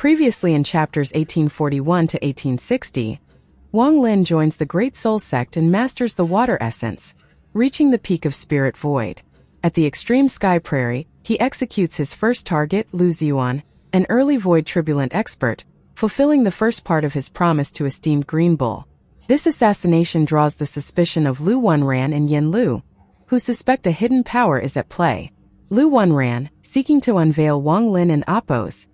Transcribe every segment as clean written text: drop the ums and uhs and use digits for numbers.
Previously in chapters 1841 to 1860, Wang Lin joins the Great Soul Sect and masters the water essence, reaching the peak of Spirit Void. At the extreme Sky Prairie, he executes his first target, Lu Ziyuan, an early Void Turbulent expert, fulfilling the first part of his promise to esteemed Green Bull. This assassination draws the suspicion of Lu Wanran and Yin Lu, who suspect a hidden power is at play. Lu Wanran, seeking to unveil Wang Lin and Appo's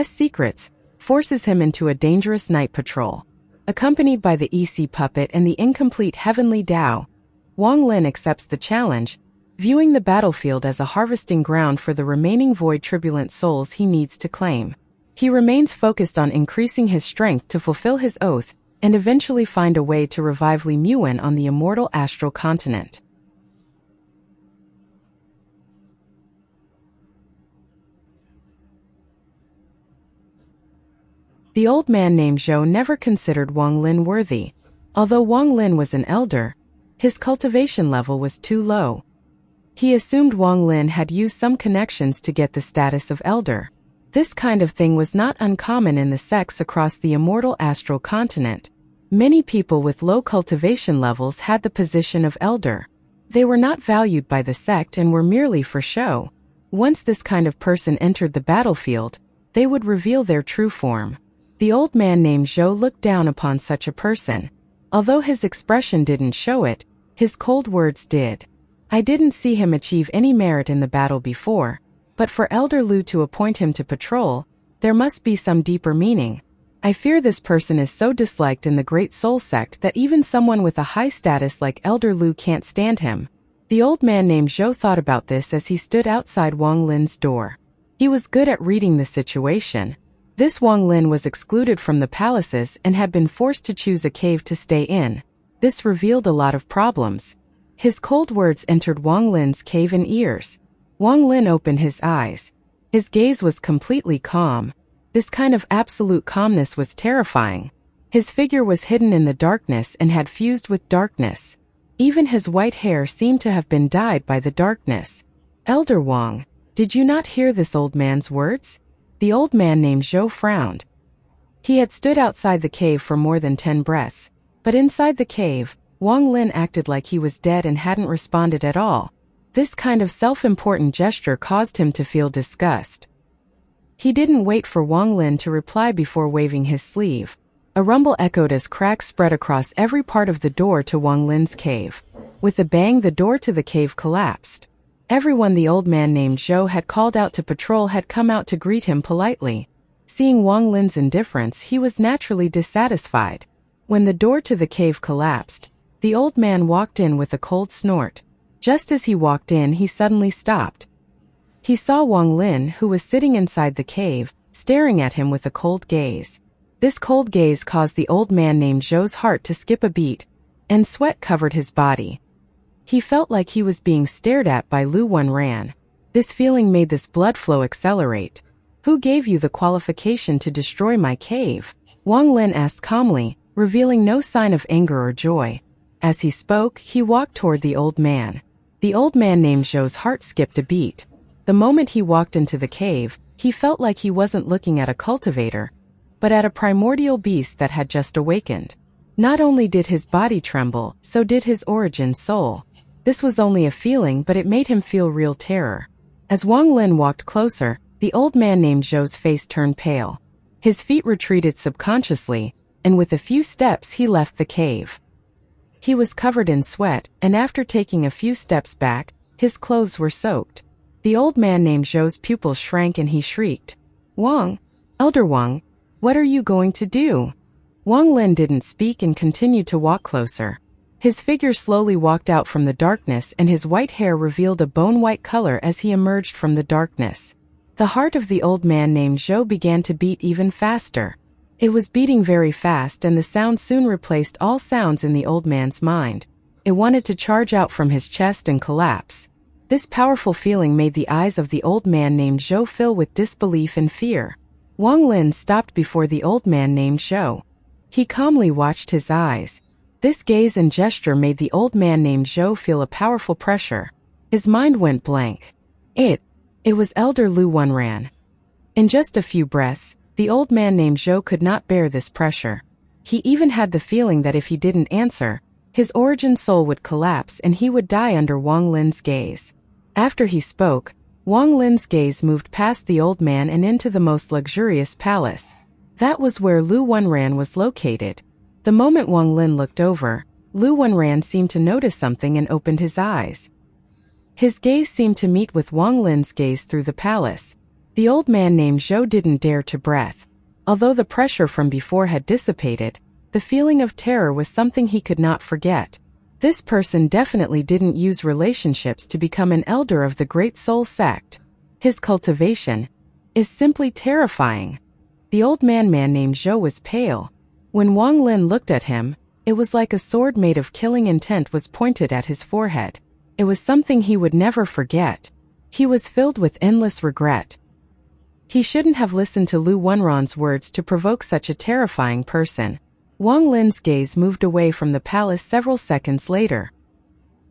secrets, forces him into a dangerous night patrol. Accompanied by the EC puppet and the incomplete Heavenly Tao, Wang Lin accepts the challenge, viewing the battlefield as a harvesting ground for the remaining Void Turbulent souls he needs to claim. He remains focused on increasing his strength to fulfill his oath and eventually find a way to revive Li Muan on the immortal astral continent. The old man named Zhou never considered Wang Lin worthy. Although Wang Lin was an elder, his cultivation level was too low. He assumed Wang Lin had used some connections to get the status of elder. This kind of thing was not uncommon in the sects across the immortal astral continent. Many people with low cultivation levels had the position of elder. They were not valued by the sect and were merely for show. Once this kind of person entered the battlefield, they would reveal their true form. The old man named Zhou looked down upon such a person. Although his expression didn't show it, his cold words did. I didn't see him achieve any merit in the battle before, but for Elder Lu to appoint him to patrol, there must be some deeper meaning. I fear this person is so disliked in the Great Soul Sect that even someone with a high status like Elder Lu can't stand him. The old man named Zhou thought about this as he stood outside Wang Lin's door. He was good at reading the situation. This Wang Lin was excluded from the palaces and had been forced to choose a cave to stay in. This revealed a lot of problems. His cold words entered Wang Lin's cave-in ears. Wang Lin opened his eyes. His gaze was completely calm. This kind of absolute calmness was terrifying. His figure was hidden in the darkness and had fused with darkness. Even his white hair seemed to have been dyed by the darkness. Elder Wang, did you not hear this old man's words? The old man named Zhou frowned. He had stood outside the cave for more than 10 breaths, but inside the cave, Wang Lin acted like he was dead and hadn't responded at all. This kind of self-important gesture caused him to feel disgust. He didn't wait for Wang Lin to reply before waving his sleeve. A rumble echoed as cracks spread across every part of the door to Wang Lin's cave. With a bang, the door to the cave collapsed. Everyone the old man named Zhou had called out to patrol had come out to greet him politely. Seeing Wang Lin's indifference, he was naturally dissatisfied. When the door to the cave collapsed, the old man walked in with a cold snort. Just as he walked in, he suddenly stopped. He saw Wang Lin, who was sitting inside the cave, staring at him with a cold gaze. This cold gaze caused the old man named Zhou's heart to skip a beat, and sweat covered his body. He felt like he was being stared at by Lu Wanran. This feeling made this blood flow accelerate. Who gave you the qualification to destroy my cave? Wang Lin asked calmly, revealing no sign of anger or joy. As he spoke, he walked toward the old man. The old man named Zhou's heart skipped a beat. The moment he walked into the cave, he felt like he wasn't looking at a cultivator, but at a primordial beast that had just awakened. Not only did his body tremble, so did his origin soul. This was only a feeling, but it made him feel real terror. As Wang Lin walked closer, the old man named Zhou's face turned pale. His feet retreated subconsciously, and with a few steps he left the cave. He was covered in sweat, and after taking a few steps back, his clothes were soaked. The old man named Zhou's pupils shrank and he shrieked, "Wang, Elder Wang, what are you going to do?" Wang Lin didn't speak and continued to walk closer. His figure slowly walked out from the darkness and his white hair revealed a bone-white color as he emerged from the darkness. The heart of the old man named Zhou began to beat even faster. It was beating very fast and the sound soon replaced all sounds in the old man's mind. It wanted to charge out from his chest and collapse. This powerful feeling made the eyes of the old man named Zhou fill with disbelief and fear. Wang Lin stopped before the old man named Zhou. He calmly watched his eyes. This gaze and gesture made the old man named Zhou feel a powerful pressure. His mind went blank. It was Elder Lu Wanran. In just a few breaths, The old man named Zhou could not bear this pressure. He even had the feeling that if he didn't answer, his origin soul would collapse and he would die under Wang Lin's gaze. After he spoke, Wang Lin's gaze moved past the old man and into the most luxurious palace. That was where Lu Wenran was located. The moment Wang Lin looked over, Lu Wenran seemed to notice something and opened his eyes. His gaze seemed to meet with Wang Lin's gaze through the palace. The old man named Zhou didn't dare to breathe. Although the pressure from before had dissipated, the feeling of terror was something he could not forget. This person definitely didn't use relationships to become an elder of the Great Soul sect. His cultivation is simply terrifying. The old man named Zhou was pale. When Wang Lin looked at him, it was like a sword made of killing intent was pointed at his forehead. It was something he would never forget. He was filled with endless regret. He shouldn't have listened to Lu Wenran's words to provoke such a terrifying person. Wang Lin's gaze moved away from the palace several seconds later.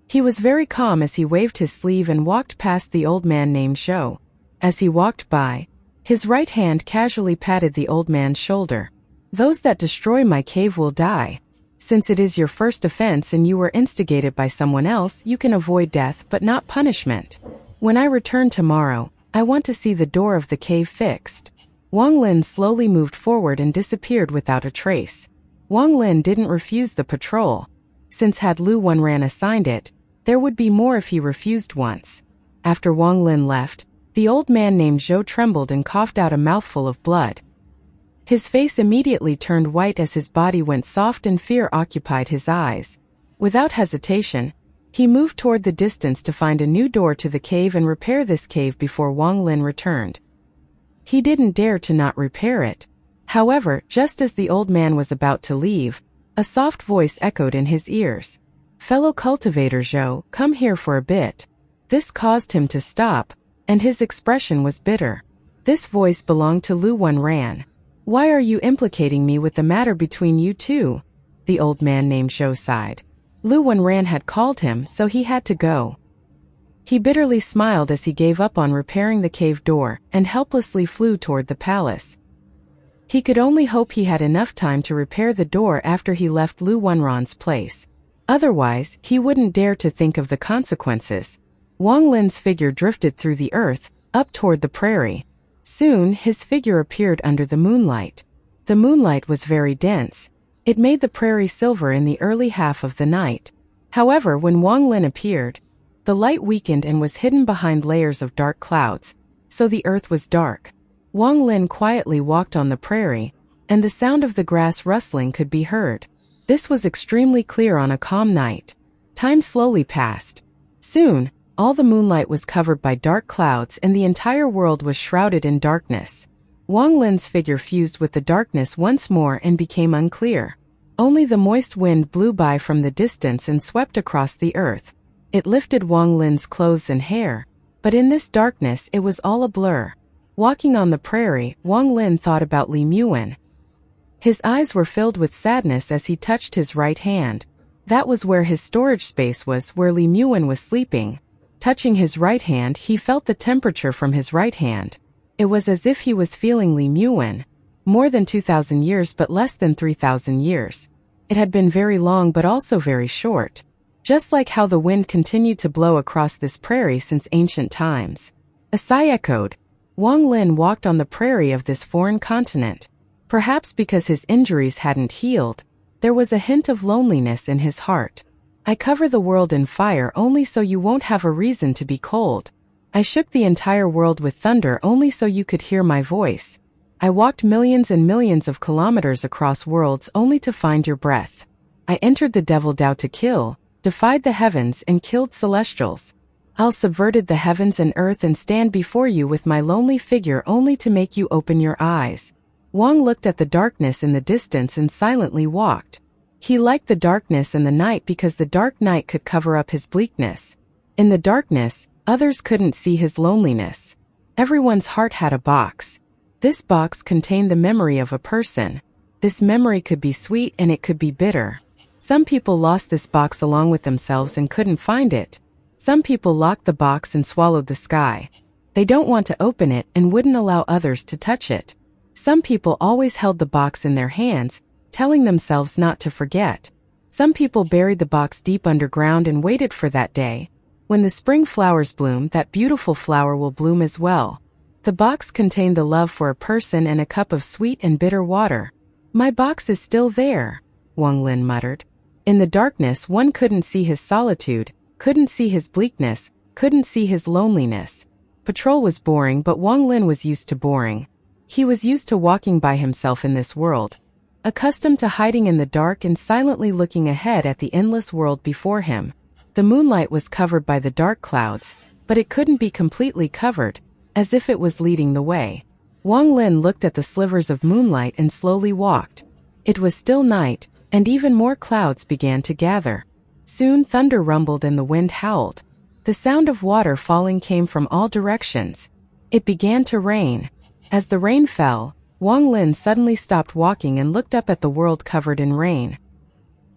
He was very calm as he waved his sleeve and walked past the old man named Zhou. As he walked by, his right hand casually patted the old man's shoulder. "Those that destroy my cave will die. Since it is your first offense and you were instigated by someone else, you can avoid death but not punishment. When I return tomorrow, I want to see the door of the cave fixed." Wang Lin slowly moved forward and disappeared without a trace. Wang Lin didn't refuse the patrol. Since had Lu Wenran assigned it, there would be more if he refused once. After Wang Lin left, the old man named Zhou trembled and coughed out a mouthful of blood. His face immediately turned white as his body went soft and fear occupied his eyes. Without hesitation, he moved toward the distance to find a new door to the cave and repair this cave before Wang Lin returned. He didn't dare to not repair it. However, just as the old man was about to leave, a soft voice echoed in his ears. "Fellow cultivator Zhou, come here for a bit." This caused him to stop, and his expression was bitter. This voice belonged to Lu Wenran. "Why are you implicating me with the matter between you two?" The old man named Zhou sighed. Lu Wenran had called him, so he had to go. He bitterly smiled as he gave up on repairing the cave door and helplessly flew toward the palace. He could only hope he had enough time to repair the door after he left Lu Wenran's place. Otherwise, he wouldn't dare to think of the consequences. Wang Lin's figure drifted through the earth, up toward the prairie. Soon, his figure appeared under the moonlight. The moonlight was very dense. It made the prairie silver in the early half of the night. However, when Wang Lin appeared, the light weakened and was hidden behind layers of dark clouds, so the earth was dark. Wang Lin quietly walked on the prairie, and the sound of the grass rustling could be heard. This was extremely clear on a calm night. Time slowly passed. Soon, all the moonlight was covered by dark clouds and the entire world was shrouded in darkness. Wang Lin's figure fused with the darkness once more and became unclear. Only the moist wind blew by from the distance and swept across the earth. It lifted Wang Lin's clothes and hair, but in this darkness it was all a blur. Walking on the prairie, Wang Lin thought about Li Muan. His eyes were filled with sadness as he touched his right hand. That was where his storage space was, where Li Muan was sleeping. Touching his right hand, he felt the temperature from his right hand. It was as if he was feeling Li Muan. More than 2,000 years but less than 3,000 years. It had been very long but also very short. Just like how the wind continued to blow across this prairie since ancient times. A sigh echoed. Wang Lin walked on the prairie of this foreign continent. Perhaps because his injuries hadn't healed, there was a hint of loneliness in his heart. "I cover the world in fire only so you won't have a reason to be cold. I shook the entire world with thunder only so you could hear my voice. I walked millions and millions of kilometers across worlds only to find your breath. I entered the devil Dao to kill, defied the heavens and killed celestials. I'll subverted the heavens and earth and stand before you with my lonely figure only to make you open your eyes." Wang looked at the darkness in the distance and silently walked. He liked the darkness and the night because the dark night could cover up his bleakness. In the darkness, others couldn't see his loneliness. Everyone's heart had a box. This box contained the memory of a person. This memory could be sweet and it could be bitter. Some people lost this box along with themselves and couldn't find it. Some people locked the box and swallowed the sky. They don't want to open it and wouldn't allow others to touch it. Some people always held the box in their hands, telling themselves not to forget. Some people buried the box deep underground and waited for that day. When the spring flowers bloom, that beautiful flower will bloom as well. The box contained the love for a person and a cup of sweet and bitter water. My box is still there, Wang Lin muttered. In the darkness, one couldn't see his solitude, couldn't see his bleakness, couldn't see his loneliness. Patrol was boring, but Wang Lin was used to boring. He was used to walking by himself in this world, accustomed to hiding in the dark and silently looking ahead at the endless world before him. The moonlight was covered by the dark clouds, but it couldn't be completely covered, as if it was leading the way. Wang Lin looked at the slivers of moonlight and slowly walked. It was still night, and even more clouds began to gather. Soon thunder rumbled and the wind howled. The sound of water falling came from all directions. It began to rain. As the rain fell, Wang Lin suddenly stopped walking and looked up at the world covered in rain.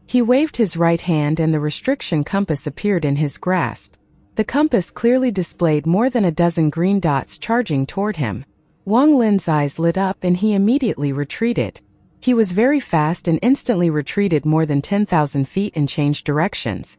He waved his right hand and the restriction compass appeared in his grasp. The compass clearly displayed more than a dozen green dots charging toward him. Wang Lin's eyes lit up and he immediately retreated. He was very fast and instantly retreated more than 10,000 feet and changed directions.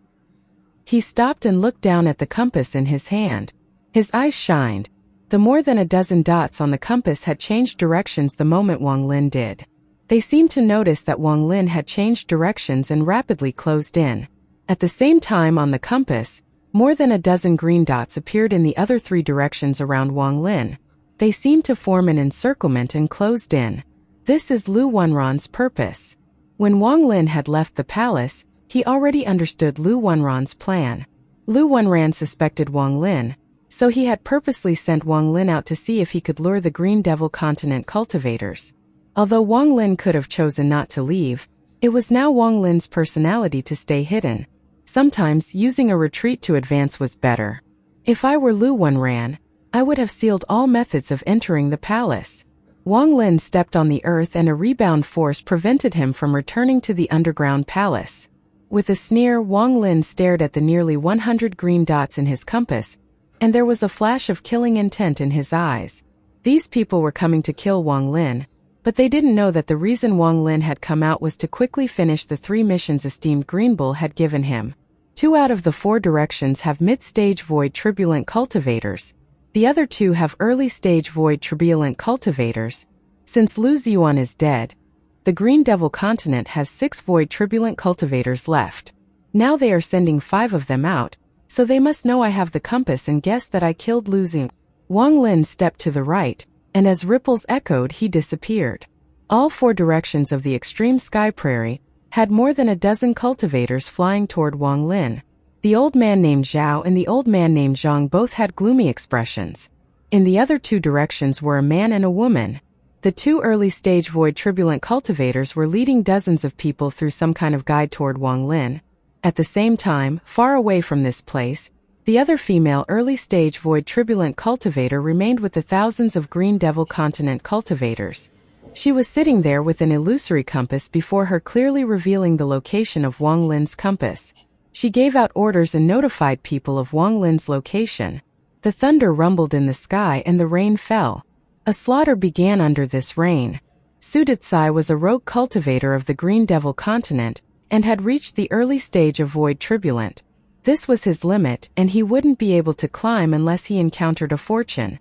He stopped and looked down at the compass in his hand. His eyes shined. The more than a dozen dots on the compass had changed directions the moment Wang Lin did. They seemed to notice that Wang Lin had changed directions and rapidly closed in. At the same time on the compass, more than a dozen green dots appeared in the other three directions around Wang Lin. They seemed to form an encirclement and closed in. This is Lu Wenran's purpose. When Wang Lin had left the palace, he already understood Lu Wenran's plan. Lu Wenran suspected Wang Lin, so he had purposely sent Wang Lin out to see if he could lure the Green Devil Continent cultivators. Although Wang Lin could have chosen not to leave, it was now Wang Lin's personality to stay hidden. Sometimes using a retreat to advance was better. If I were Lu Wenran, I would have sealed all methods of entering the palace. Wang Lin stepped on the earth and a rebound force prevented him from returning to the underground palace. With a sneer, Wang Lin stared at the nearly 100 green dots in his compass, and there was a flash of killing intent in his eyes. These people were coming to kill Wang Lin, but they didn't know that the reason Wang Lin had come out was to quickly finish the 3 missions esteemed Green Bull had given him. 2 out of the 4 directions have mid-stage void turbulent cultivators. The other 2 have early-stage void turbulent cultivators. Since Lu Ziyuan is dead, the Green Devil Continent has 6 void turbulent cultivators left. Now they are sending 5 of them out, so they must know I have the compass and guess that I killed Lu Ziyuan. Wang Lin stepped to the right, and as ripples echoed he disappeared. All 4 directions of the extreme sky prairie had more than a dozen cultivators flying toward Wang Lin. The old man named Zhao and the old man named Zhang both had gloomy expressions. In the other 2 directions were a man and a woman. The 2 early-stage void turbulent cultivators were leading dozens of people through some kind of guide toward Wang Lin. At the same time, far away from this place, the other female early-stage void turbulent cultivator remained with the thousands of Green Devil Continent cultivators. She was sitting there with an illusory compass before her, clearly revealing the location of Wang Lin's compass. She gave out orders and notified people of Wang Lin's location. The thunder rumbled in the sky and the rain fell. A slaughter began under this rain. Su Detsai was a rogue cultivator of the Green Devil Continent and had reached the early stage of void turbulent. This was his limit, and he wouldn't be able to climb unless he encountered a fortune.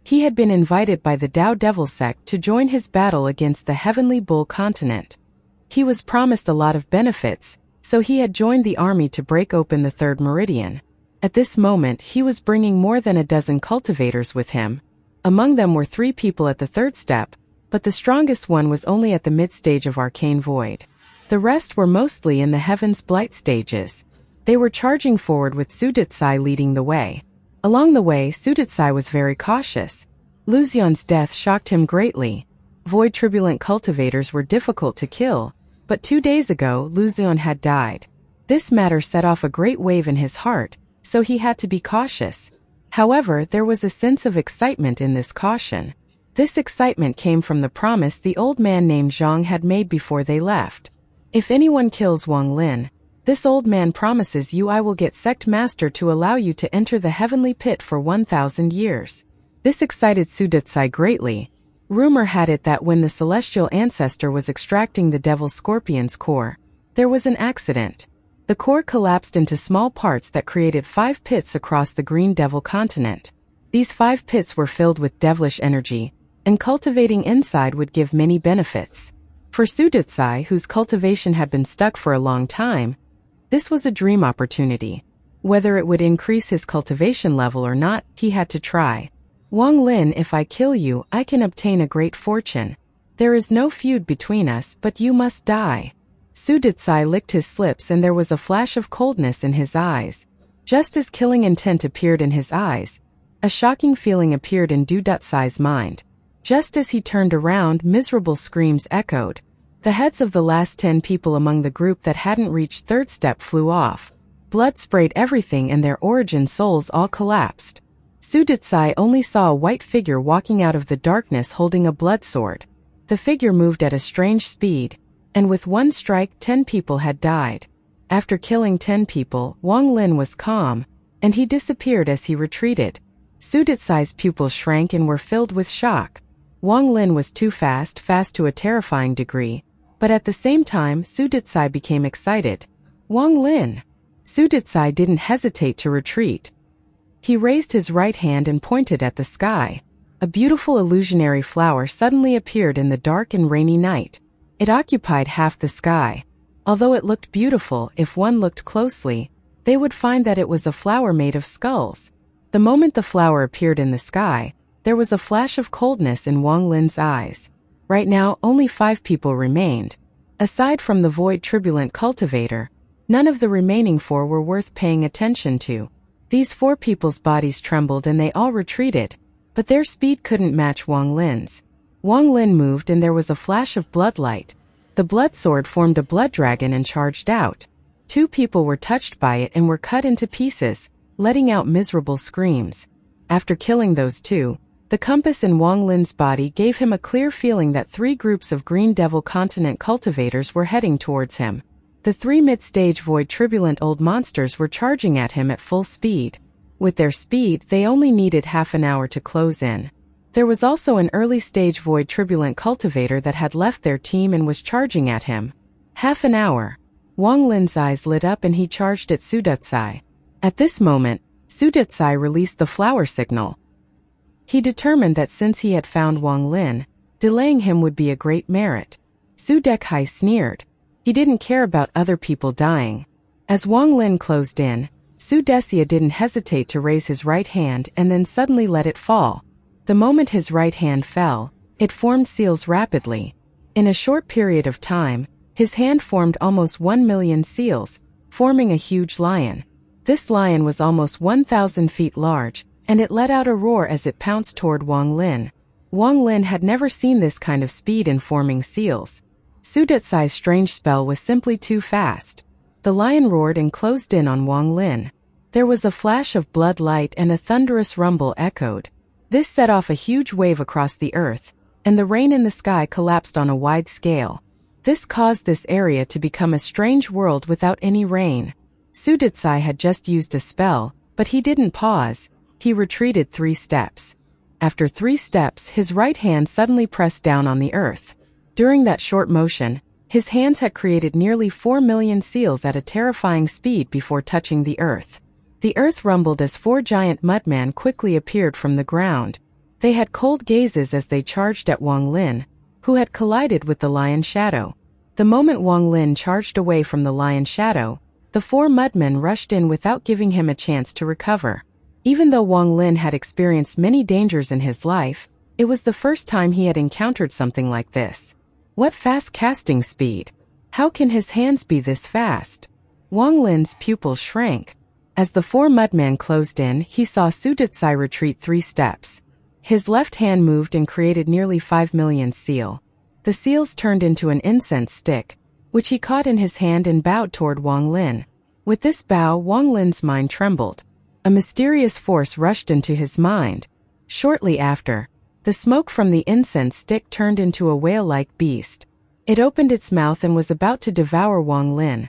He had been invited by the Tao Devil sect to join his battle against the Heavenly Bull Continent. He was promised a lot of benefits, so he had joined the army to break open the 3rd meridian. At this moment he was bringing more than a dozen cultivators with him. Among them were 3 people at the 3rd step, but the strongest one was only at the mid-stage of Arcane Void. The rest were mostly in the Heaven's Blight stages. They were charging forward with Su Detsai leading the way. Along the way, Su Detsai was very cautious. Lu Ziyuan's death shocked him greatly. Void turbulent cultivators were difficult to kill, but 2 days ago Lu Ziyuan had died. This matter set off a great wave in his heart, so he had to be cautious. However, there was a sense of excitement in this caution. This excitement came from the promise the old man named Zhang had made before they left. If anyone kills Wang Lin, this old man promises you I will get sect master to allow you to enter the heavenly pit for 1,000 years. This excited Su Detsai greatly. Rumor had it that when the celestial ancestor was extracting the devil scorpion's core, there was an accident. The core collapsed into small parts that created 5 pits across the Green Devil continent. These 5 pits were filled with devilish energy, and cultivating inside would give many benefits. For Suditzai, whose cultivation had been stuck for a long time, this was a dream opportunity. Whether it would increase his cultivation level or not, he had to try. Wang Lin, if I kill you, I can obtain a great fortune. There is no feud between us, but you must die. Suditzai licked his lips and there was a flash of coldness in his eyes. Just as killing intent appeared in his eyes, a shocking feeling appeared in Dudutsai's mind. Just as he turned around, miserable screams echoed. The heads of the last 10 people among the group that hadn't reached 3rd step flew off. Blood sprayed everything and their origin souls all collapsed. Suditzai only saw a white figure walking out of the darkness holding a blood sword. The figure moved at a strange speed, and with one strike 10 people had died. After killing 10 people, Wang Lin was calm, and he disappeared as he retreated. Suditzai's pupils shrank and were filled with shock. Wang Lin was too fast to a terrifying degree, but at the same time Suditzai became excited. Wang Lin! Suditzai didn't hesitate to retreat. He raised his right hand and pointed at the sky. A beautiful illusionary flower suddenly appeared in the dark and rainy night. It occupied half the sky. Although it looked beautiful, if one looked closely, they would find that it was a flower made of skulls. The moment the flower appeared in the sky, there was a flash of coldness in Wang Lin's eyes. Right now, only 5 people remained. Aside from the void turbulent cultivator, none of the remaining 4 were worth paying attention to. These 4 people's bodies trembled and they all retreated, but their speed couldn't match Wang Lin's. Wang Lin moved and there was a flash of bloodlight. The blood sword formed a blood dragon and charged out. 2 people were touched by it and were cut into pieces, letting out miserable screams. After killing those 2, the compass in Wang Lin's body gave him a clear feeling that 3 groups of Green Devil continent cultivators were heading towards him. The 3 mid-stage void turbulent old monsters were charging at him at full speed. With their speed, they only needed half an hour to close in. There was also an early-stage void turbulent cultivator that had left their team and was charging at him. Half an hour. Wang Lin's eyes lit up and he charged at Suditzai. At this moment, Suditzai released the flower signal. He determined that since he had found Wang Lin, delaying him would be a great merit. Sudekai sneered. He didn't care about other people dying. As Wang Lin closed in, Sudesia didn't hesitate to raise his right hand and then suddenly let it fall. The moment his right hand fell, it formed seals rapidly. In a short period of time, his hand formed almost 1 million seals, forming a huge lion. This lion was almost 1,000 feet large, and it let out a roar as it pounced toward Wang Lin. Wang Lin had never seen this kind of speed in forming seals. Suditzai's strange spell was simply too fast. The lion roared and closed in on Wang Lin. There was a flash of blood light and a thunderous rumble echoed. This set off a huge wave across the earth, and the rain in the sky collapsed on a wide scale. This caused this area to become a strange world without any rain. Suditzai had just used a spell, but he didn't pause. He retreated 3 steps. After 3 steps, his right hand suddenly pressed down on the earth. During that short motion, his hands had created nearly 4 million seals at a terrifying speed before touching the earth. The earth rumbled as 4 giant mudmen quickly appeared from the ground. They had cold gazes as they charged at Wang Lin, who had collided with the lion shadow. The moment Wang Lin charged away from the lion shadow, the 4 mudmen rushed in without giving him a chance to recover. Even though Wang Lin had experienced many dangers in his life, it was the first time he had encountered something like this. What fast casting speed! How can his hands be this fast? Wang Lin's pupils shrank. As the 4 mudmen closed in, he saw Suditzai retreat 3 steps. His left hand moved and created nearly 5 million seal. The seals turned into an incense stick, which he caught in his hand and bowed toward Wang Lin. With this bow, Wang Lin's mind trembled. A mysterious force rushed into his mind. Shortly after, the smoke from the incense stick turned into a whale-like beast. It opened its mouth and was about to devour Wang Lin.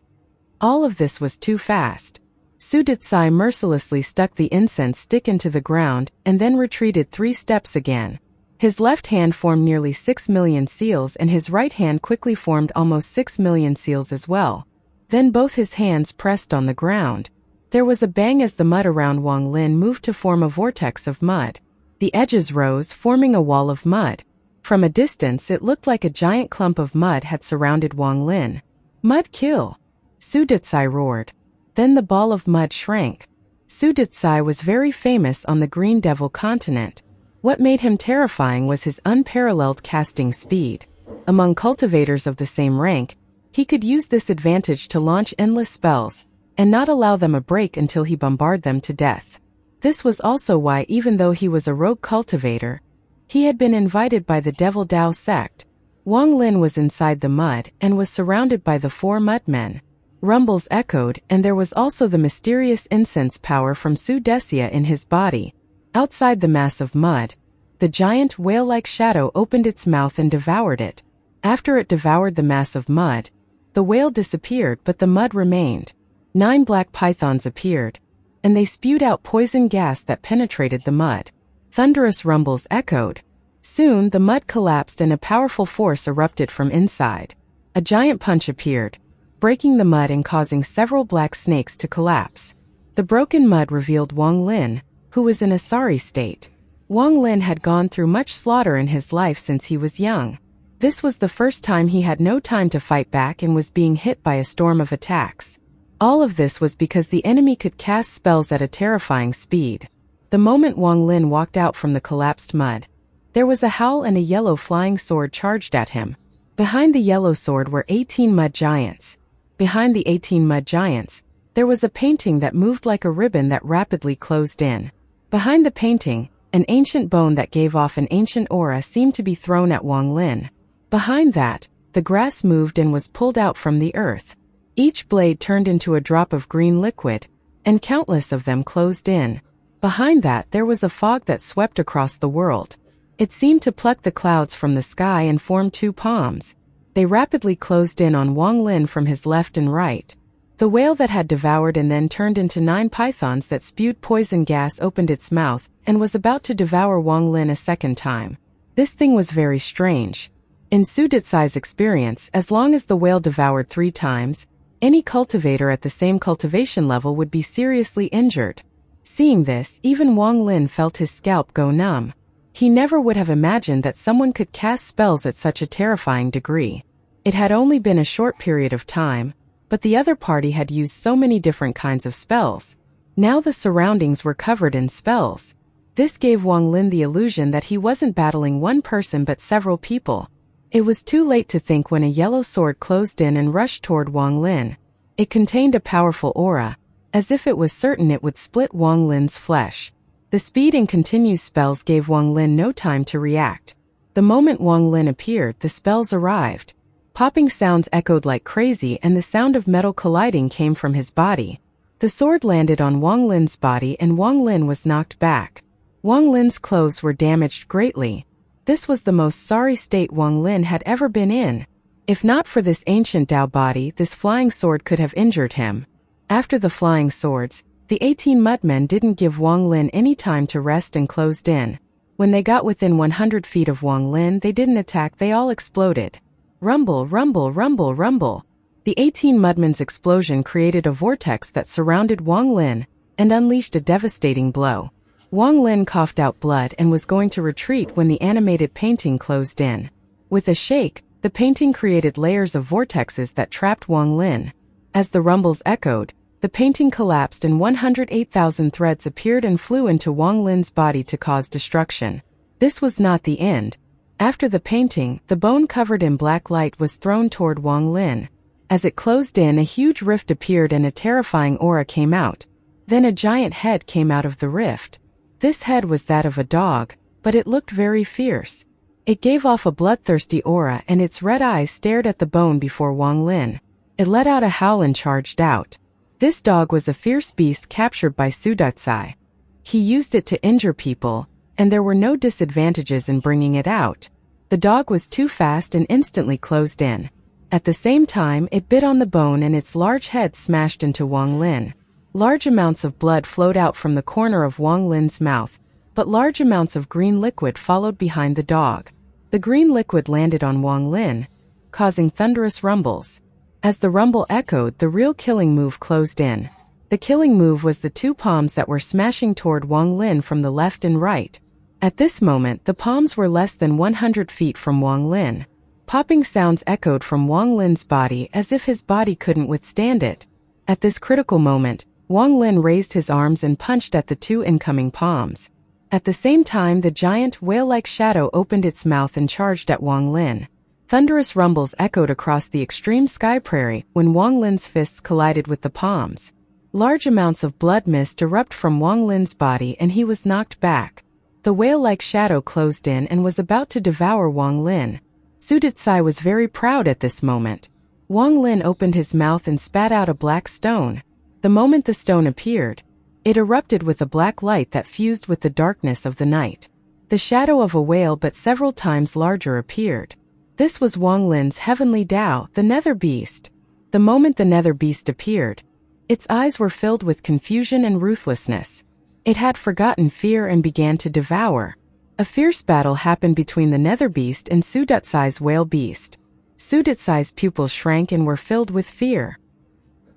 All of this was too fast. Suditzai mercilessly stuck the incense stick into the ground and then retreated 3 steps again. His left hand formed nearly 6 million seals and his right hand quickly formed almost 6 million seals as well. Then both his hands pressed on the ground. There was a bang as the mud around Wang Lin moved to form a vortex of mud. The edges rose, forming a wall of mud. From a distance it looked like a giant clump of mud had surrounded Wang Lin. "Mud kill!" Su Detsai roared. Then the ball of mud shrank. Su Detsai was very famous on the Green Devil continent. What made him terrifying was his unparalleled casting speed. Among cultivators of the same rank, he could use this advantage to launch endless spells, and not allow them a break until he bombarded them to death. This was also why, even though he was a rogue cultivator, he had been invited by the Devil Dao sect. Wang Lin was inside the mud and was surrounded by the 4 mudmen. Rumbles echoed, and there was also the mysterious incense power from Su Dexia in his body. Outside the mass of mud, the giant whale-like shadow opened its mouth and devoured it. After it devoured the mass of mud, the whale disappeared, but the mud remained. 9 black pythons appeared, and they spewed out poison gas that penetrated the mud. Thunderous rumbles echoed. Soon the mud collapsed and a powerful force erupted from inside. A giant punch appeared, breaking the mud and causing several black snakes to collapse. The broken mud revealed Wang Lin, who was in a sorry state. Wang Lin had gone through much slaughter in his life since he was young. This was the first time he had no time to fight back and was being hit by a storm of attacks. All of this was because the enemy could cast spells at a terrifying speed. The moment Wang Lin walked out from the collapsed mud, there was a howl and a yellow flying sword charged at him. Behind the yellow sword were 18 mud giants. Behind the 18 mud giants, there was a painting that moved like a ribbon that rapidly closed in. Behind the painting, an ancient bone that gave off an ancient aura seemed to be thrown at Wang Lin. Behind that, the grass moved and was pulled out from the earth. Each blade turned into a drop of green liquid, and countless of them closed in. Behind that there was a fog that swept across the world. It seemed to pluck the clouds from the sky and form 2 palms. They rapidly closed in on Wang Lin from his left and right. The whale that had devoured and then turned into 9 pythons that spewed poison gas opened its mouth and was about to devour Wang Lin a second time. This thing was very strange. In Su Detsai's experience, as long as the whale devoured 3 times, any cultivator at the same cultivation level would be seriously injured. Seeing this, even Wang Lin felt his scalp go numb. He never would have imagined that someone could cast spells at such a terrifying degree. It had only been a short period of time, but the other party had used so many different kinds of spells. Now the surroundings were covered in spells. This gave Wang Lin the illusion that he wasn't battling one person but several people. It was too late to think when a yellow sword closed in and rushed toward Wang Lin. It contained a powerful aura, as if it was certain it would split Wang Lin's flesh. The speed and continued spells gave Wang Lin no time to react. The moment Wang Lin appeared, the spells arrived. Popping sounds echoed like crazy and the sound of metal colliding came from his body. The sword landed on Wang Lin's body and Wang Lin was knocked back. Wang Lin's clothes were damaged greatly. This was the most sorry state Wang Lin had ever been in. If not for this ancient Dao body, this flying sword could have injured him. After the flying swords, the 18 mudmen didn't give Wang Lin any time to rest and closed in. When they got within 100 feet of Wang Lin, they didn't attack, they all exploded. Rumble, rumble, rumble, rumble. The 18 mudmen's explosion created a vortex that surrounded Wang Lin and unleashed a devastating blow. Wang Lin coughed out blood and was going to retreat when the animated painting closed in. With a shake, the painting created layers of vortexes that trapped Wang Lin. As the rumbles echoed, the painting collapsed and 108,000 threads appeared and flew into Wang Lin's body to cause destruction. This was not the end. After the painting, the bone covered in black light was thrown toward Wang Lin. As it closed in, a huge rift appeared and a terrifying aura came out. Then a giant head came out of the rift. This head was that of a dog, but it looked very fierce. It gave off a bloodthirsty aura and its red eyes stared at the bone before Wang Lin. It let out a howl and charged out. This dog was a fierce beast captured by Su Detsai. He used it to injure people, and there were no disadvantages in bringing it out. The dog was too fast and instantly closed in. At the same time, it bit on the bone and its large head smashed into Wang Lin. Large amounts of blood flowed out from the corner of Wang Lin's mouth, but large amounts of green liquid followed behind the dog. The green liquid landed on Wang Lin, causing thunderous rumbles. As the rumble echoed, the real killing move closed in. The killing move was the two palms that were smashing toward Wang Lin from the left and right. At this moment, the palms were less than 100 feet from Wang Lin. Popping sounds echoed from Wang Lin's body as if his body couldn't withstand it. At this critical moment, Wang Lin raised his arms and punched at the two incoming palms. At the same time, the giant, whale-like shadow opened its mouth and charged at Wang Lin. Thunderous rumbles echoed across the extreme sky prairie when Wang Lin's fists collided with the palms. Large amounts of blood mist erupted from Wang Lin's body and he was knocked back. The whale-like shadow closed in and was about to devour Wang Lin. Su Detsai was very proud at this moment. Wang Lin opened his mouth and spat out a black stone. The moment the stone appeared, it erupted with a black light that fused with the darkness of the night. The shadow of a whale but several times larger appeared. This was Wang Lin's heavenly Tao, the nether beast. The moment the nether beast appeared, its eyes were filled with confusion and ruthlessness. It had forgotten fear and began to devour. A fierce battle happened between the nether beast and Su Detsai's whale beast. Su Detsai's pupils shrank and were filled with fear.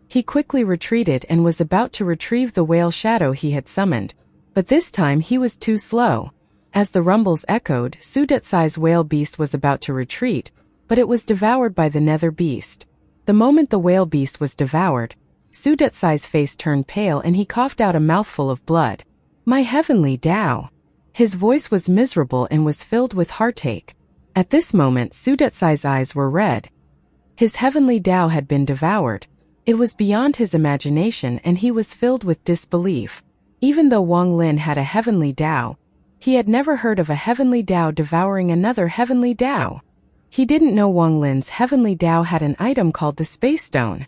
He quickly retreated and was about to retrieve the whale shadow he had summoned. But this time he was too slow. As the rumbles echoed, Su Detsai's whale beast was about to retreat, but it was devoured by the nether beast. The moment the whale beast was devoured, Su Detsai's face turned pale and he coughed out a mouthful of blood. "My heavenly Tao." His voice was miserable and was filled with heartache. At this moment, Su Detsai's eyes were red. His heavenly Tao had been devoured. It was beyond his imagination and he was filled with disbelief. Even though Wang Lin had a heavenly Tao, he had never heard of a heavenly Tao devouring another heavenly Tao. He didn't know Wang Lin's heavenly Tao had an item called the Space Stone.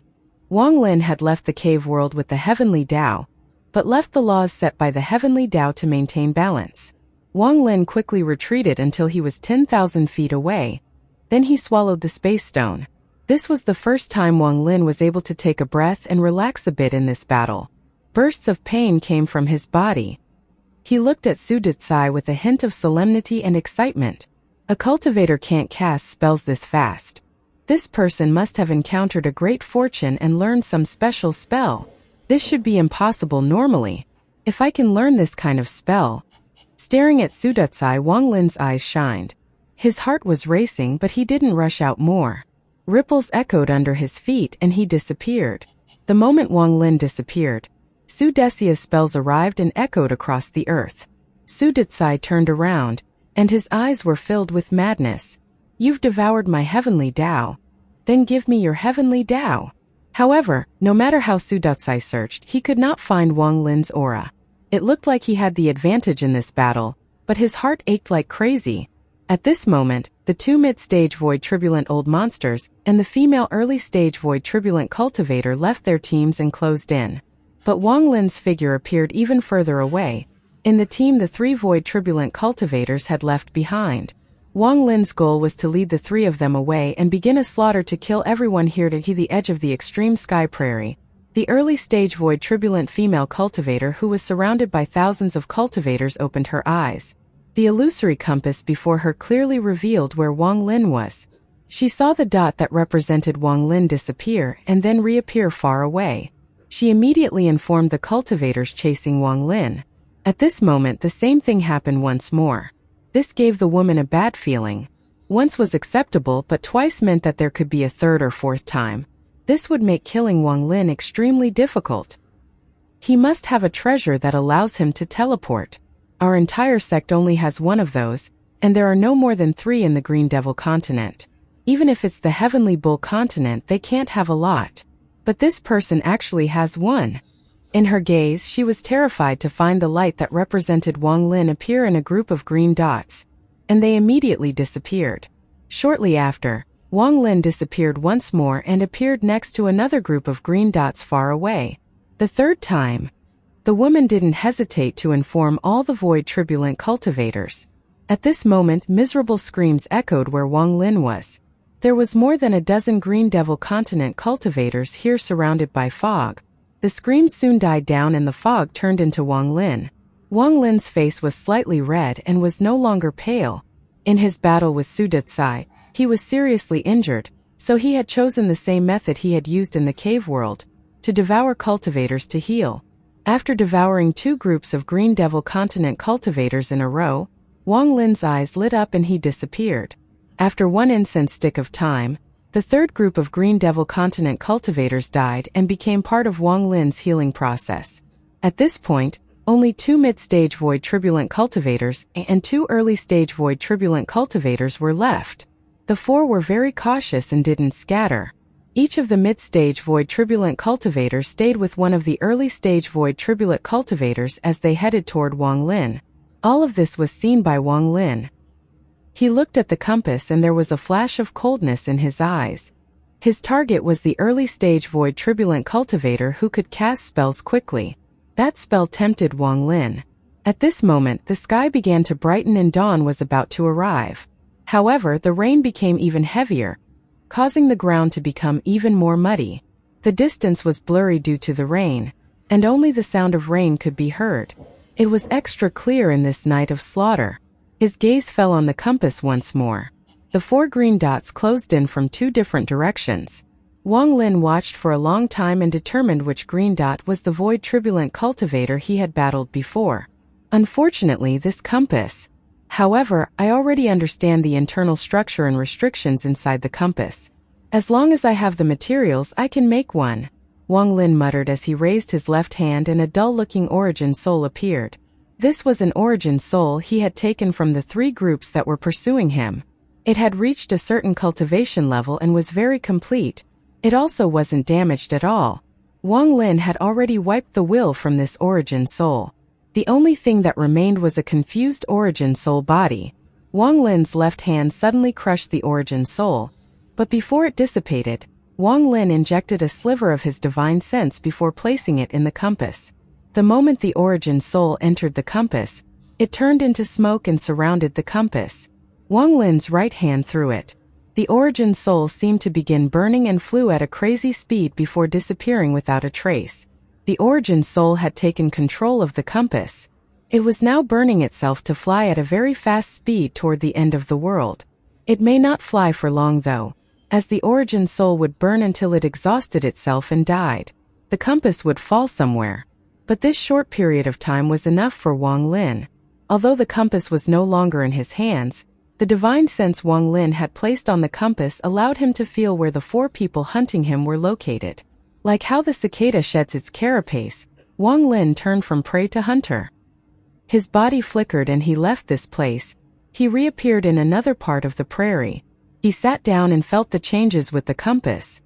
Wang Lin had left the cave world with the heavenly Tao, but left the laws set by the heavenly Tao to maintain balance. Wang Lin quickly retreated until he was 10,000 feet away. Then he swallowed the Space Stone. This was the first time Wang Lin was able to take a breath and relax a bit in this battle. Bursts of pain came from his body. He looked at Su Detsai with a hint of solemnity and excitement. A cultivator can't cast spells this fast. This person must have encountered a great fortune and learned some special spell. This should be impossible normally. If I can learn this kind of spell. Staring at Su Detsai, Wang Lin's eyes shined. His heart was racing, but he didn't rush out more. Ripples echoed under his feet and he disappeared. The moment Wang Lin disappeared, Su Detsia's spells arrived and echoed across the earth. Su Detsai turned around, and his eyes were filled with madness. "You've devoured my heavenly Tao. Then give me your heavenly Tao." However, no matter how Su Detsai searched, he could not find Wang Lin's aura. It looked like he had the advantage in this battle, but his heart ached like crazy. At this moment, the two mid-stage void turbulent old monsters and the female early-stage void turbulent cultivator left their teams and closed in. But Wang Lin's figure appeared even further away. In the team, the three void turbulent cultivators had left behind. Wang Lin's goal was to lead the three of them away and begin a slaughter to kill everyone here to the edge of the extreme sky prairie. The early-stage void turbulent female cultivator, who was surrounded by thousands of cultivators, opened her eyes. The illusory compass before her clearly revealed where Wang Lin was. She saw the dot that represented Wang Lin disappear and then reappear far away. She immediately informed the cultivators chasing Wang Lin. At this moment, the same thing happened once more. This gave the woman a bad feeling. Once was acceptable, but twice meant that there could be a third or fourth time. This would make killing Wang Lin extremely difficult. He must have a treasure that allows him to teleport. Our entire sect only has one of those, and there are no more than 3 in the Green Devil continent. Even if it's the Heavenly Bull continent, they can't have a lot. But this person actually has one. In her gaze, she was terrified to find the light that represented Wang Lin appear in a group of green dots, and they immediately disappeared. Shortly after, Wang Lin disappeared once more and appeared next to another group of green dots far away. The third time, the woman didn't hesitate to inform all the void turbulent cultivators. At this moment, miserable screams echoed where Wang Lin was. There was more than a dozen Green Devil continent cultivators here surrounded by fog. The screams soon died down and the fog turned into Wang Lin. Wang Lin's face was slightly red and was no longer pale. In his battle with Su Detsai, he was seriously injured, so he had chosen the same method he had used in the cave world, to devour cultivators to heal. After devouring 2 groups of Green Devil Continent cultivators in a row, Wang Lin's eyes lit up and he disappeared. After 1 incense stick of time, the 3rd group of Green Devil Continent cultivators died and became part of Wang Lin's healing process. At this point, only 2 mid-stage Void Turbulent cultivators and 2 early-stage Void Turbulent cultivators were left. The 4 were very cautious and didn't scatter. Each of the mid-stage Void Turbulent cultivators stayed with one of the early-stage Void Turbulent cultivators as they headed toward Wang Lin. All of this was seen by Wang Lin. He looked at the compass and there was a flash of coldness in his eyes. His target was the early-stage Void Turbulent cultivator who could cast spells quickly. That spell tempted Wang Lin. At this moment, the sky began to brighten and dawn was about to arrive. However, the rain became even heavier, causing the ground to become even more muddy. The distance was blurry due to the rain, and only the sound of rain could be heard. It was extra clear in this night of slaughter. His gaze fell on the compass once more. The 4 green dots closed in from 2 different directions. Wang Lin watched for a long time and determined which green dot was the Void Turbulent cultivator he had battled before. Unfortunately, this compass. However, I already understand the internal structure and restrictions inside the compass. As long as I have the materials, I can make one, Wang Lin muttered as he raised his left hand and a dull-looking origin soul appeared. This was an origin soul he had taken from the 3 groups that were pursuing him. It had reached a certain cultivation level and was very complete. It also wasn't damaged at all. Wang Lin had already wiped the will from this origin soul. The only thing that remained was a confused origin soul body. Wang Lin's left hand suddenly crushed the origin soul, but before it dissipated, Wang Lin injected a sliver of his divine sense before placing it in the compass. The moment the origin soul entered the compass, it turned into smoke and surrounded the compass. Wang Lin's right hand threw it. The origin soul seemed to begin burning and flew at a crazy speed before disappearing without a trace. The origin soul had taken control of the compass. It was now burning itself to fly at a very fast speed toward the end of the world. It may not fly for long though, as the origin soul would burn until it exhausted itself and died. The compass would fall somewhere. But this short period of time was enough for Wang Lin. Although the compass was no longer in his hands, the divine sense Wang Lin had placed on the compass allowed him to feel where the 4 people hunting him were located. Like how the cicada sheds its carapace, Wang Lin turned from prey to hunter. His body flickered and he left this place. He reappeared in another part of the prairie. He sat down and felt the changes with the compass.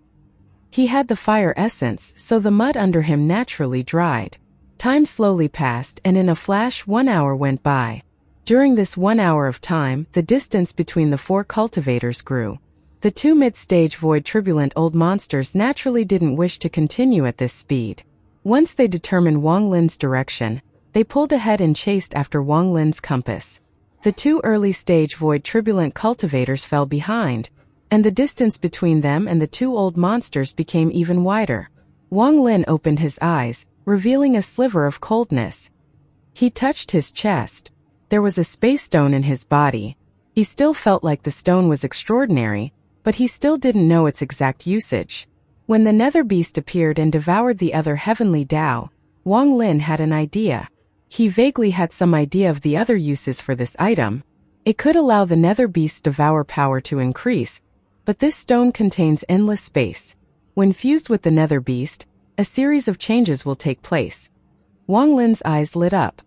He had the fire essence, so the mud under him naturally dried. Time slowly passed and in a flash 1 hour went by. During this 1 hour of time, the distance between the 4 cultivators grew. The 2 mid-stage Void Turbulent old monsters naturally didn't wish to continue at this speed. Once they determined Wang Lin's direction, they pulled ahead and chased after Wang Lin's compass. The 2 early-stage Void Turbulent cultivators fell behind, and the distance between them and the 2 old monsters became even wider. Wang Lin opened his eyes, revealing a sliver of coldness. He touched his chest. There was a space stone in his body. He still felt like the stone was extraordinary, but he still didn't know its exact usage. When the nether beast appeared and devoured the other heavenly Tao, Wang Lin had an idea. He vaguely had some idea of the other uses for this item. It could allow the nether beast's devour power to increase, but this stone contains endless space. When fused with the nether beast, a series of changes will take place. Wang Lin's eyes lit up.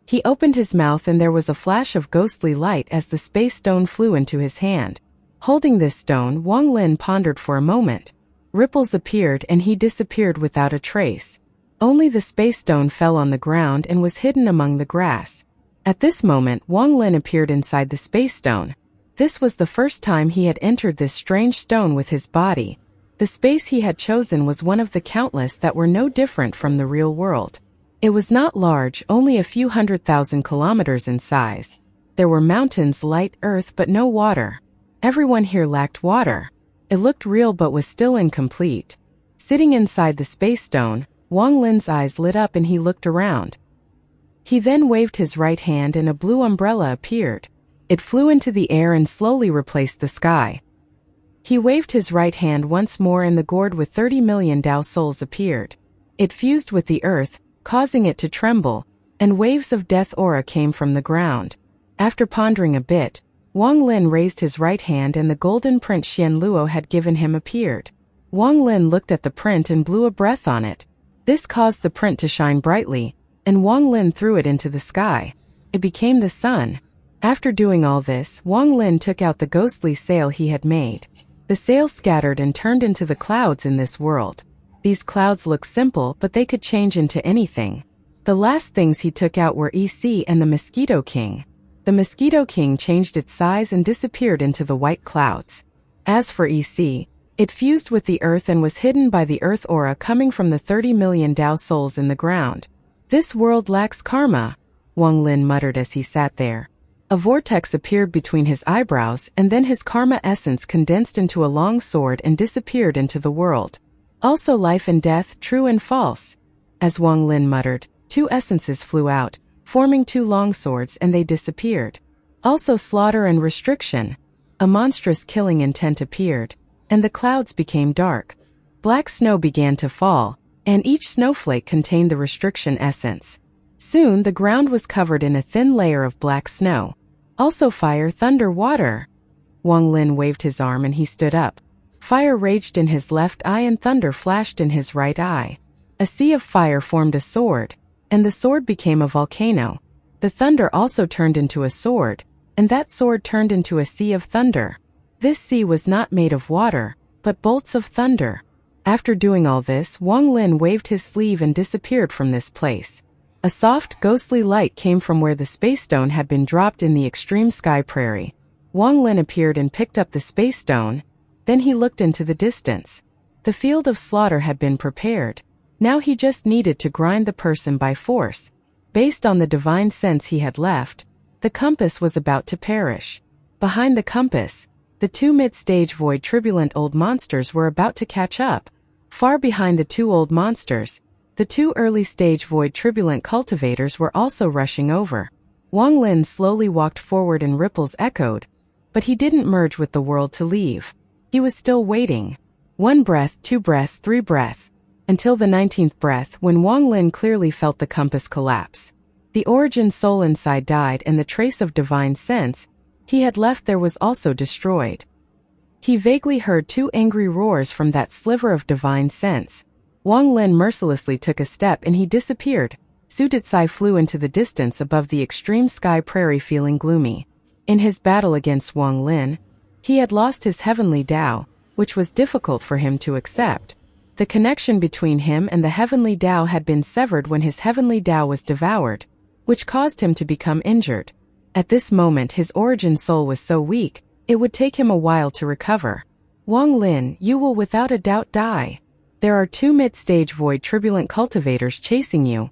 He opened his mouth and there was a flash of ghostly light as the space stone flew into his hand. Holding this stone, Wang Lin pondered for a moment. Ripples appeared and he disappeared without a trace. Only the space stone fell on the ground and was hidden among the grass. At this moment, Wang Lin appeared inside the space stone. This was the first time he had entered this strange stone with his body. The space he had chosen was one of the countless that were no different from the real world. It was not large, only a few 100,000 kilometers in size. There were mountains, light earth, but no water. Everyone here lacked water. It looked real but was still incomplete. Sitting inside the space stone, Wang Lin's eyes lit up and he looked around. He then waved his right hand and a blue umbrella appeared. It flew into the air and slowly replaced the sky. He waved his right hand once more and the gourd with 30 million Tao souls appeared. It fused with the earth, causing it to tremble, and waves of death aura came from the ground. After pondering a bit, Wang Lin raised his right hand and the golden print Xian Luo had given him appeared. Wang Lin looked at the print and blew a breath on it. This caused the print to shine brightly, and Wang Lin threw it into the sky. It became the sun. After doing all this, Wang Lin took out the ghostly sail he had made. The sail scattered and turned into the clouds in this world. These clouds look simple, but they could change into anything. The last things he took out were EC and the Mosquito King. The Mosquito King changed its size and disappeared into the white clouds. As for EC, it fused with the earth and was hidden by the earth aura coming from the 30 million Tao souls in the ground. This world lacks karma, Wang Lin muttered as he sat there. A vortex appeared between his eyebrows and then his karma essence condensed into a long sword and disappeared into the world. Also life and death, true and false. As Wang Lin muttered, two essences flew out, forming two long swords and they disappeared. Also slaughter and restriction. A monstrous killing intent appeared, and the clouds became dark. Black snow began to fall, and each snowflake contained the restriction essence. Soon the ground was covered in a thin layer of black snow. Also fire, thunder, water. Wang Lin waved his arm and he stood up. Fire raged in his left eye and thunder flashed in his right eye. A sea of fire formed a sword, and the sword became a volcano. The thunder also turned into a sword, and that sword turned into a sea of thunder. This sea was not made of water, but bolts of thunder. After doing all this, Wang Lin waved his sleeve and disappeared from this place. A soft, ghostly light came from where the space stone had been dropped in the extreme sky prairie. Wang Lin appeared and picked up the space stone. Then he looked into the distance. The field of slaughter had been prepared. Now he just needed to grind the person by force. Based on the divine sense he had left, the compass was about to perish. Behind the compass, the two mid-stage void turbulent old monsters were about to catch up. Far behind the two old monsters, the two early-stage void turbulent cultivators were also rushing over. Wang Lin slowly walked forward and ripples echoed, but he didn't merge with the world to leave. He was still waiting. 1 breath, 2 breaths, 3 breaths, until the 19th breath when Wang Lin clearly felt the compass collapse. The origin soul inside died and the trace of divine sense he had left there was also destroyed. He vaguely heard 2 angry roars from that sliver of divine sense. Wang Lin mercilessly took a step and he disappeared. Su Detsai flew into the distance above the extreme sky prairie feeling gloomy. In his battle against Wang Lin, he had lost his heavenly Tao, which was difficult for him to accept. The connection between him and the heavenly Tao had been severed when his heavenly Tao was devoured, which caused him to become injured. At this moment his origin soul was so weak, it would take him a while to recover. Wang Lin, you will without a doubt die. There are 2 mid-stage void turbulent cultivators chasing you.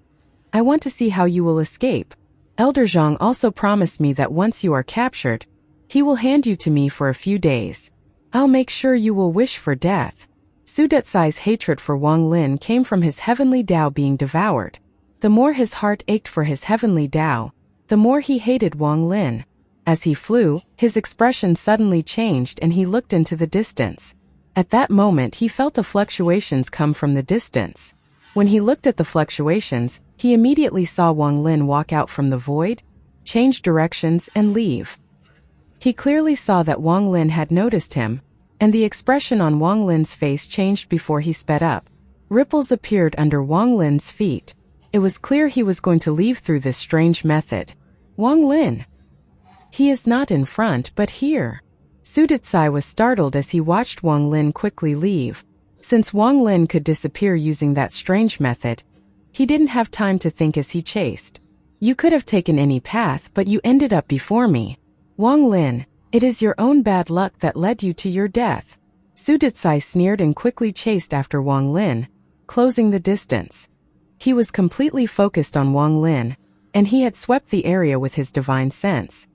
I want to see how you will escape. Elder Zhang also promised me that once you are captured, he will hand you to me for a few days. I'll make sure you will wish for death. Su Detsai's hatred for Wang Lin came from his heavenly Tao being devoured. The more his heart ached for his heavenly Tao, the more he hated Wang Lin. As he flew, his expression suddenly changed and he looked into the distance. At that moment he felt the fluctuations come from the distance. When he looked at the fluctuations, he immediately saw Wang Lin walk out from the void, change directions and leave. He clearly saw that Wang Lin had noticed him, and the expression on Wang Lin's face changed before he sped up. Ripples appeared under Wang Lin's feet. It was clear he was going to leave through this strange method. Wang Lin. He is not in front but here. Su Detsai was startled as he watched Wang Lin quickly leave. Since Wang Lin could disappear using that strange method, he didn't have time to think as he chased. You could have taken any path but you ended up before me. Wang Lin, it is your own bad luck that led you to your death. Su Detsai sneered and quickly chased after Wang Lin, closing the distance. He was completely focused on Wang Lin, and he had swept the area with his divine sense.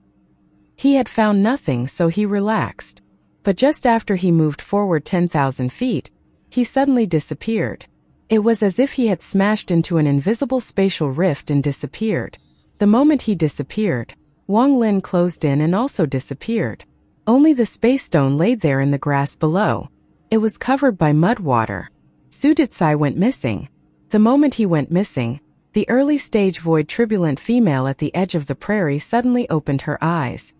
He had found nothing so he relaxed. But just after he moved forward 10,000 feet, he suddenly disappeared. It was as if he had smashed into an invisible spatial rift and disappeared. The moment he disappeared, Wang Lin closed in and also disappeared. Only the space stone laid there in the grass below. It was covered by mud water. Su Detsai went missing. The moment he went missing, the early-stage void turbulent female at the edge of the prairie suddenly opened her eyes.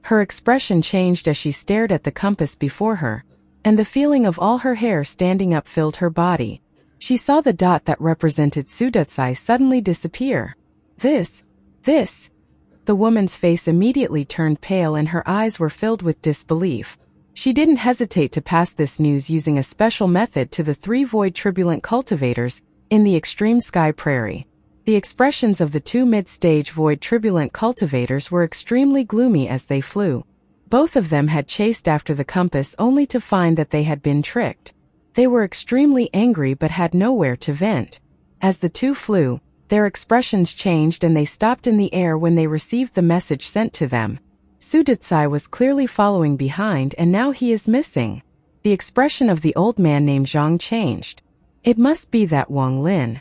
Her expression changed as she stared at the compass before her, and the feeling of all her hair standing up filled her body. She saw the dot that represented Su Detsai suddenly disappear. This. The woman's face immediately turned pale and her eyes were filled with disbelief. She didn't hesitate to pass this news using a special method to the 3 void turbulent cultivators in the extreme sky prairie. The expressions of the 2 mid-stage void turbulent cultivators were extremely gloomy as they flew. Both of them had chased after the compass only to find that they had been tricked. They were extremely angry but had nowhere to vent. As the 2 flew, their expressions changed and they stopped in the air when they received the message sent to them. Su Detsai was clearly following behind and now he is missing. The expression of the old man named Zhang changed. It must be that Wang Lin.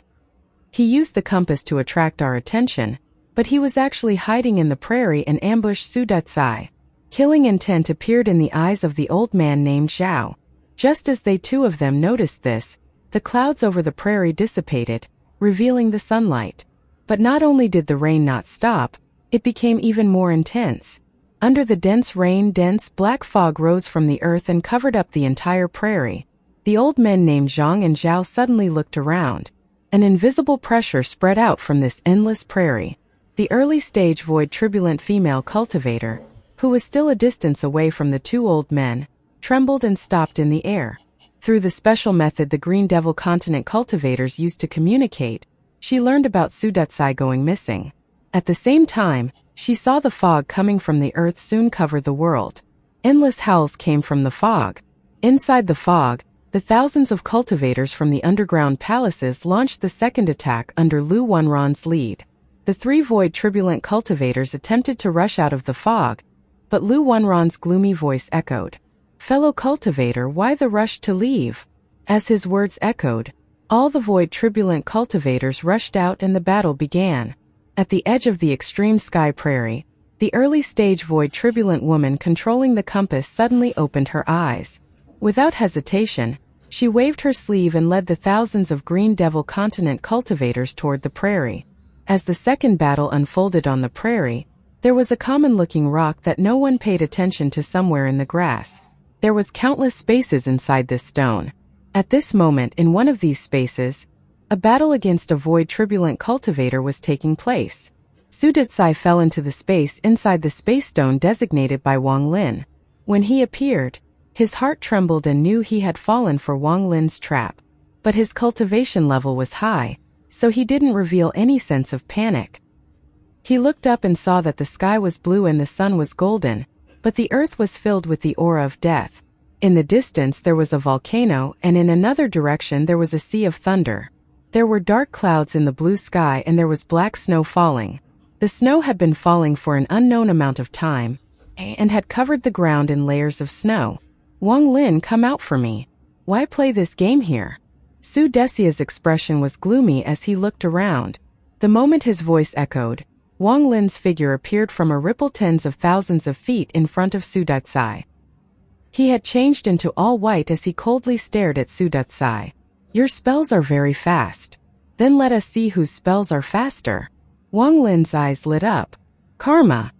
He used the compass to attract our attention, but he was actually hiding in the prairie and ambushed Su Detsai. Killing intent appeared in the eyes of the old man named Zhao. Just as they 2 of them noticed this, the clouds over the prairie dissipated, revealing the sunlight. But not only did the rain not stop, it became even more intense. Under the dense rain, dense black fog rose from the earth and covered up the entire prairie. The old men named Zhang and Zhao suddenly looked around. An invisible pressure spread out from this endless prairie. The early-stage void turbulent female cultivator, who was still a distance away from the 2 old men, trembled and stopped in the air. Through the special method the Green Devil Continent cultivators used to communicate, she learned about Su Detsai going missing. At the same time, she saw the fog coming from the earth soon cover the world. Endless howls came from the fog. Inside the fog, the thousands of cultivators from the underground palaces launched the second attack under Lu Wanran's lead. The 3 void turbulent cultivators attempted to rush out of the fog, but Lu Wanran's gloomy voice echoed. "Fellow cultivator, why the rush to leave?" As his words echoed, all the void turbulent cultivators rushed out and the battle began. At the edge of the extreme sky prairie, the early-stage void turbulent woman controlling the compass suddenly opened her eyes. Without hesitation, she waved her sleeve and led the thousands of Green Devil Continent cultivators toward the prairie. As the second battle unfolded on the prairie, there was a common-looking rock that no one paid attention to somewhere in the grass. There was countless spaces inside this stone. At this moment in one of these spaces, a battle against a void turbulent cultivator was taking place. Su Detsai fell into the space inside the space stone designated by Wang Lin. When he appeared, his heart trembled and knew he had fallen for Wang Lin's trap. But his cultivation level was high, so he didn't reveal any sense of panic. He looked up and saw that the sky was blue and the sun was golden, but the earth was filled with the aura of death. In the distance there was a volcano and in another direction there was a sea of thunder. There were dark clouds in the blue sky and there was black snow falling. The snow had been falling for an unknown amount of time, and had covered the ground in layers of snow. "Wang Lin, come out for me. Why play this game here?" Su Detsia's expression was gloomy as he looked around. The moment his voice echoed, Wang Lin's figure appeared from a ripple tens of thousands of feet in front of Su Detsai. He had changed into all white as he coldly stared at Su Detsai. "Your spells are very fast. Then let us see whose spells are faster." Wang Lin's eyes lit up. "Karma."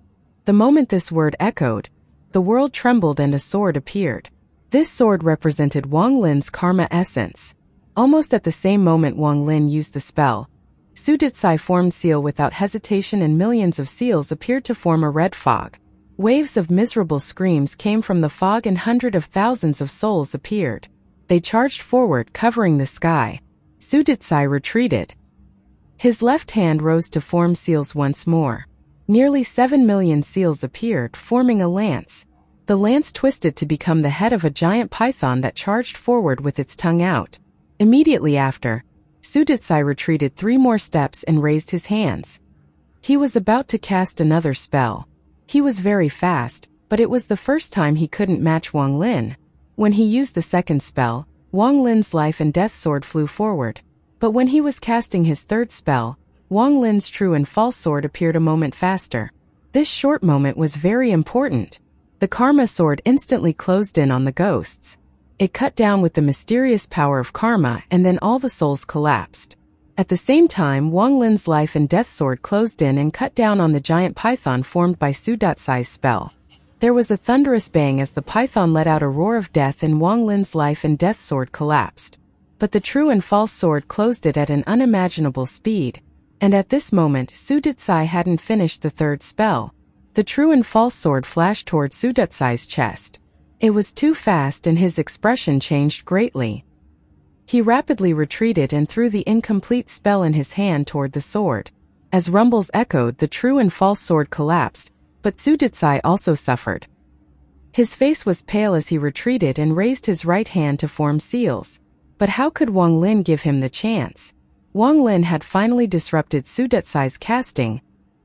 The moment this word echoed, the world trembled and a sword appeared. This sword represented Wang Lin's karma essence. Almost at the same moment Wang Lin used the spell, Su Detsai formed seal without hesitation and millions of seals appeared to form a red fog. Waves of miserable screams came from the fog and hundreds of thousands of souls appeared. They charged forward, covering the sky. Su Detsai retreated. His left hand rose to form seals once more. Nearly 7 million seals appeared, forming a lance. The lance twisted to become the head of a giant python that charged forward with its tongue out. Immediately after, Su Detsai retreated 3 more steps and raised his hands. He was about to cast another spell. He was very fast, but it was the first time he couldn't match Wang Lin. When he used the second spell, Wang Lin's life and death sword flew forward. But when he was casting his third spell, Wang Lin's true and false sword appeared a moment faster. This short moment was very important. The karma sword instantly closed in on the ghosts. It cut down with the mysterious power of karma, and then all the souls collapsed. At the same time, Wang Lin's life and death sword closed in and cut down on the giant python formed by Su Datsai's spell. There was a thunderous bang as the python let out a roar of death and Wang Lin's life and death sword collapsed. But the true and false sword closed it at an unimaginable speed. And at this moment, Su Datsai hadn't finished the third spell. The true and false sword flashed toward Su Datsai's chest. It was too fast and his expression changed greatly. He rapidly retreated and threw the incomplete spell in his hand toward the sword. As rumbles echoed, the true and false sword collapsed, but Su Datsai also suffered. His face was pale as he retreated and raised his right hand to form seals. But how could Wang Lin give him the chance? Wang Lin had finally disrupted Su Datsai's casting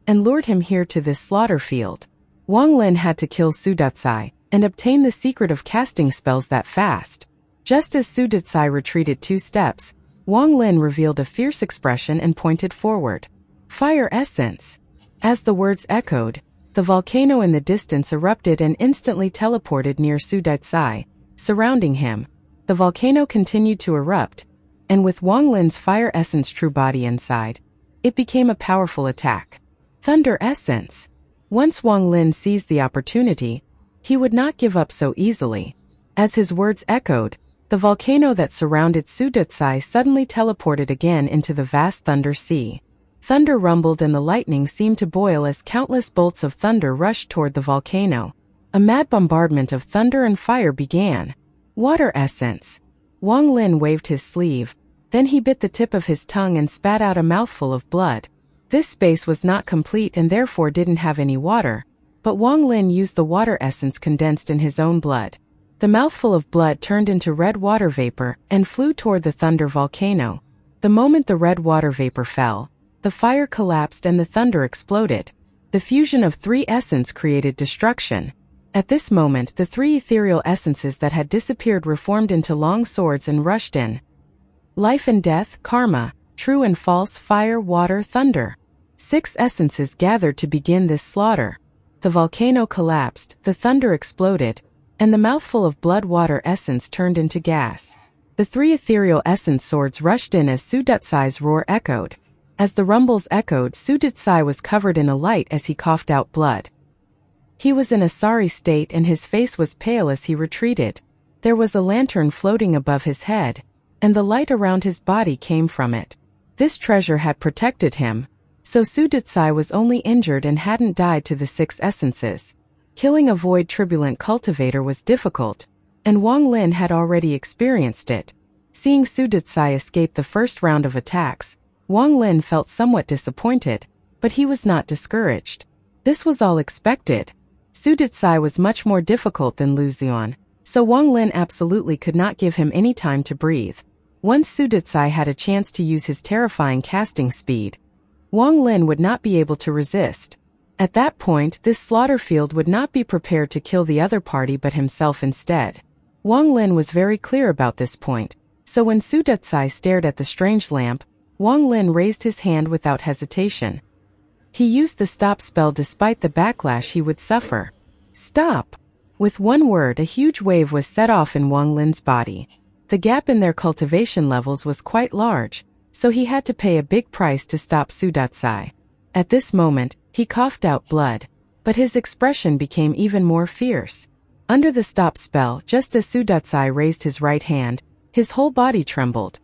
and lured him here to this slaughter field. Wang Lin had to kill Su Datsai and obtain the secret of casting spells that fast. Just as Su Datsai retreated 2 steps, Wang Lin revealed a fierce expression and pointed forward. Fire essence. As the words echoed, the volcano in the distance erupted and instantly teleported near Su Datsai, surrounding him. The volcano continued to erupt, and with Wang Lin's fire essence true body inside, it became a powerful attack. Thunder essence. Once Wang Lin seized the opportunity, he would not give up so easily. As his words echoed, the volcano that surrounded Su Datsai suddenly teleported again into the vast thunder sea. Thunder rumbled and the lightning seemed to boil as countless bolts of thunder rushed toward the volcano. A mad bombardment of thunder and fire began. Water essence. Wang Lin waved his sleeve, then he bit the tip of his tongue and spat out a mouthful of blood. This space was not complete and therefore didn't have any water, but Wang Lin used the water essence condensed in his own blood. The mouthful of blood turned into red water vapor and flew toward the thunder volcano. The moment the red water vapor fell, the fire collapsed and the thunder exploded. The fusion of 3 essence created destruction. At this moment, the 3 ethereal essences that had disappeared reformed into long swords and rushed in. Life and death, karma, true and false, fire, water, thunder. 6 essences gathered to begin this slaughter. The volcano collapsed, the thunder exploded, and the mouthful of blood water essence turned into gas. The 3 ethereal essence swords rushed in as Su Datsai's roar echoed. As the rumbles echoed, Su Datsai was covered in a light as he coughed out blood. He was in a sorry state and his face was pale as he retreated. There was a lantern floating above his head, and the light around his body came from it. This treasure had protected him, so Su Datsai was only injured and hadn't died to the 6 essences. Killing a void turbulent cultivator was difficult, and Wang Lin had already experienced it. Seeing Su Datsai escape the first round of attacks, Wang Lin felt somewhat disappointed, but he was not discouraged. This was all expected. Su Datsai was much more difficult than Lu Xian, so Wang Lin absolutely could not give him any time to breathe. Once Su Datsai had a chance to use his terrifying casting speed, Wang Lin would not be able to resist. At that point, this slaughter field would not be prepared to kill the other party but himself instead. Wang Lin was very clear about this point, so when Su Datsai stared at the strange lamp, Wang Lin raised his hand without hesitation. He used the stop spell despite the backlash he would suffer. Stop! With one word, a huge wave was set off in Wang Lin's body. The gap in their cultivation levels was quite large, so he had to pay a big price to stop Su Datsai. At this moment, he coughed out blood, but his expression became even more fierce. Under the stop spell, just as Su Datsai raised his right hand, his whole body trembled.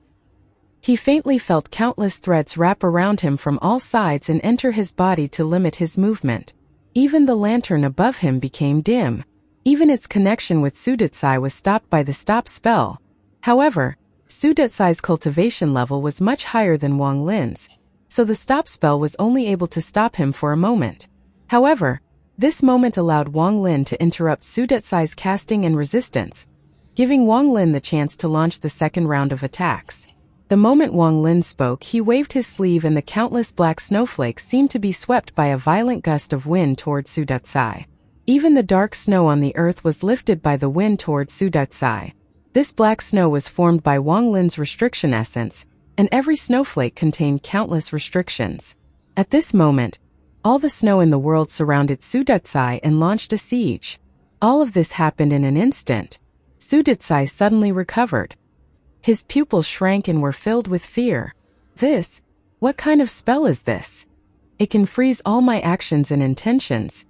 He faintly felt countless threads wrap around him from all sides and enter his body to limit his movement. Even the lantern above him became dim. Even its connection with Su Datsai was stopped by the stop spell. However, Su Datsai's cultivation level was much higher than Wang Lin's, so the stop spell was only able to stop him for a moment. However, this moment allowed Wang Lin to interrupt Su Datsai's casting and resistance, giving Wang Lin the chance to launch the second round of attacks. The moment Wang Lin spoke, he waved his sleeve and the countless black snowflakes seemed to be swept by a violent gust of wind toward Su Datsai. Even the dark snow on the earth was lifted by the wind toward Su Datsai. This black snow was formed by Wang Lin's restriction essence, and every snowflake contained countless restrictions. At this moment, all the snow in the world surrounded Sudatsai and launched a siege. All of this happened in an instant. Sudatsai suddenly recovered. His pupils shrank and were filled with fear. What kind of spell is this? It can freeze all my actions and intentions.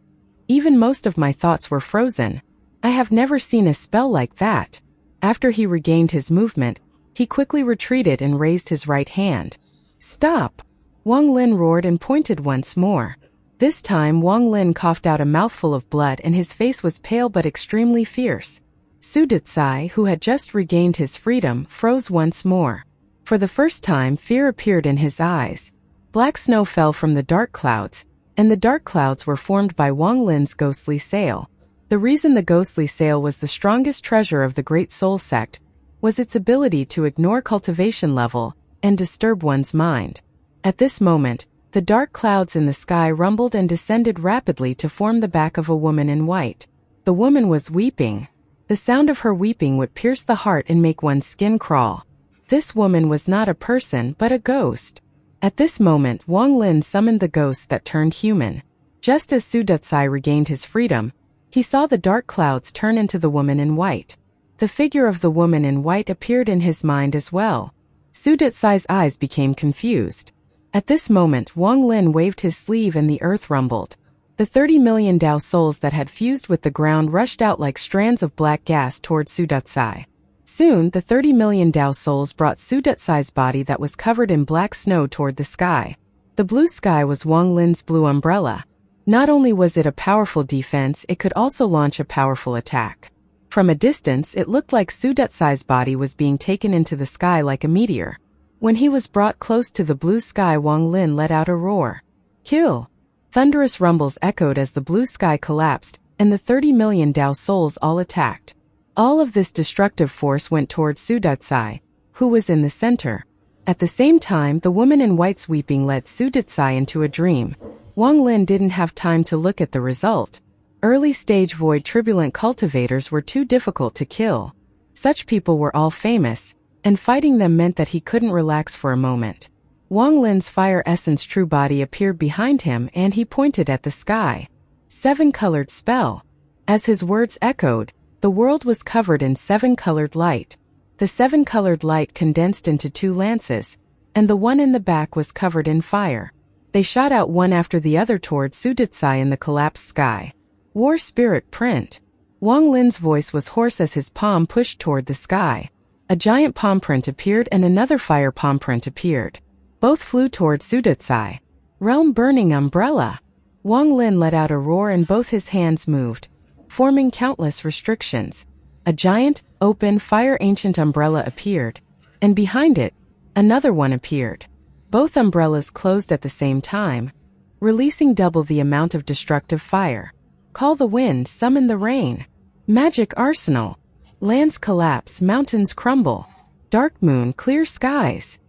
Even most of my thoughts were frozen. I have never seen a spell like that. After he regained his movement, he quickly retreated and raised his right hand. Stop! Wang Lin roared and pointed once more. This time Wang Lin coughed out a mouthful of blood and his face was pale but extremely fierce. Sudatsai, who had just regained his freedom, froze once more. For the first time, fear appeared in his eyes. Black snow fell from the dark clouds, and the dark clouds were formed by Wang Lin's ghostly sail. The reason the ghostly sail was the strongest treasure of the Great Soul Sect was its ability to ignore cultivation level and disturb one's mind. At this moment, the dark clouds in the sky rumbled and descended rapidly to form the back of a woman in white. The woman was weeping. The sound of her weeping would pierce the heart and make one's skin crawl. This woman was not a person but a ghost. At this moment, Wang Lin summoned the ghost that turned human. Just as Sudatsai regained his freedom, he saw the dark clouds turn into the woman in white. The figure of the woman in white appeared in his mind as well. Sudatsai's eyes became confused. At this moment, Wang Lin waved his sleeve and the earth rumbled. The 30 million Dao souls that had fused with the ground rushed out like strands of black gas toward Sudatsai. Soon, the 30 million Dao souls brought Sudatsai's body that was covered in black snow toward the sky. The blue sky was Wang Lin's blue umbrella. Not only was it a powerful defense, it could also launch a powerful attack. From a distance, it looked like Sudatsai's body was being taken into the sky like a meteor. When he was brought close to the blue sky, Wang Lin let out a roar. Kill! Thunderous rumbles echoed as the blue sky collapsed, and the 30 million Dao souls all attacked. All of this destructive force went towards Sudatsai, who was in the center. At the same time, the woman in white's weeping led Sudatsai into a dream. Wang Lin didn't have time to look at the result. Early-stage void turbulent cultivators were too difficult to kill. Such people were all famous, and fighting them meant that he couldn't relax for a moment. Wang Lin's fire essence true body appeared behind him and he pointed at the sky. 7-colored spell. As his words echoed, the world was covered in 7-colored light. The 7-colored light condensed into 2 lances, and the one in the back was covered in fire. They shot out one after the other toward Sudatsai in the collapsed sky. War Spirit Print. Wang Lin's voice was hoarse as his palm pushed toward the sky. A giant palm print appeared and another fire palm print appeared. Both flew toward Sudatsai. Realm Burning Umbrella. Wang Lin let out a roar and both his hands moved, forming countless restrictions. A giant, open, fire ancient umbrella appeared, and behind it, another one appeared. Both umbrellas closed at the same time, releasing double the amount of destructive fire. Call the wind, summon the rain. Magic Arsenal. Lands collapse, mountains crumble. Dark moon, clear skies.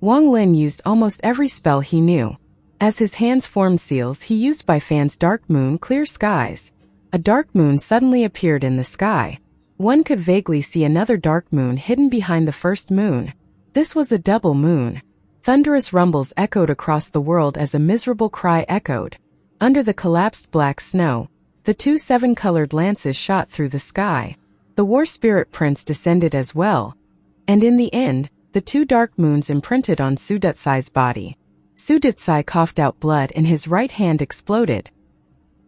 Wang Lin used almost every spell he knew. As his hands formed seals, he used Baifan's Dark Moon, Clear Skies. A dark moon suddenly appeared in the sky. One could vaguely see another dark moon hidden behind the first moon. This was a double moon. Thunderous rumbles echoed across the world as a miserable cry echoed. Under the collapsed black snow, the 2 7-colored lances shot through the sky. The War Spirit Prince descended as well, and in the end, the 2 dark moons imprinted on Sudatsai's body. Sudatsai coughed out blood and his right hand exploded.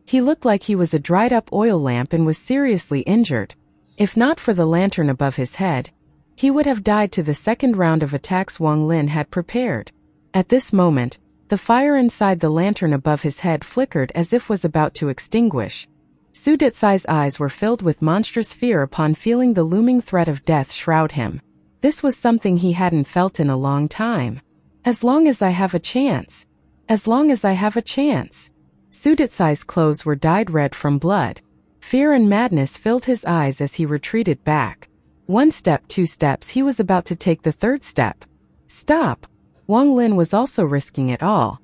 He looked like he was a dried-up oil lamp and was seriously injured. If not for the lantern above his head, he would have died to the second round of attacks Wang Lin had prepared. At this moment, the fire inside the lantern above his head flickered as if was about to extinguish. Sudatsai's eyes were filled with monstrous fear upon feeling the looming threat of death shroud him. This was something he hadn't felt in a long time. As long as I have a chance. As long as I have a chance. Sudatsai's clothes were dyed red from blood. Fear and madness filled his eyes as he retreated back. 1 step, 2 steps, he was about to take the 3rd step. Stop! Wang Lin was also risking it all.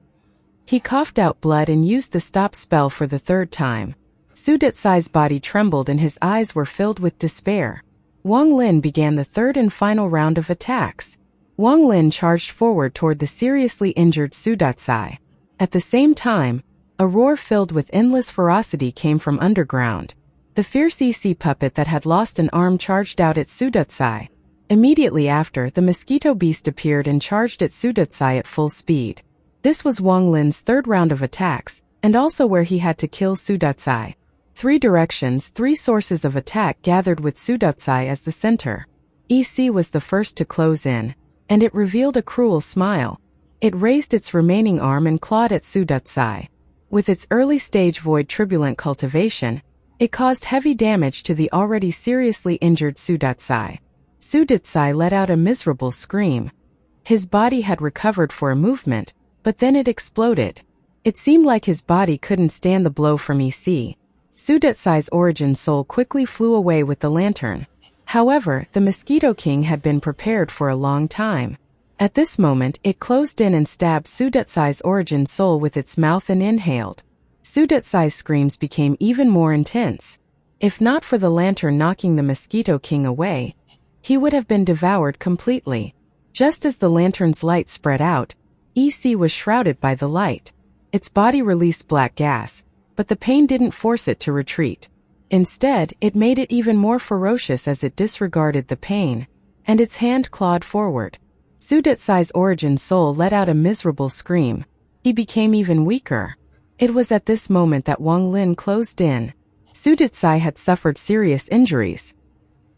He coughed out blood and used the stop spell for the 3rd time. Sudatsai's body trembled and his eyes were filled with despair. Wang Lin began the 3rd and final round of attacks. Wang Lin charged forward toward the seriously injured Su Datsai. At the same time, a roar filled with endless ferocity came from underground. The fierce EC puppet that had lost an arm charged out at Su Datsai. Immediately after, the mosquito beast appeared and charged at Su Datsai at full speed. This was Wang Lin's third round of attacks, and also where he had to kill Su Datsai. 3 directions, 3 sources of attack gathered with Su Datsai as the center. EC was the first to close in, and it revealed a cruel smile. It raised its remaining arm and clawed at Su Datsai. With its early-stage void turbulent cultivation, it caused heavy damage to the already seriously injured Su Datsai. Su Datsai let out a miserable scream. His body had recovered for a movement, but then it exploded. It seemed like his body couldn't stand the blow from EC. Su Datsai's origin soul quickly flew away with the lantern. However, the Mosquito King had been prepared for a long time. At this moment, it closed in and stabbed Su Datsai's origin soul with its mouth and inhaled. Su Datsai's screams became even more intense. If not for the lantern knocking the Mosquito King away, he would have been devoured completely. Just as the lantern's light spread out, EC was shrouded by the light. Its body released black gas, but the pain didn't force it to retreat. Instead, it made it even more ferocious as it disregarded the pain, and its hand clawed forward. Su Datsai's origin soul let out a miserable scream. He became even weaker. It was at this moment that Wang Lin closed in. Su Datsai had suffered serious injuries.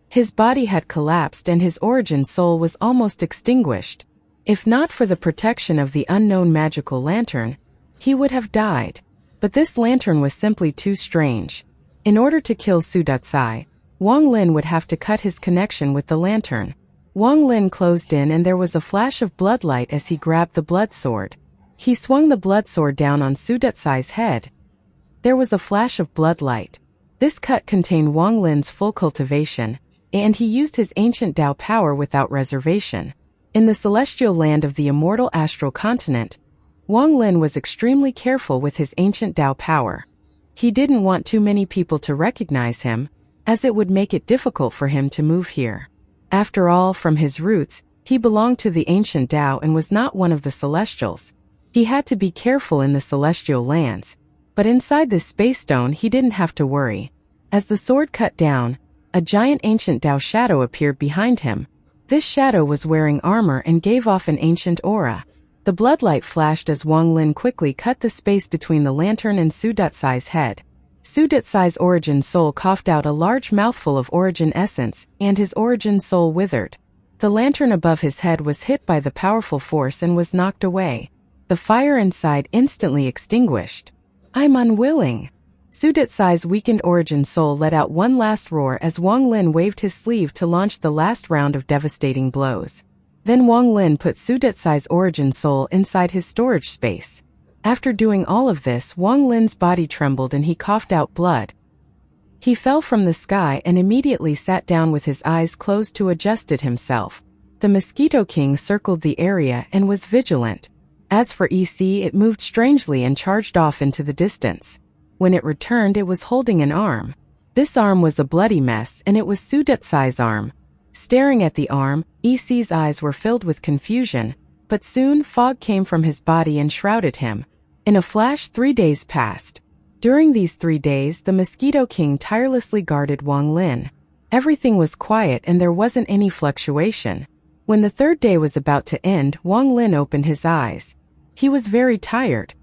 His body had collapsed and his origin soul was almost extinguished. If not for the protection of the unknown magical lantern, he would have died. But this lantern was simply too strange. In order to kill Su Datsai, Wang Lin would have to cut his connection with the lantern. Wang Lin closed in and there was a flash of bloodlight as he grabbed the blood sword. He swung the blood sword down on Su Datsai's head. There was a flash of bloodlight. This cut contained Wang Lin's full cultivation, and he used his ancient Tao power without reservation. In the celestial land of the immortal astral continent, Wang Lin was extremely careful with his ancient Tao power. He didn't want too many people to recognize him, as it would make it difficult for him to move here. After all, from his roots, he belonged to the ancient Tao and was not one of the celestials. He had to be careful in the celestial lands, but inside this space stone he didn't have to worry. As the sword cut down, a giant ancient Tao shadow appeared behind him. This shadow was wearing armor and gave off an ancient aura. The bloodlight flashed as Wang Lin quickly cut the space between the lantern and Su Datsai's head. Su Datsai's origin soul coughed out a large mouthful of origin essence, and his origin soul withered. The lantern above his head was hit by the powerful force and was knocked away. The fire inside instantly extinguished. "I'm unwilling." Su Datsai's weakened origin soul let out one last roar as Wang Lin waved his sleeve to launch the last round of devastating blows. Then Wang Lin put Su Datsai's origin soul inside his storage space. After doing all of this, Wang Lin's body trembled and he coughed out blood. He fell from the sky and immediately sat down with his eyes closed to adjusted himself. The Mosquito King circled the area and was vigilant. As for EC, it moved strangely and charged off into the distance. When it returned, it was holding an arm. This arm was a bloody mess, and it was Su Datsai's arm. Staring at the arm, EC's eyes were filled with confusion, but soon fog came from his body and shrouded him. In a flash, 3 days passed. During these 3 days, the Mosquito King tirelessly guarded Wang Lin. Everything was quiet and there wasn't any fluctuation. When the 3rd day was about to end, Wang Lin opened his eyes. He was very tired.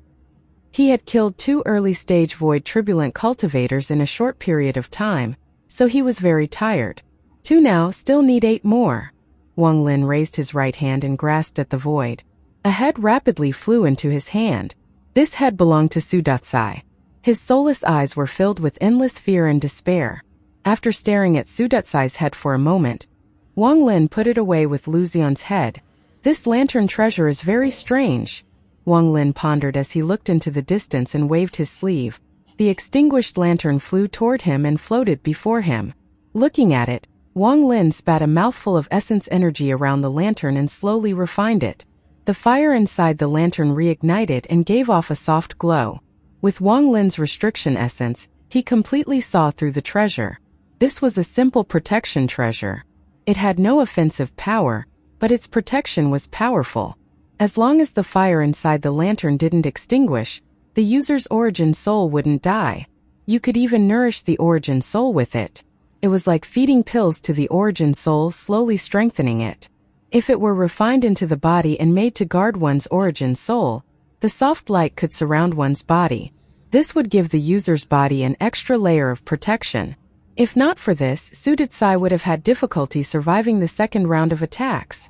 He had killed 2 early-stage void turbulent cultivators in a short period of time, so he was very tired. 2 now, still need 8 more. Wang Lin raised his right hand and grasped at the void. A head rapidly flew into his hand. This head belonged to Su Datsai. His soulless eyes were filled with endless fear and despair. After staring at Su Datsai's head for a moment, Wang Lin put it away with Lu Xian's head. "This lantern treasure is very strange," Wang Lin pondered as he looked into the distance and waved his sleeve. The extinguished lantern flew toward him and floated before him. Looking at it, Wang Lin spat a mouthful of essence energy around the lantern and slowly refined it. The fire inside the lantern reignited and gave off a soft glow. With Wang Lin's restriction essence, he completely saw through the treasure. This was a simple protection treasure. It had no offensive power, but its protection was powerful. As long as the fire inside the lantern didn't extinguish, the user's origin soul wouldn't die. You could even nourish the origin soul with it. It was like feeding pills to the origin soul, slowly strengthening it. If it were refined into the body and made to guard one's origin soul, the soft light could surround one's body. This would give the user's body an extra layer of protection. If not for this, Sudatsai would have had difficulty surviving the second round of attacks.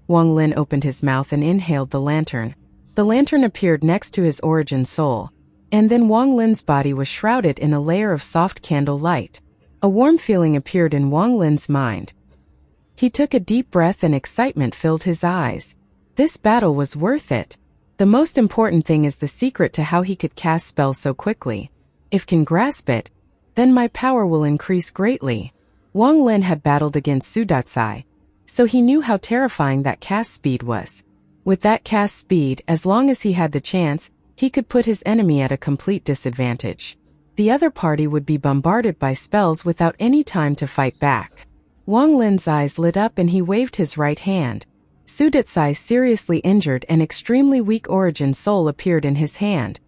Wang Lin opened his mouth and inhaled the lantern. The lantern appeared next to his origin soul, and then Wang Lin's body was shrouded in a layer of soft candle light. A warm feeling appeared in Wang Lin's mind. He took a deep breath and excitement filled his eyes. This battle was worth it. The most important thing is the secret to how he could cast spells so quickly. If can grasp it, then my power will increase greatly. Wang Lin had battled against Sudatsai, so he knew how terrifying that cast speed was. With that cast speed, as long as he had the chance, he could put his enemy at a complete disadvantage. The other party would be bombarded by spells without any time to fight back. Wang Lin's eyes lit up and he waved his right hand. Sudatsai's seriously injured and extremely weak origin soul appeared in his hand.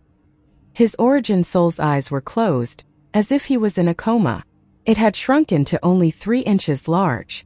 His origin soul's eyes were closed, as if he was in a coma. It had shrunken to only 3 inches large.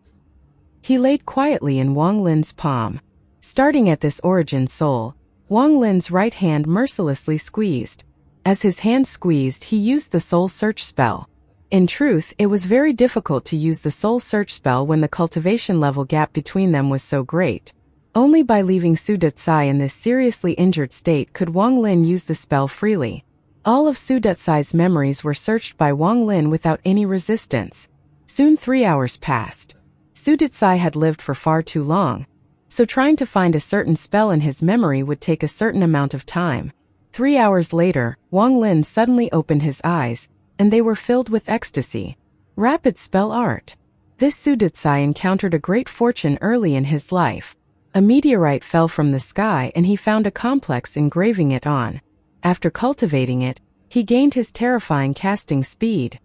He laid quietly in Wang Lin's palm. Starting at this origin soul, Wang Lin's right hand mercilessly squeezed. As his hand squeezed, he used the soul search spell. In truth, it was very difficult to use the soul search spell when the cultivation level gap between them was so great. Only by leaving Sudatsai in this seriously injured state could Wang Lin use the spell freely. All of Sudatsai's memories were searched by Wang Lin without any resistance. Soon 3 hours passed. Sudatsai had lived for far too long, so trying to find a certain spell in his memory would take a certain amount of time. 3 hours later, Wang Lin suddenly opened his eyes, and they were filled with ecstasy. Rapid spell art. This Sudatsai encountered a great fortune early in his life. A meteorite fell from the sky and he found a complex engraving it on. After cultivating it, he gained his terrifying casting speed.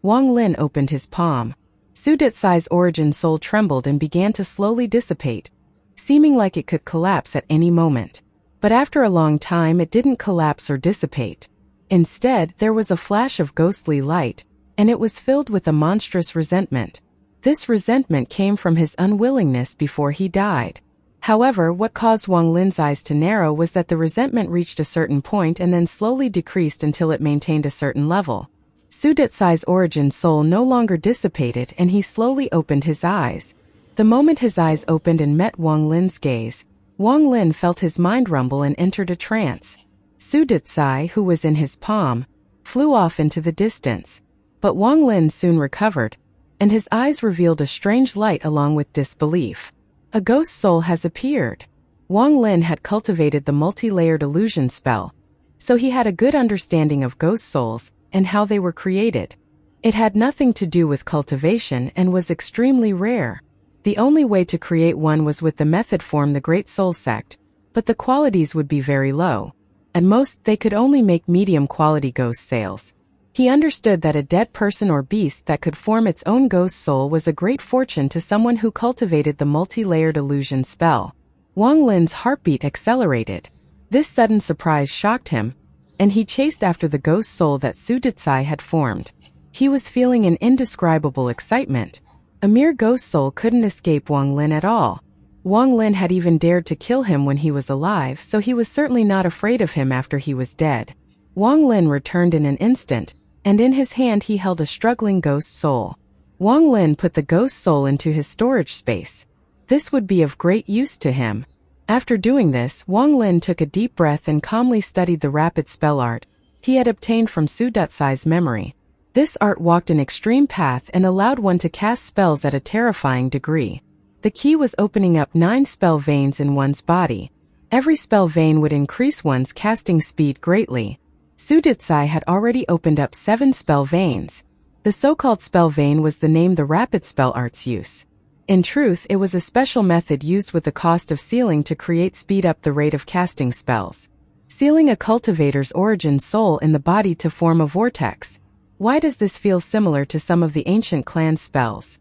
Wang Lin opened his palm. Sudatsai's origin soul trembled and began to slowly dissipate, seeming like it could collapse at any moment. But after a long time it didn't collapse or dissipate. Instead, there was a flash of ghostly light, and it was filled with a monstrous resentment. This resentment came from his unwillingness before he died. However, what caused Wang Lin's eyes to narrow was that the resentment reached a certain point and then slowly decreased until it maintained a certain level. Sudatsai's origin soul no longer dissipated and he slowly opened his eyes. The moment his eyes opened and met Wang Lin's gaze, Wang Lin felt his mind rumble and entered a trance. Sudatsai, who was in his palm, flew off into the distance. But Wang Lin soon recovered, and his eyes revealed a strange light along with disbelief. A ghost soul has appeared. Wang Lin had cultivated the multi-layered illusion spell, so he had a good understanding of ghost souls and how they were created. It had nothing to do with cultivation and was extremely rare. The only way to create one was with the method form the Great Soul Sect, but the qualities would be very low. At most, they could only make medium-quality ghost sales. He understood that a dead person or beast that could form its own ghost soul was a great fortune to someone who cultivated the multi-layered illusion spell. Wang Lin's heartbeat accelerated. This sudden surprise shocked him, and he chased after the ghost soul that Sudatsai had formed. He was feeling an indescribable excitement. A mere ghost soul couldn't escape Wang Lin at all. Wang Lin had even dared to kill him when he was alive, so he was certainly not afraid of him after he was dead. Wang Lin returned in an instant, and in his hand he held a struggling ghost soul. Wang Lin put the ghost soul into his storage space. This would be of great use to him. After doing this, Wang Lin took a deep breath and calmly studied the rapid spell art he had obtained from Sudatsai's memory. This art walked an extreme path and allowed one to cast spells at a terrifying degree. The key was opening up 9 spell veins in one's body. Every spell vein would increase one's casting speed greatly. Sudatsai had already opened up 7 spell veins. The so-called spell vein was the name the rapid spell arts use. In truth, it was a special method used with the cost of sealing to speed up the rate of casting spells. Sealing a cultivator's origin soul in the body to form a vortex. Why does this feel similar to some of the ancient clan spells?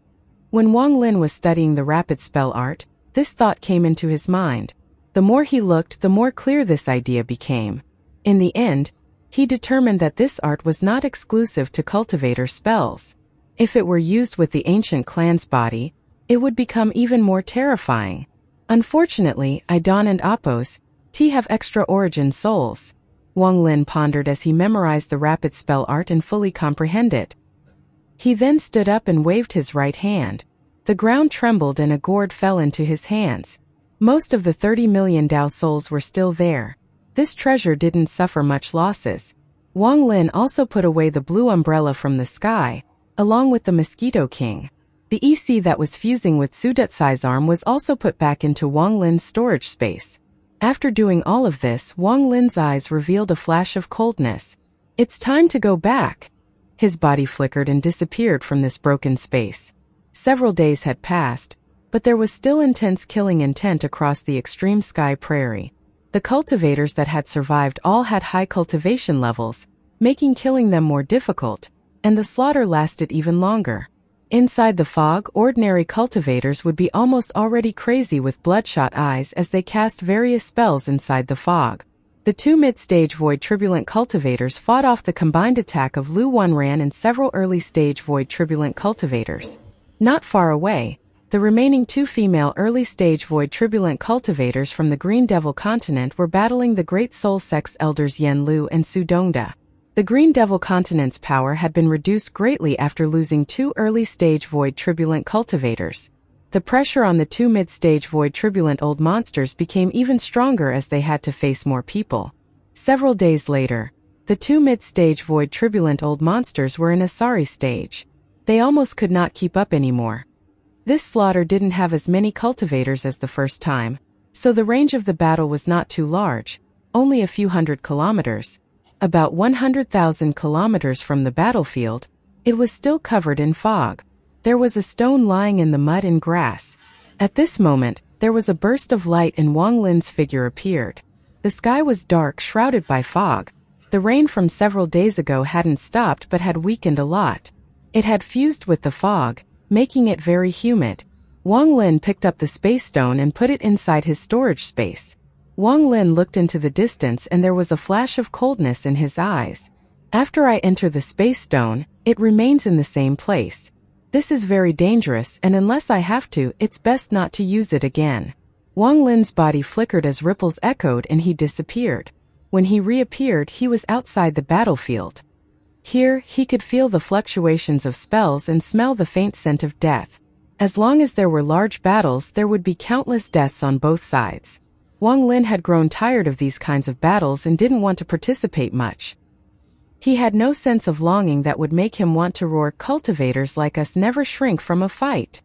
When Wang Lin was studying the rapid spell art, This thought came into his mind. The more he looked, the more clear this idea became. In the end, he determined that this art was not exclusive to cultivator spells. If it were used with the ancient clan's body, it would become even more terrifying. Unfortunately, Idon and Apos, T have extra origin souls. Wang Lin pondered as he memorized the rapid spell art and fully comprehended it. He then stood up and waved his right hand. The ground trembled and a gourd fell into his hands. Most of the 30 million Dao souls were still there. This treasure didn't suffer much losses. Wang Lin also put away the blue umbrella from the sky, along with the Mosquito King. The EC that was fusing with Sudutsai's arm was also put back into Wang Lin's storage space. After doing all of this, Wang Lin's eyes revealed a flash of coldness. It's time to go back. His body flickered and disappeared from this broken space. Several days had passed, but there was still intense killing intent across the extreme sky prairie. The cultivators that had survived all had high cultivation levels, making killing them more difficult, and the slaughter lasted even longer. Inside the fog, ordinary cultivators would be almost already crazy with bloodshot eyes as they cast various spells inside the fog. The two mid-stage Void Turbulent cultivators fought off the combined attack of Lu Wanran and several early-stage Void Turbulent cultivators. Not far away, the remaining two female early-stage Void Turbulent cultivators from the Green Devil continent were battling the Great Soul Sect's elders Yen Lu and Su Dongda. The Green Devil continent's power had been reduced greatly after losing two early-stage Void Turbulent cultivators. The pressure on the two mid-stage Void Turbulent old monsters became even stronger as they had to face more people. Several days later, the two mid-stage Void Turbulent old monsters were in a sorry stage. They almost could not keep up anymore. This slaughter didn't have as many cultivators as the first time, so the range of the battle was not too large, only a few hundred kilometers. About 100,000 kilometers from the battlefield, it was still covered in fog. There was a stone lying in the mud and grass. At this moment, there was a burst of light and Wang Lin's figure appeared. The sky was dark, shrouded by fog. The rain from several days ago hadn't stopped but had weakened a lot. It had fused with the fog, making it very humid. Wang Lin picked up the space stone and put it inside his storage space. Wang Lin looked into the distance and there was a flash of coldness in his eyes. After I enter the space stone, it remains in the same place. This is very dangerous and unless I have to, it's best not to use it again. Wang Lin's body flickered as ripples echoed and he disappeared. When he reappeared, he was outside the battlefield. Here, he could feel the fluctuations of spells and smell the faint scent of death. As long as there were large battles, there would be countless deaths on both sides. Wang Lin had grown tired of these kinds of battles and didn't want to participate much. He had no sense of longing that would make him want to roar, "Cultivators like us never shrink from a fight."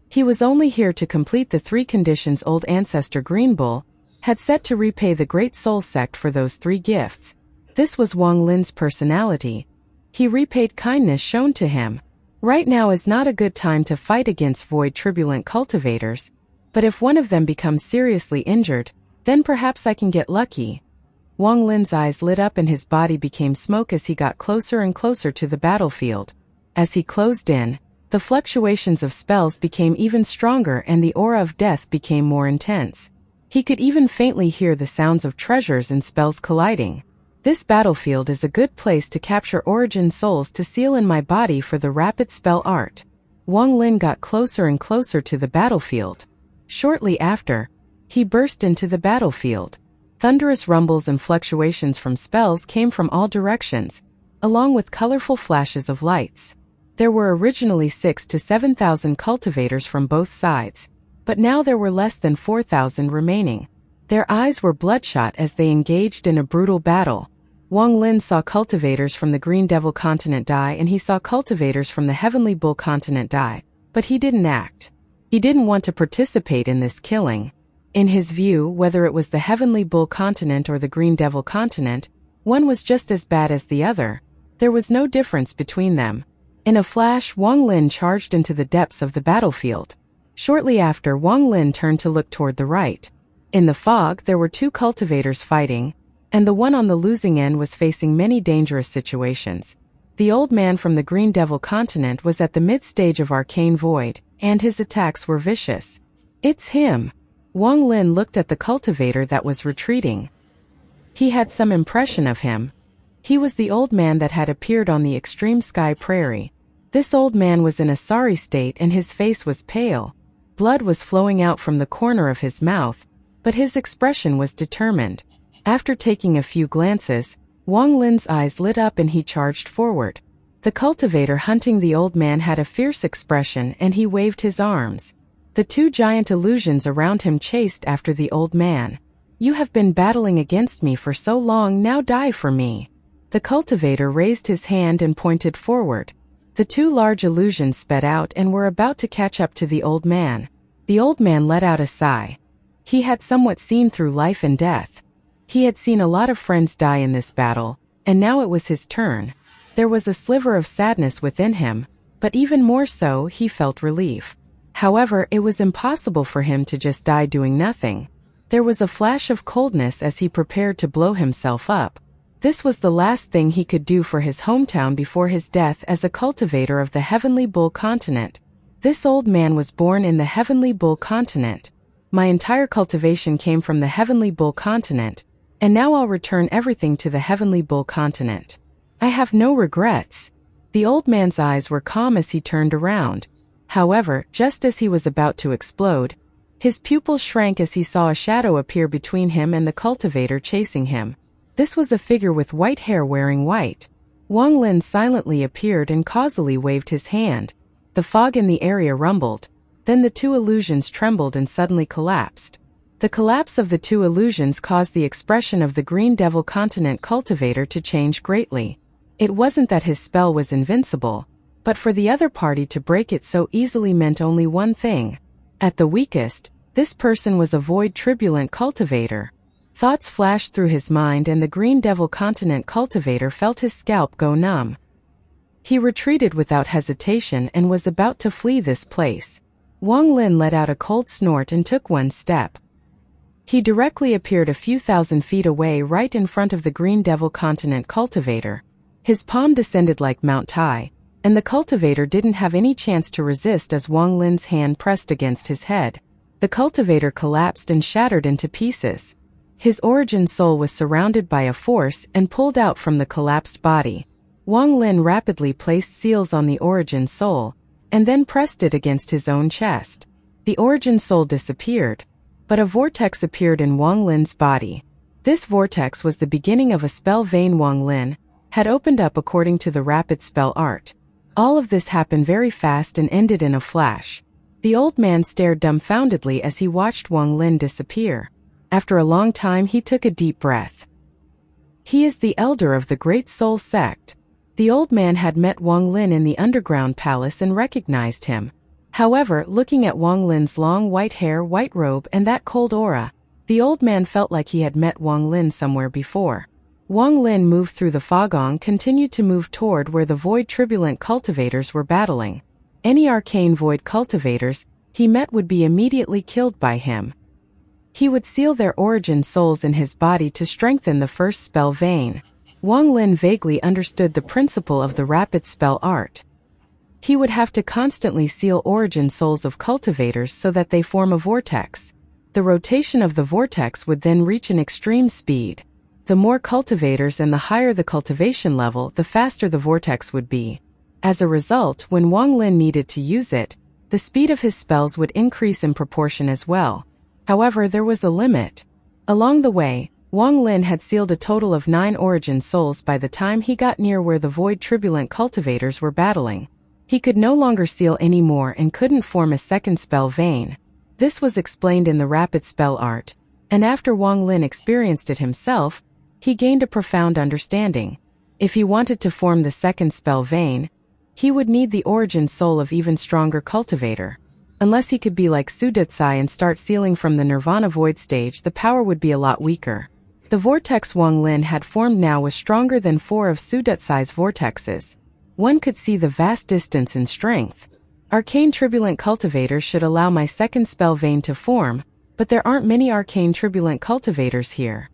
He was only here to complete the three conditions old ancestor Green Bull had set to repay the Great Soul Sect for those three gifts. This was Wang Lin's personality. He repaid kindness shown to him. Right now is not a good time to fight against Void Turbulent cultivators, but if one of them becomes seriously injured, then perhaps I can get lucky. Wang Lin's eyes lit up and his body became smoke as he got closer and closer to the battlefield. As he closed in, the fluctuations of spells became even stronger and the aura of death became more intense. He could even faintly hear the sounds of treasures and spells colliding. This battlefield is a good place to capture origin souls to seal in my body for the rapid spell art. Wang Lin got closer and closer to the battlefield. Shortly after, he burst into the battlefield. Thunderous rumbles and fluctuations from spells came from all directions, along with colorful flashes of lights. There were originally 6,000 to 7,000 cultivators from both sides, but now there were less than 4,000 remaining. Their eyes were bloodshot as they engaged in a brutal battle. Wang Lin saw cultivators from the Green Devil continent die and he saw cultivators from the Heavenly Bull continent die, but he didn't act. He didn't want to participate in this killing. In his view, whether it was the Heavenly Bull continent or the Green Devil continent, one was just as bad as the other. There was no difference between them. In a flash, Wang Lin charged into the depths of the battlefield. Shortly after, Wang Lin turned to look toward the right. In the fog, there were two cultivators fighting, and the one on the losing end was facing many dangerous situations. The old man from the Green Devil continent was at the mid-stage of Arcane Void, and his attacks were vicious. It's him. Wang Lin looked at the cultivator that was retreating. He had some impression of him. He was the old man that had appeared on the extreme sky prairie. This old man was in a sorry state and his face was pale. Blood was flowing out from the corner of his mouth, but his expression was determined. After taking a few glances, Wang Lin's eyes lit up and he charged forward. The cultivator hunting the old man had a fierce expression and he waved his arms. The two giant illusions around him chased after the old man. You have been battling against me for so long, now die for me. The cultivator raised his hand and pointed forward. The two large illusions sped out and were about to catch up to the old man. The old man let out a sigh. He had somewhat seen through life and death. He had seen a lot of friends die in this battle, and now it was his turn. There was a sliver of sadness within him, but even more so, he felt relief. However, it was impossible for him to just die doing nothing. There was a flash of coldness as he prepared to blow himself up. This was the last thing he could do for his hometown before his death as a cultivator of the Heavenly Bull continent. This old man was born in the Heavenly Bull continent. My entire cultivation came from the Heavenly Bull continent, and now I'll return everything to the Heavenly Bull continent. I have no regrets. The old man's eyes were calm as he turned around. However, just as he was about to explode, his pupils shrank as he saw a shadow appear between him and the cultivator chasing him. This was a figure with white hair wearing white. Wang Lin silently appeared and causally waved his hand. The fog in the area rumbled. Then the two illusions trembled and suddenly collapsed. The collapse of the two illusions caused the expression of the Green Devil Continent cultivator to change greatly. It wasn't that his spell was invincible, but for the other party to break it so easily meant only one thing. At the weakest, this person was a void turbulent cultivator. Thoughts flashed through his mind and the Green Devil Continent cultivator felt his scalp go numb. He retreated without hesitation and was about to flee this place. Wang Lin let out a cold snort and took one step. He directly appeared a few thousand feet away right in front of the Green Devil Continent cultivator. His palm descended like Mount Tai, and the cultivator didn't have any chance to resist as Wang Lin's hand pressed against his head. The cultivator collapsed and shattered into pieces. His origin soul was surrounded by a force and pulled out from the collapsed body. Wang Lin rapidly placed seals on the origin soul, and then pressed it against his own chest. The origin soul disappeared, but a vortex appeared in Wang Lin's body. This vortex was the beginning of a spell vein Wang Lin had opened up according to the rapid spell art. All of this happened very fast and ended in a flash. The old man stared dumbfoundedly as he watched Wang Lin disappear. After a long time he took a deep breath. He is the elder of the Great Soul Sect. The old man had met Wang Lin in the underground palace and recognized him. However, looking at Wang Lin's long white hair, white robe, and that cold aura, the old man felt like he had met Wang Lin somewhere before. Wang Lin moved through the fog, continued to move toward where the void turbulent cultivators were battling. Any arcane void cultivators he met would be immediately killed by him. He would seal their origin souls in his body to strengthen the first spell vein. Wang Lin vaguely understood the principle of the rapid spell art. He would have to constantly seal origin souls of cultivators so that they form a vortex. The rotation of the vortex would then reach an extreme speed. The more cultivators and the higher the cultivation level, the faster the vortex would be. As a result, when Wang Lin needed to use it, the speed of his spells would increase in proportion as well. However, there was a limit. Along the way, Wang Lin had sealed a total of 9 origin souls by the time he got near where the void turbulent cultivators were battling. He could no longer seal any more and couldn't form a second spell vein. This was explained in the rapid spell art, and after Wang Lin experienced it himself, he gained a profound understanding. If he wanted to form the second spell vein, he would need the origin soul of even stronger cultivator. Unless he could be like Sudatsai and start sealing from the Nirvana Void stage, the power would be a lot weaker. The vortex Wang Lin had formed now was stronger than 4 of Sudatsai's vortexes. One could see the vast distance in strength. Arcane turbulent cultivators should allow my second spell vein to form, but there aren't many arcane turbulent cultivators here.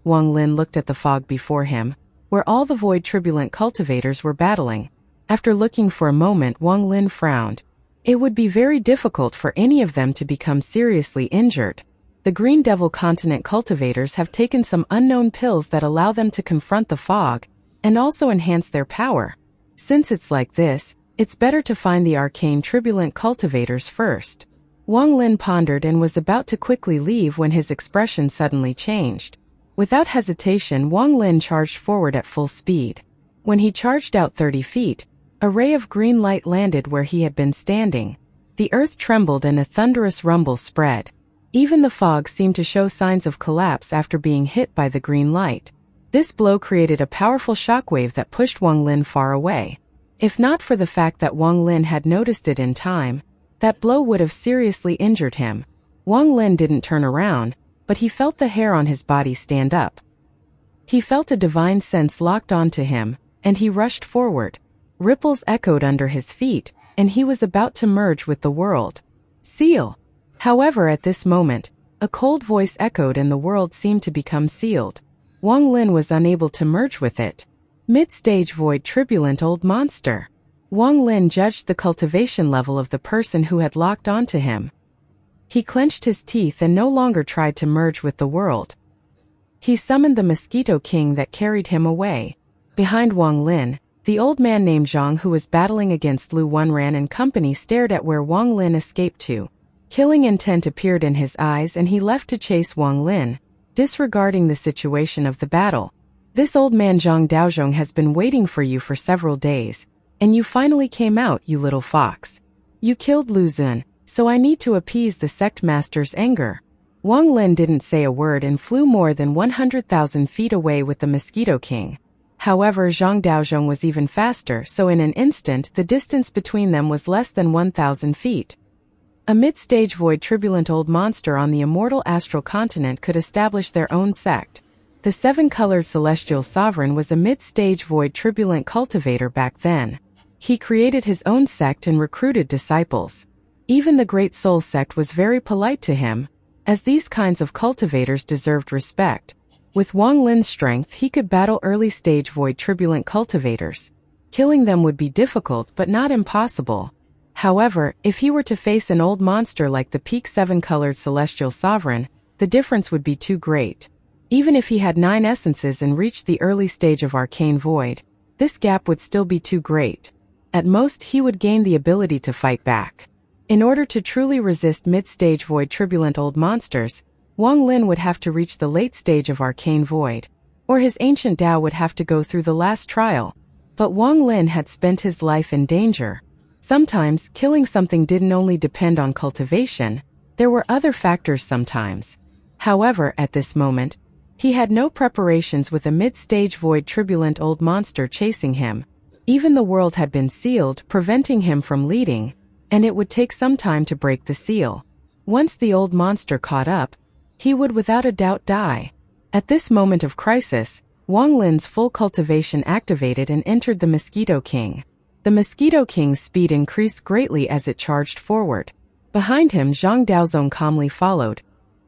Wang Lin looked at the fog before him, where all the void turbulent cultivators were battling. After looking for a moment, Wang Lin frowned. It would be very difficult for any of them to become seriously injured. The Green Devil Continent cultivators have taken some unknown pills that allow them to confront the fog and also enhance their power. Since it's like this, it's better to find the arcane turbulent cultivators first. Wang Lin pondered and was about to quickly leave when his expression suddenly changed. Without hesitation, Wang Lin charged forward at full speed. When he charged out 30 feet, a ray of green light landed where he had been standing. The earth trembled and a thunderous rumble spread. Even the fog seemed to show signs of collapse after being hit by the green light. This blow created a powerful shockwave that pushed Wang Lin far away. If not for the fact that Wang Lin had noticed it in time, that blow would have seriously injured him. Wang Lin didn't turn around, but he felt the hair on his body stand up. He felt a divine sense locked onto him, and he rushed forward. Ripples echoed under his feet, and he was about to merge with the world. Seal! However, at this moment, a cold voice echoed and the world seemed to become sealed. Wang Lin was unable to merge with it. Mid-stage void turbulent old monster. Wang Lin judged the cultivation level of the person who had locked onto him. He clenched his teeth and no longer tried to merge with the world. He summoned the Mosquito King that carried him away. Behind Wang Lin, the old man named Zhang who was battling against Lu Wenran and company stared at where Wang Lin escaped to. Killing intent appeared in his eyes and he left to chase Wang Lin, disregarding the situation of the battle. This old man Zhang Daozhong has been waiting for you for several days, and you finally came out, you little fox. You killed Lu Zun, so I need to appease the sect master's anger. Wang Lin didn't say a word and flew more than 100,000 feet away with the Mosquito King. However, Zhang Daozhong was even faster, so in an instant the distance between them was less than 1,000 feet. A mid-stage void turbulent old monster on the immortal astral continent could establish their own sect. The seven-colored celestial sovereign was a mid-stage void turbulent cultivator back then. He created his own sect and recruited disciples. Even the Great Soul sect was very polite to him, as these kinds of cultivators deserved respect. With Wang Lin's strength, he could battle early-stage void turbulent cultivators. Killing them would be difficult but not impossible. However, if he were to face an old monster like the peak seven-colored celestial sovereign, the difference would be too great. Even if he had 9 essences and reached the early stage of arcane void, this gap would still be too great. At most, he would gain the ability to fight back. In order to truly resist mid-stage void turbulent old monsters, Wang Lin would have to reach the late stage of arcane void, or his ancient Tao would have to go through the last trial. But Wang Lin had spent his life in danger. Sometimes, killing something didn't only depend on cultivation, there were other factors sometimes. However, at this moment, he had no preparations with a mid-stage void turbulent old monster chasing him. Even the world had been sealed, preventing him from leading, and it would take some time to break the seal. Once the old monster caught up, he would without a doubt die. At this moment of crisis, Wang Lin's full cultivation activated and entered the Mosquito King. The Mosquito King's speed increased greatly as it charged forward. Behind him, Zhang Daozhong calmly followed.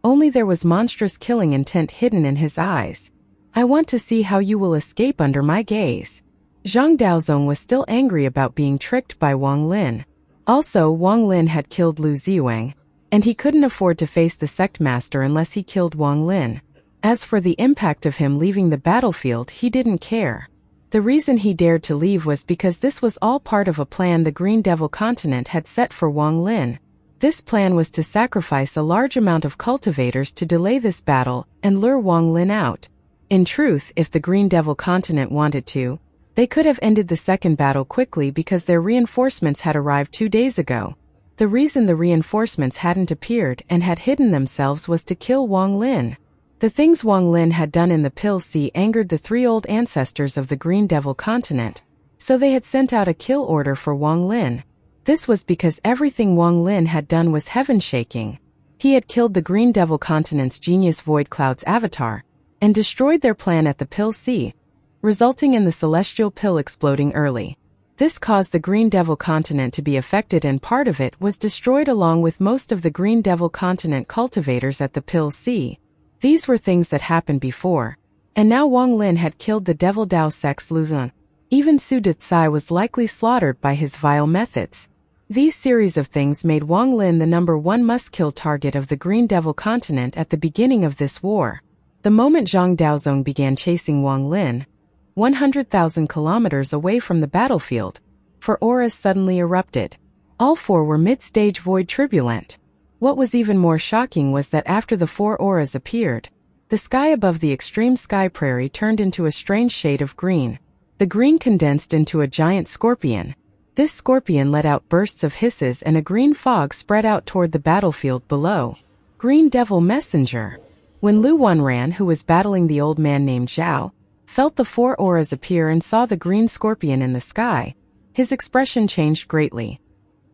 Only there was monstrous killing intent hidden in his eyes. I want to see how you will escape under my gaze. Zhang Daozhong was still angry about being tricked by Wang Lin. Also, Wang Lin had killed Lu Ziwang, and he couldn't afford to face the sect master unless he killed Wang Lin. As for the impact of him leaving the battlefield, he didn't care. The reason he dared to leave was because this was all part of a plan the Green Devil Continent had set for Wang Lin. This plan was to sacrifice a large amount of cultivators to delay this battle and lure Wang Lin out. In truth, if the Green Devil Continent wanted to, they could have ended the second battle quickly because their reinforcements had arrived 2 days ago. The reason the reinforcements hadn't appeared and had hidden themselves was to kill Wang Lin. The things Wang Lin had done in the Pill Sea angered the 3 old ancestors of the Green Devil Continent, so they had sent out a kill order for Wang Lin. This was because everything Wang Lin had done was heaven-shaking. He had killed the Green Devil Continent's genius Void Cloud's avatar, and destroyed their plan at the Pill Sea, resulting in the celestial pill exploding early. This caused the Green Devil Continent to be affected and part of it was destroyed along with most of the Green Devil Continent cultivators at the Pill Sea. These were things that happened before, and now Wang Lin had killed the Devil Dao sect's Lu Zun. Even Su Detsai was likely slaughtered by his vile methods. These series of things made Wang Lin the #1 must-kill target of the Green Devil continent at the beginning of this war. The moment Zhang Daozong began chasing Wang Lin, 100,000 kilometers away from the battlefield, 4 auras suddenly erupted. All 4 were mid-stage void turbulent. What was even more shocking was that after the 4 auras appeared, the sky above the extreme sky prairie turned into a strange shade of green. The green condensed into a giant scorpion. This scorpion let out bursts of hisses and a green fog spread out toward the battlefield below. Green Devil Messenger. When Lu Wanran, who was battling the old man named Zhao, felt the 4 auras appear and saw the green scorpion in the sky, his expression changed greatly.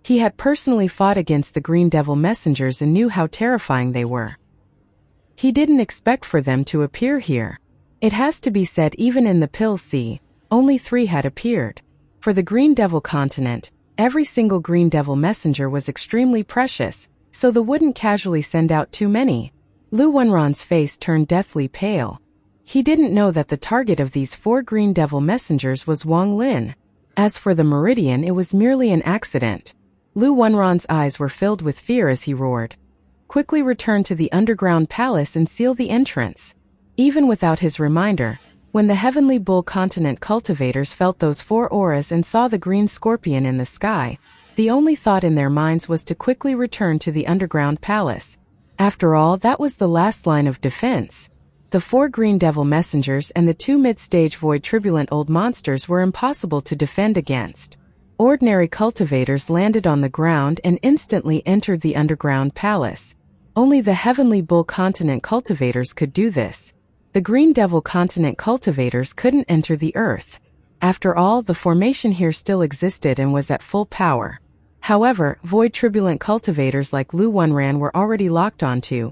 He had personally fought against the Green Devil Messengers and knew how terrifying they were. He didn't expect for them to appear here. It has to be said, even in the Pill Sea, only 3 had appeared. For the Green Devil continent, every single Green Devil Messenger was extremely precious, so they wouldn't casually send out too many. Lu Wenran's face turned deathly pale. He didn't know that the target of these 4 Green Devil Messengers was Wang Lin. As for the Meridian, it was merely an accident. Lu Wenran's eyes were filled with fear as he roared. Quickly return to the underground palace and seal the entrance. Even without his reminder, when the Heavenly Bull Continent cultivators felt those 4 auras and saw the green scorpion in the sky, the only thought in their minds was to quickly return to the underground palace. After all, that was the last line of defense. The 4 Green Devil Messengers and the 2 mid-stage void turbulent old monsters were impossible to defend against. Ordinary cultivators landed on the ground and instantly entered the underground palace. Only the Heavenly Bull Continent cultivators could do this. The Green Devil Continent cultivators couldn't enter the earth. After all, the formation here still existed and was at full power. However, void turbulent cultivators like Lu Wenran were already locked onto,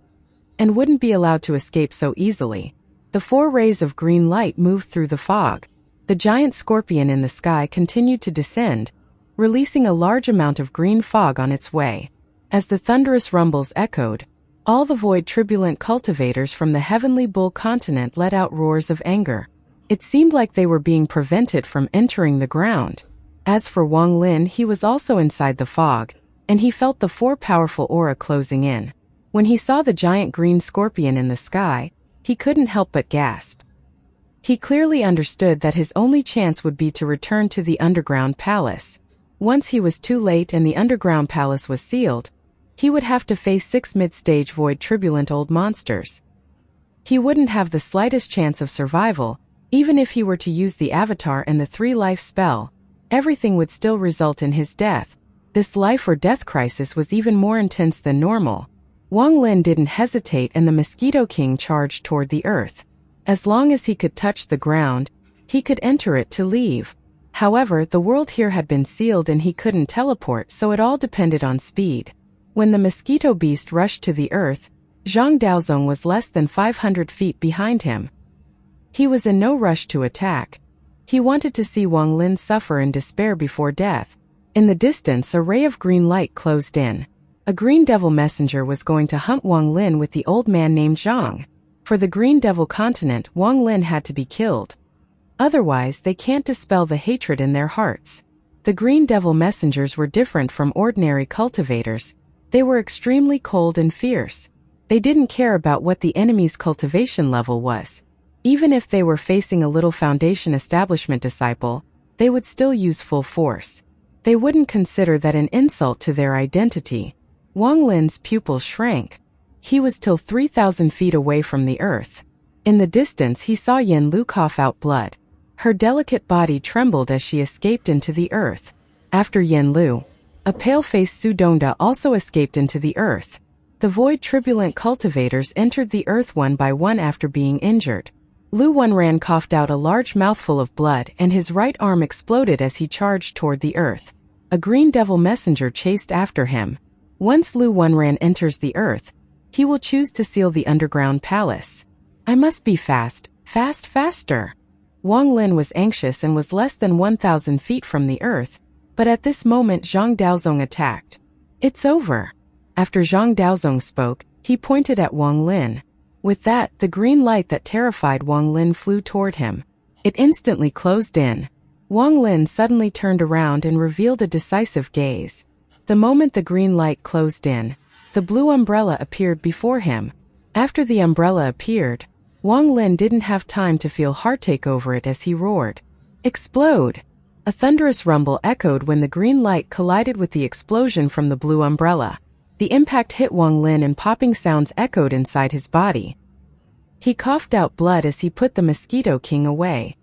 and wouldn't be allowed to escape so easily. The 4 rays of green light moved through the fog. The giant scorpion in the sky continued to descend, releasing a large amount of green fog on its way. As the thunderous rumbles echoed, all the void turbulent cultivators from the Heavenly Bull Continent let out roars of anger. It seemed like they were being prevented from entering the ground. As for Wang Lin, he was also inside the fog, and he felt the 4 powerful aura closing in. When he saw the giant green scorpion in the sky, he couldn't help but gasp. He clearly understood that his only chance would be to return to the underground palace. Once he was too late and the underground palace was sealed, he would have to face 6 mid-stage void turbulent old monsters. He wouldn't have the slightest chance of survival, even if he were to use the avatar and the 3-life spell. Everything would still result in his death. This life or death crisis was even more intense than normal. Wang Lin didn't hesitate and the Mosquito King charged toward the earth. As long as he could touch the ground, he could enter it to leave. However, the world here had been sealed and he couldn't teleport, so it all depended on speed. When the mosquito beast rushed to the earth, Zhang Daozong was less than 500 feet behind him. He was in no rush to attack. He wanted to see Wang Lin suffer in despair before death. In the distance, a ray of green light closed in. A Green Devil Messenger was going to hunt Wang Lin with the old man named Zhang. For the Green Devil Continent, Wang Lin had to be killed. Otherwise, they can't dispel the hatred in their hearts. The Green Devil Messengers were different from ordinary cultivators. They were extremely cold and fierce. They didn't care about what the enemy's cultivation level was. Even if they were facing a little Foundation Establishment disciple, they would still use full force. They wouldn't consider that an insult to their identity. Wang Lin's pupils shrank. He was till 3,000 feet away from the earth. In the distance, he saw Yen Lu cough out blood. Her delicate body trembled as she escaped into the earth. After Yen Lu, a pale-faced Su Dongda also escaped into the earth. The void turbulent cultivators entered the earth one by one after being injured. Lu Wenran coughed out a large mouthful of blood and his right arm exploded as he charged toward the earth. A Green Devil Messenger chased after him. Once Lu Wenran enters the earth, he will choose to seal the underground palace. I must be faster. Wang Lin was anxious and was less than 1,000 feet from the earth, but at this moment Zhang Daozong attacked. It's over. After Zhang Daozong spoke, he pointed at Wang Lin. With that, the green light that terrified Wang Lin flew toward him. It instantly closed in. Wang Lin suddenly turned around and revealed a decisive gaze. The moment the green light closed in, the blue umbrella appeared before him. After the umbrella appeared, Wang Lin didn't have time to feel heartache over it as he roared, "Explode!" A thunderous rumble echoed when the green light collided with the explosion from the blue umbrella. The impact hit Wang Lin and popping sounds echoed inside his body. He coughed out blood as he put the Mosquito King away.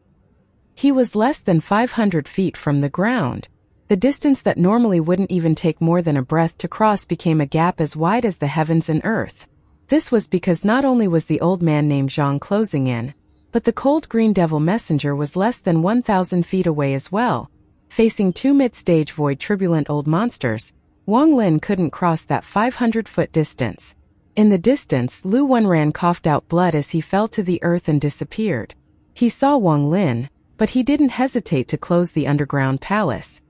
He was less than 500 feet from the ground. The distance that normally wouldn't even take more than a breath to cross became a gap as wide as the heavens and earth. This was because not only was the old man named Zhang closing in, but the cold green devil messenger was less than 1,000 feet away as well. Facing two mid-stage void turbulent old monsters, Wang Lin couldn't cross that 500-foot distance. In the distance, Lu Wenran coughed out blood as he fell to the earth and disappeared. He saw Wang Lin, but he didn't hesitate to close the underground palace.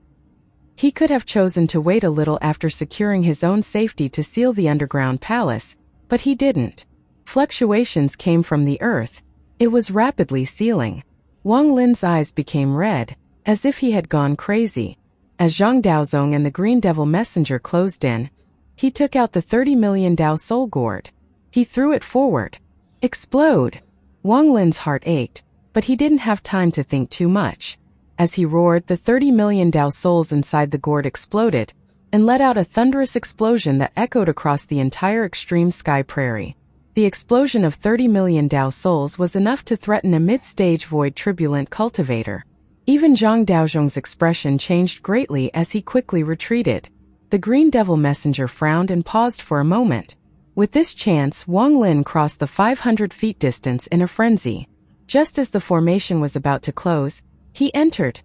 He could have chosen to wait a little after securing his own safety to seal the underground palace, but he didn't. Fluctuations came from the earth. It was rapidly sealing. Wang Lin's eyes became red, as if he had gone crazy. As Zhang Daozong and the Green Devil Messenger closed in, he took out the 30 million Dao Soul Gourd. He threw it forward. Explode! Wang Lin's heart ached, but he didn't have time to think too much. As he roared, the 30 million Dao souls inside the gourd exploded, and let out a thunderous explosion that echoed across the entire extreme sky prairie. The explosion of 30 million Dao souls was enough to threaten a mid-stage void turbulent cultivator. Even Zhang Daozhong's expression changed greatly as he quickly retreated. The Green Devil Messenger frowned and paused for a moment. With this chance, Wang Lin crossed the 500 feet distance in a frenzy. Just as the formation was about to close, he entered.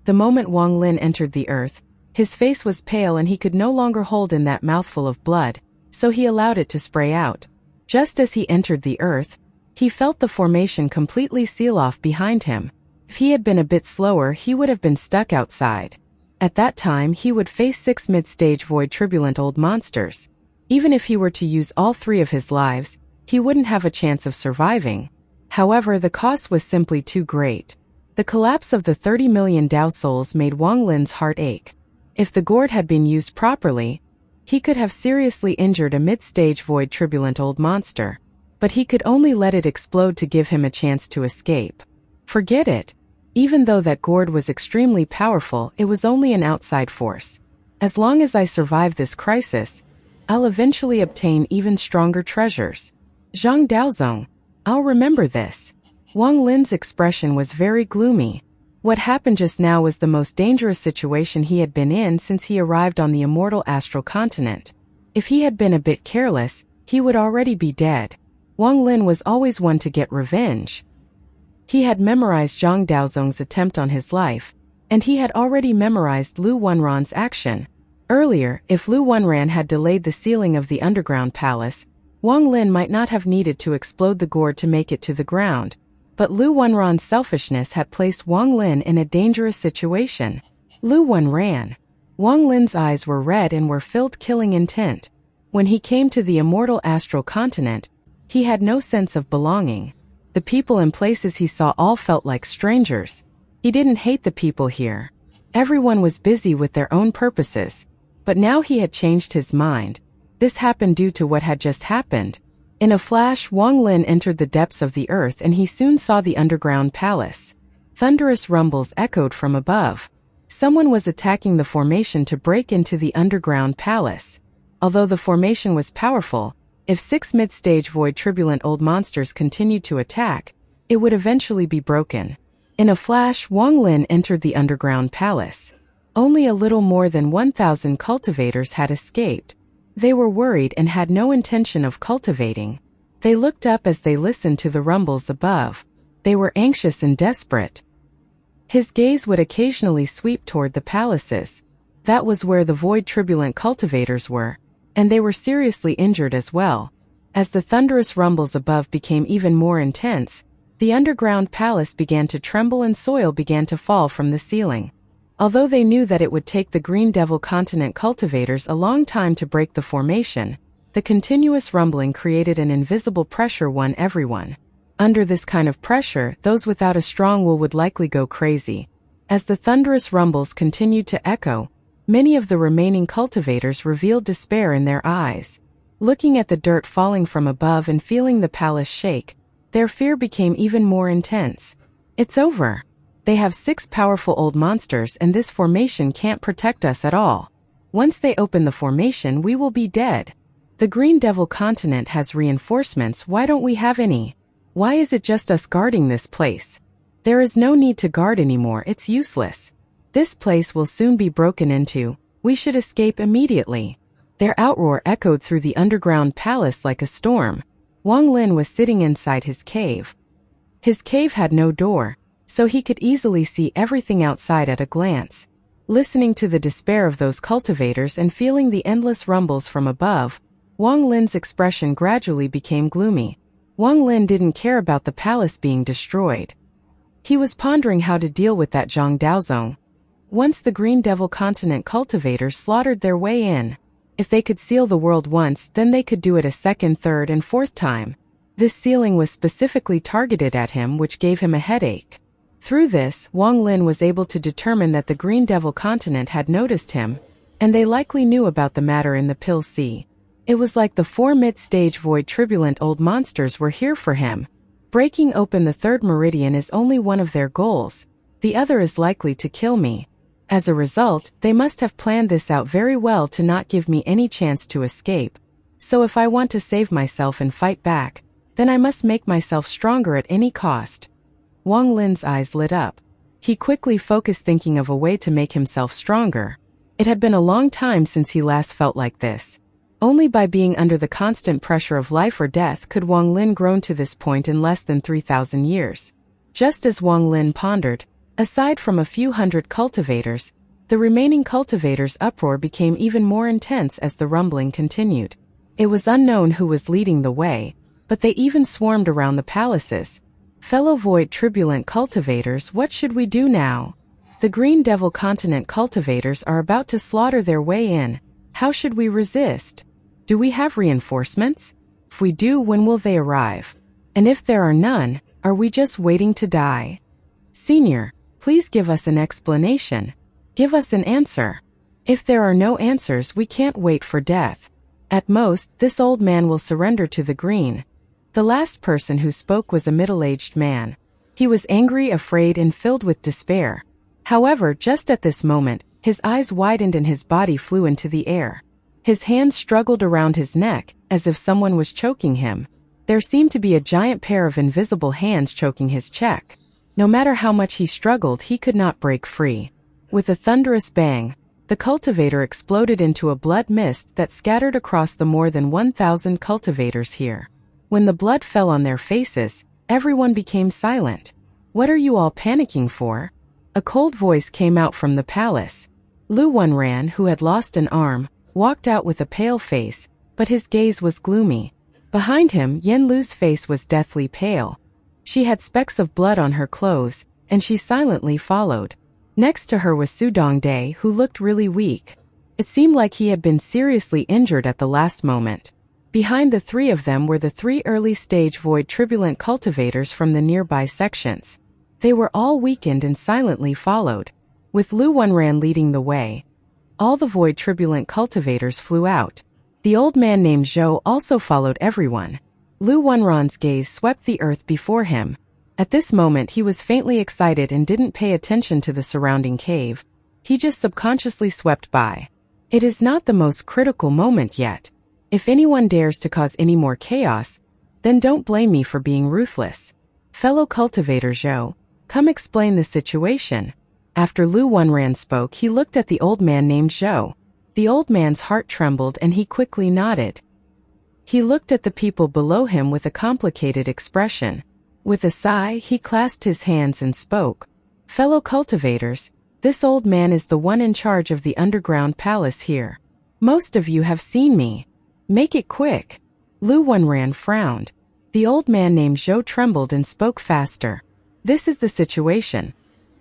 The moment Wang Lin entered the earth, his face was pale and he could no longer hold in that mouthful of blood, so he allowed it to spray out. Just as he entered the earth, he felt the formation completely seal off behind him. If he had been a bit slower, he would have been stuck outside. At that time, he would face 6 mid-stage void turbulent old monsters. Even if he were to use all 3 of his lives, he wouldn't have a chance of surviving. However, the cost was simply too great. The collapse of the 30 million Dao souls made Wang Lin's heart ache. If the gourd had been used properly, he could have seriously injured a mid-stage void turbulent old monster. But he could only let it explode to give him a chance to escape. Forget it. Even though that gourd was extremely powerful, it was only an outside force. As long as I survive this crisis, I'll eventually obtain even stronger treasures. Zhang Daozong, I'll remember this. Wang Lin's expression was very gloomy. What happened just now was the most dangerous situation he had been in since he arrived on the immortal astral continent. If he had been a bit careless, he would already be dead. Wang Lin was always one to get revenge. He had memorized Zhang Daozong's attempt on his life, and he had already memorized Lu Wenran's action. Earlier, if Lu Wenran had delayed the sealing of the underground palace, Wang Lin might not have needed to explode the gourd to make it to the ground. But Lu Wenran's selfishness had placed Wang Lin in a dangerous situation. Lu Wenran. Wang Lin's eyes were red and were filled killing intent. When he came to the immortal astral continent, he had no sense of belonging. The people and places he saw all felt like strangers. He didn't hate the people here. Everyone was busy with their own purposes. But now he had changed his mind. This happened due to what had just happened. In a flash, Wang Lin entered the depths of the earth and he soon saw the underground palace. Thunderous rumbles echoed from above. Someone was attacking the formation to break into the underground palace. Although the formation was powerful, if 6 mid-stage void turbulent old monsters continued to attack, it would eventually be broken. In a flash, Wang Lin entered the underground palace. Only a little more than 1,000 cultivators had escaped. They were worried and had no intention of cultivating. They looked up as they listened to the rumbles above. They were anxious and desperate. His gaze would occasionally sweep toward the palaces. That was where the void turbulent cultivators were, and they were seriously injured as well. As the thunderous rumbles above became even more intense, the underground palace began to tremble and soil began to fall from the ceiling. Although they knew that it would take the Green Devil Continent cultivators a long time to break the formation, the continuous rumbling created an invisible pressure on everyone. Under this kind of pressure, those without a strong will would likely go crazy. As the thunderous rumbles continued to echo, Many of the remaining cultivators revealed despair in their eyes. Looking at the dirt falling from above and feeling the palace shake, their fear became even more intense. It's over. They have 6 powerful old monsters and this formation can't protect us at all. Once they open the formation, we will be dead. The Green Devil continent has reinforcements, why don't we have any? Why is it just us guarding this place? There is no need to guard anymore, it's useless. This place will soon be broken into, we should escape immediately. Their outroar echoed through the underground palace like a storm. Wang Lin was sitting inside his cave. His cave had no door, so he could easily see everything outside at a glance. Listening to the despair of those cultivators and feeling the endless rumbles from above, Wang Lin's expression gradually became gloomy. Wang Lin didn't care about the palace being destroyed. He was pondering how to deal with that Zhang Daozong. Once the Green Devil continent cultivators slaughtered their way in. If they could seal the world once, then they could do it a second, third, and fourth time. This sealing was specifically targeted at him, which gave him a headache. Through this, Wang Lin was able to determine that the Green Devil continent had noticed him, and they likely knew about the matter in the Pill Sea. It was like the 4 mid-stage void turbulent old monsters were here for him. Breaking open the 3rd meridian is only one of their goals, the other is likely to kill me. As a result, they must have planned this out very well to not give me any chance to escape. So if I want to save myself and fight back, then I must make myself stronger at any cost. Wang Lin's eyes lit up. He quickly focused, thinking of a way to make himself stronger. It had been a long time since he last felt like this. Only by being under the constant pressure of life or death could Wang Lin grown to this point in less than 3,000 years. Just as Wang Lin pondered, aside from a few hundred cultivators, the remaining cultivators' uproar became even more intense as the rumbling continued. It was unknown who was leading the way, but they even swarmed around the palaces. Fellow void turbulent cultivators, what should we do now? The Green Devil continent cultivators are about to slaughter their way in. How should we resist? Do we have reinforcements? If we do, when will they arrive? And if there are none, are we just waiting to die? Senior, please give us an explanation. Give us an answer. If there are no answers, we can't wait for death. At most, this old man will surrender to the green. The last person who spoke was a middle-aged man. He was angry, afraid, and filled with despair. However, just at this moment, his eyes widened and his body flew into the air. His hands struggled around his neck, as if someone was choking him. There seemed to be a giant pair of invisible hands choking his cheek. No matter how much he struggled, he could not break free. With a thunderous bang, the cultivator exploded into a blood mist that scattered across the more than 1,000 cultivators here. When the blood fell on their faces, everyone became silent. What are you all panicking for? A cold voice came out from the palace. Lu Wenran, who had lost an arm, walked out with a pale face, but his gaze was gloomy. Behind him, Yen Lu's face was deathly pale. She had specks of blood on her clothes, and she silently followed. Next to her was Su Dongde, who looked really weak. It seemed like he had been seriously injured at the last moment. Behind the 3 of them were the 3 early-stage void turbulent cultivators from the nearby sections. They were all weakened and silently followed. With Lu Wenran leading the way, all the void turbulent cultivators flew out. The old man named Zhou also followed everyone. Lu Wenran's gaze swept the earth before him. At this moment he was faintly excited and didn't pay attention to the surrounding cave. He just subconsciously swept by. It is not the most critical moment yet. If anyone dares to cause any more chaos, then don't blame me for being ruthless. Fellow cultivator Zhou, come explain the situation. After Lu Wenran spoke, he looked at the old man named Zhou. The old man's heart trembled and he quickly nodded. He looked at the people below him with a complicated expression. With a sigh, he clasped his hands and spoke. Fellow cultivators, this old man is the one in charge of the underground palace here. Most of you have seen me. Make it quick. Lu Wenran frowned. The old man named Zhou trembled and spoke faster. This is the situation.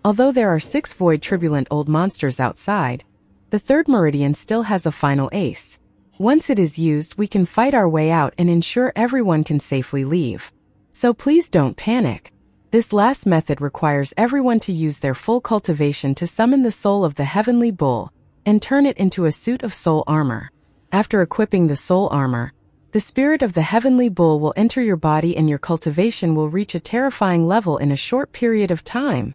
Although there are 6 void turbulent old monsters outside, the 3rd meridian still has a final ace. Once it is used, we can fight our way out and ensure everyone can safely leave. So please don't panic. This last method requires everyone to use their full cultivation to summon the soul of the heavenly bull. and turn it into a suit of soul armor. After equipping the soul armor, the spirit of the heavenly bull will enter your body and your cultivation will reach a terrifying level in a short period of time,"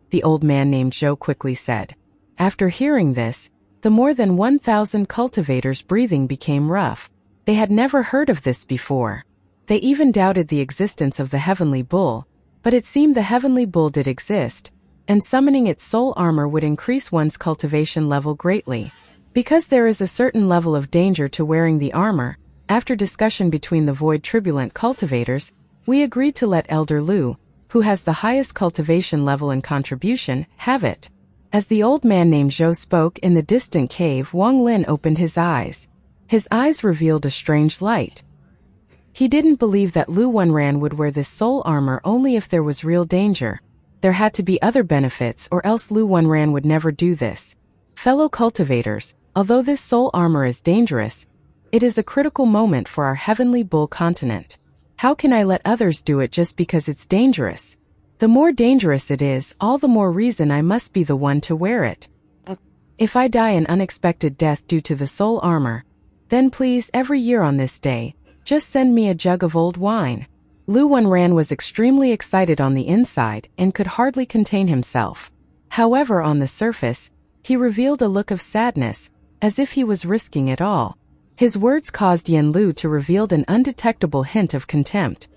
the old man named Zhou quickly said. After hearing this, the more than 1,000 cultivators' breathing became rough. They had never heard of this before. They even doubted the existence of the heavenly bull, but it seemed the heavenly bull did exist, and summoning its soul armor would increase one's cultivation level greatly. Because there is a certain level of danger to wearing the armor, after discussion between the void tribulent cultivators, we agreed to let Elder Lu, who has the highest cultivation level and contribution, have it. As the old man named Zhou spoke in the distant cave, Wang Lin opened his eyes. His eyes revealed a strange light. He didn't believe that Lu Wenran would wear this soul armor only if there was real danger. There had to be other benefits or else Lu Wenran would never do this. Fellow cultivators, although this soul armor is dangerous, it is a critical moment for our heavenly bull continent. How can I let others do it just because it's dangerous? The more dangerous it is, all the more reason I must be the one to wear it. If I die an unexpected death due to the soul armor, then please every year on this day, just send me a jug of old wine. Lu Wenran was extremely excited on the inside and could hardly contain himself. However, on the surface, he revealed a look of sadness, as if he was risking it all. His words caused Yan Lu to reveal an undetectable hint of contempt.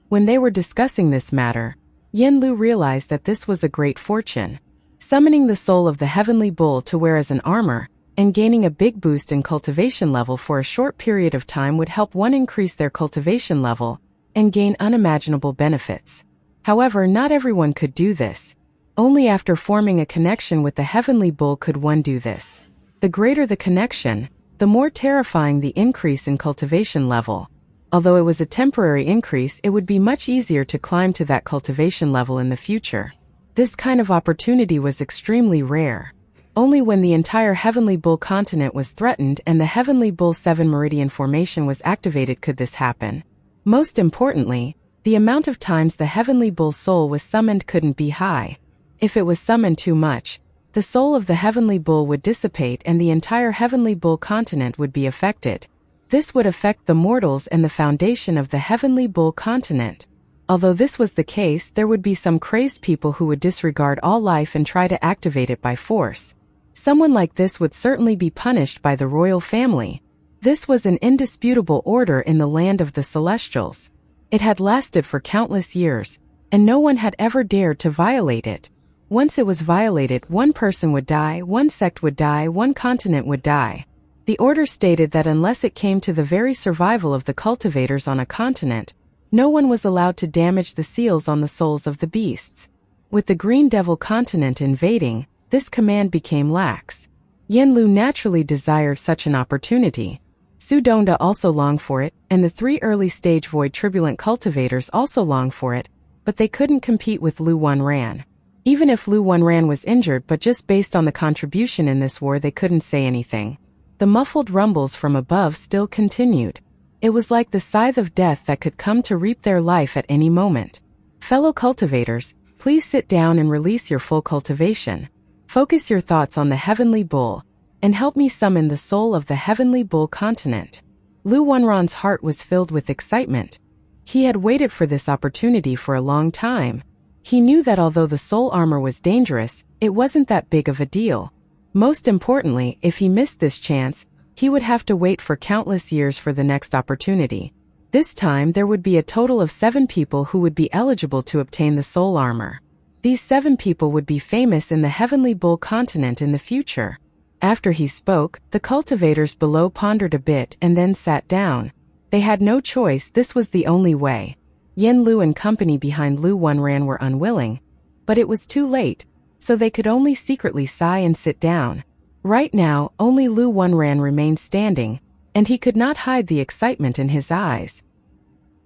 When they were discussing this matter, Yan Lu realized that this was a great fortune. Summoning the soul of the heavenly bull to wear as an armor, and gaining a big boost in cultivation level for a short period of time would help one increase their cultivation level and gain unimaginable benefits. However, not everyone could do this. Only after forming a connection with the heavenly bull could one do this. The greater the connection, the more terrifying the increase in cultivation level. Although it was a temporary increase, it would be much easier to climb to that cultivation level in the future. This kind of opportunity was extremely rare. Only when the entire Heavenly Bull continent was threatened and the Heavenly Bull 7 Meridian formation was activated could this happen. Most importantly, the amount of times the Heavenly Bull soul was summoned couldn't be high. If it was summoned too much, the soul of the Heavenly Bull would dissipate and the entire Heavenly Bull continent would be affected. This would affect the mortals and the foundation of the Heavenly Bull continent. Although this was the case, there would be some crazed people who would disregard all life and try to activate it by force. Someone like this would certainly be punished by the royal family. This was an indisputable order in the land of the Celestials. It had lasted for countless years, and no one had ever dared to violate it. Once it was violated, one person would die, one sect would die, one continent would die. The order stated that unless it came to the very survival of the cultivators on a continent, no one was allowed to damage the seals on the souls of the beasts. With the Green Devil continent invading, this command became lax. Yanlu naturally desired such an opportunity. Su Donda also longed for it, and the 3 early-stage Void Turbulent cultivators also longed for it, but they couldn't compete with Lu Wanran. Even if Lu Wanran was injured, but just based on the contribution in this war, they couldn't say anything. The muffled rumbles from above still continued. It was like the scythe of death that could come to reap their life at any moment. Fellow cultivators, please sit down and release your full cultivation. Focus your thoughts on the Heavenly Bull, and help me summon the soul of the Heavenly Bull continent. Lu Wanran's heart was filled with excitement. He had waited for this opportunity for a long time. He knew that although the soul armor was dangerous, it wasn't that big of a deal. Most importantly, if he missed this chance, he would have to wait for countless years for the next opportunity. This time there would be a total of 7 people who would be eligible to obtain the soul armor. These 7 people would be famous in the Heavenly Bull continent in the future. After he spoke, the cultivators below pondered a bit and then sat down. They had no choice, this was the only way. Yen Lu and company behind Lu Wanran were unwilling, but it was too late, so they could only secretly sigh and sit down. Right now, only Lu Wanran remained standing, and he could not hide the excitement in his eyes.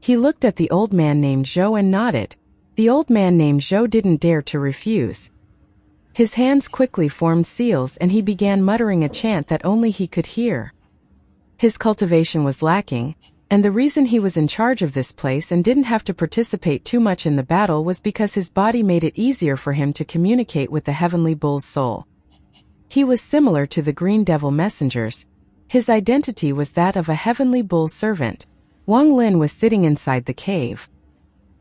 He looked at the old man named Zhou and nodded. The old man named Zhou didn't dare to refuse. His hands quickly formed seals and he began muttering a chant that only he could hear. His cultivation was lacking, and the reason he was in charge of this place and didn't have to participate too much in the battle was because his body made it easier for him to communicate with the Heavenly Bull's soul. He was similar to the Green Devil messengers. His identity was that of a Heavenly Bull servant. Wang Lin was sitting inside the cave.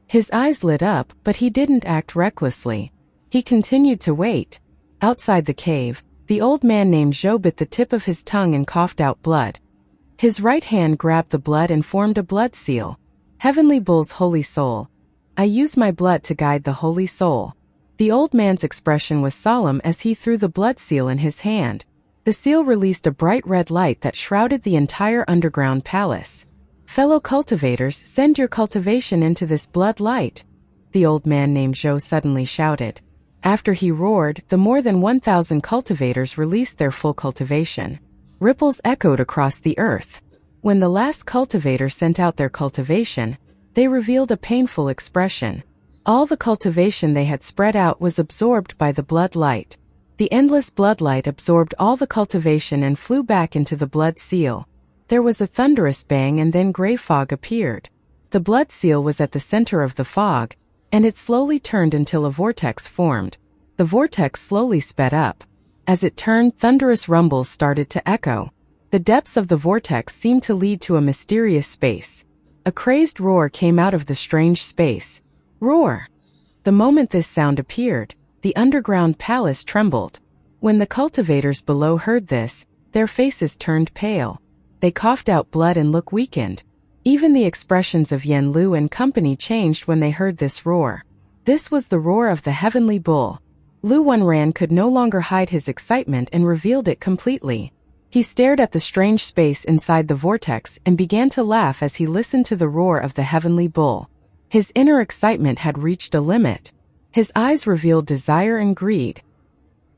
His eyes lit up, but he didn't act recklessly. He continued to wait. Outside the cave, the old man named Zhou bit the tip of his tongue and coughed out blood. His right hand grabbed the blood and formed a blood seal. Heavenly Bull's holy soul. I use my blood to guide the holy soul. The old man's expression was solemn as he threw the blood seal in his hand. The seal released a bright red light that shrouded the entire underground palace. Fellow cultivators, send your cultivation into this blood light, the old man named Zhou suddenly shouted. After he roared, the more than 1,000 cultivators released their full cultivation. Ripples echoed across the earth. When the last cultivator sent out their cultivation, they revealed a painful expression. All the cultivation they had spread out was absorbed by the blood light. The endless blood light absorbed all the cultivation and flew back into the blood seal. There was a thunderous bang and then gray fog appeared. The blood seal was at the center of the fog, and it slowly turned until a vortex formed. The vortex slowly sped up. As it turned, thunderous rumbles started to echo. The depths of the vortex seemed to lead to a mysterious space. A crazed roar came out of the strange space. Roar! The moment this sound appeared, the underground palace trembled. When the cultivators below heard this, their faces turned pale. They coughed out blood and looked weakened. Even the expressions of Yen Lu and company changed when they heard this roar. This was the roar of the Heavenly Bull. Lu Wanran could no longer hide his excitement and revealed it completely. He stared at the strange space inside the vortex and began to laugh as he listened to the roar of the Heavenly Bull. His inner excitement had reached a limit. His eyes revealed desire and greed.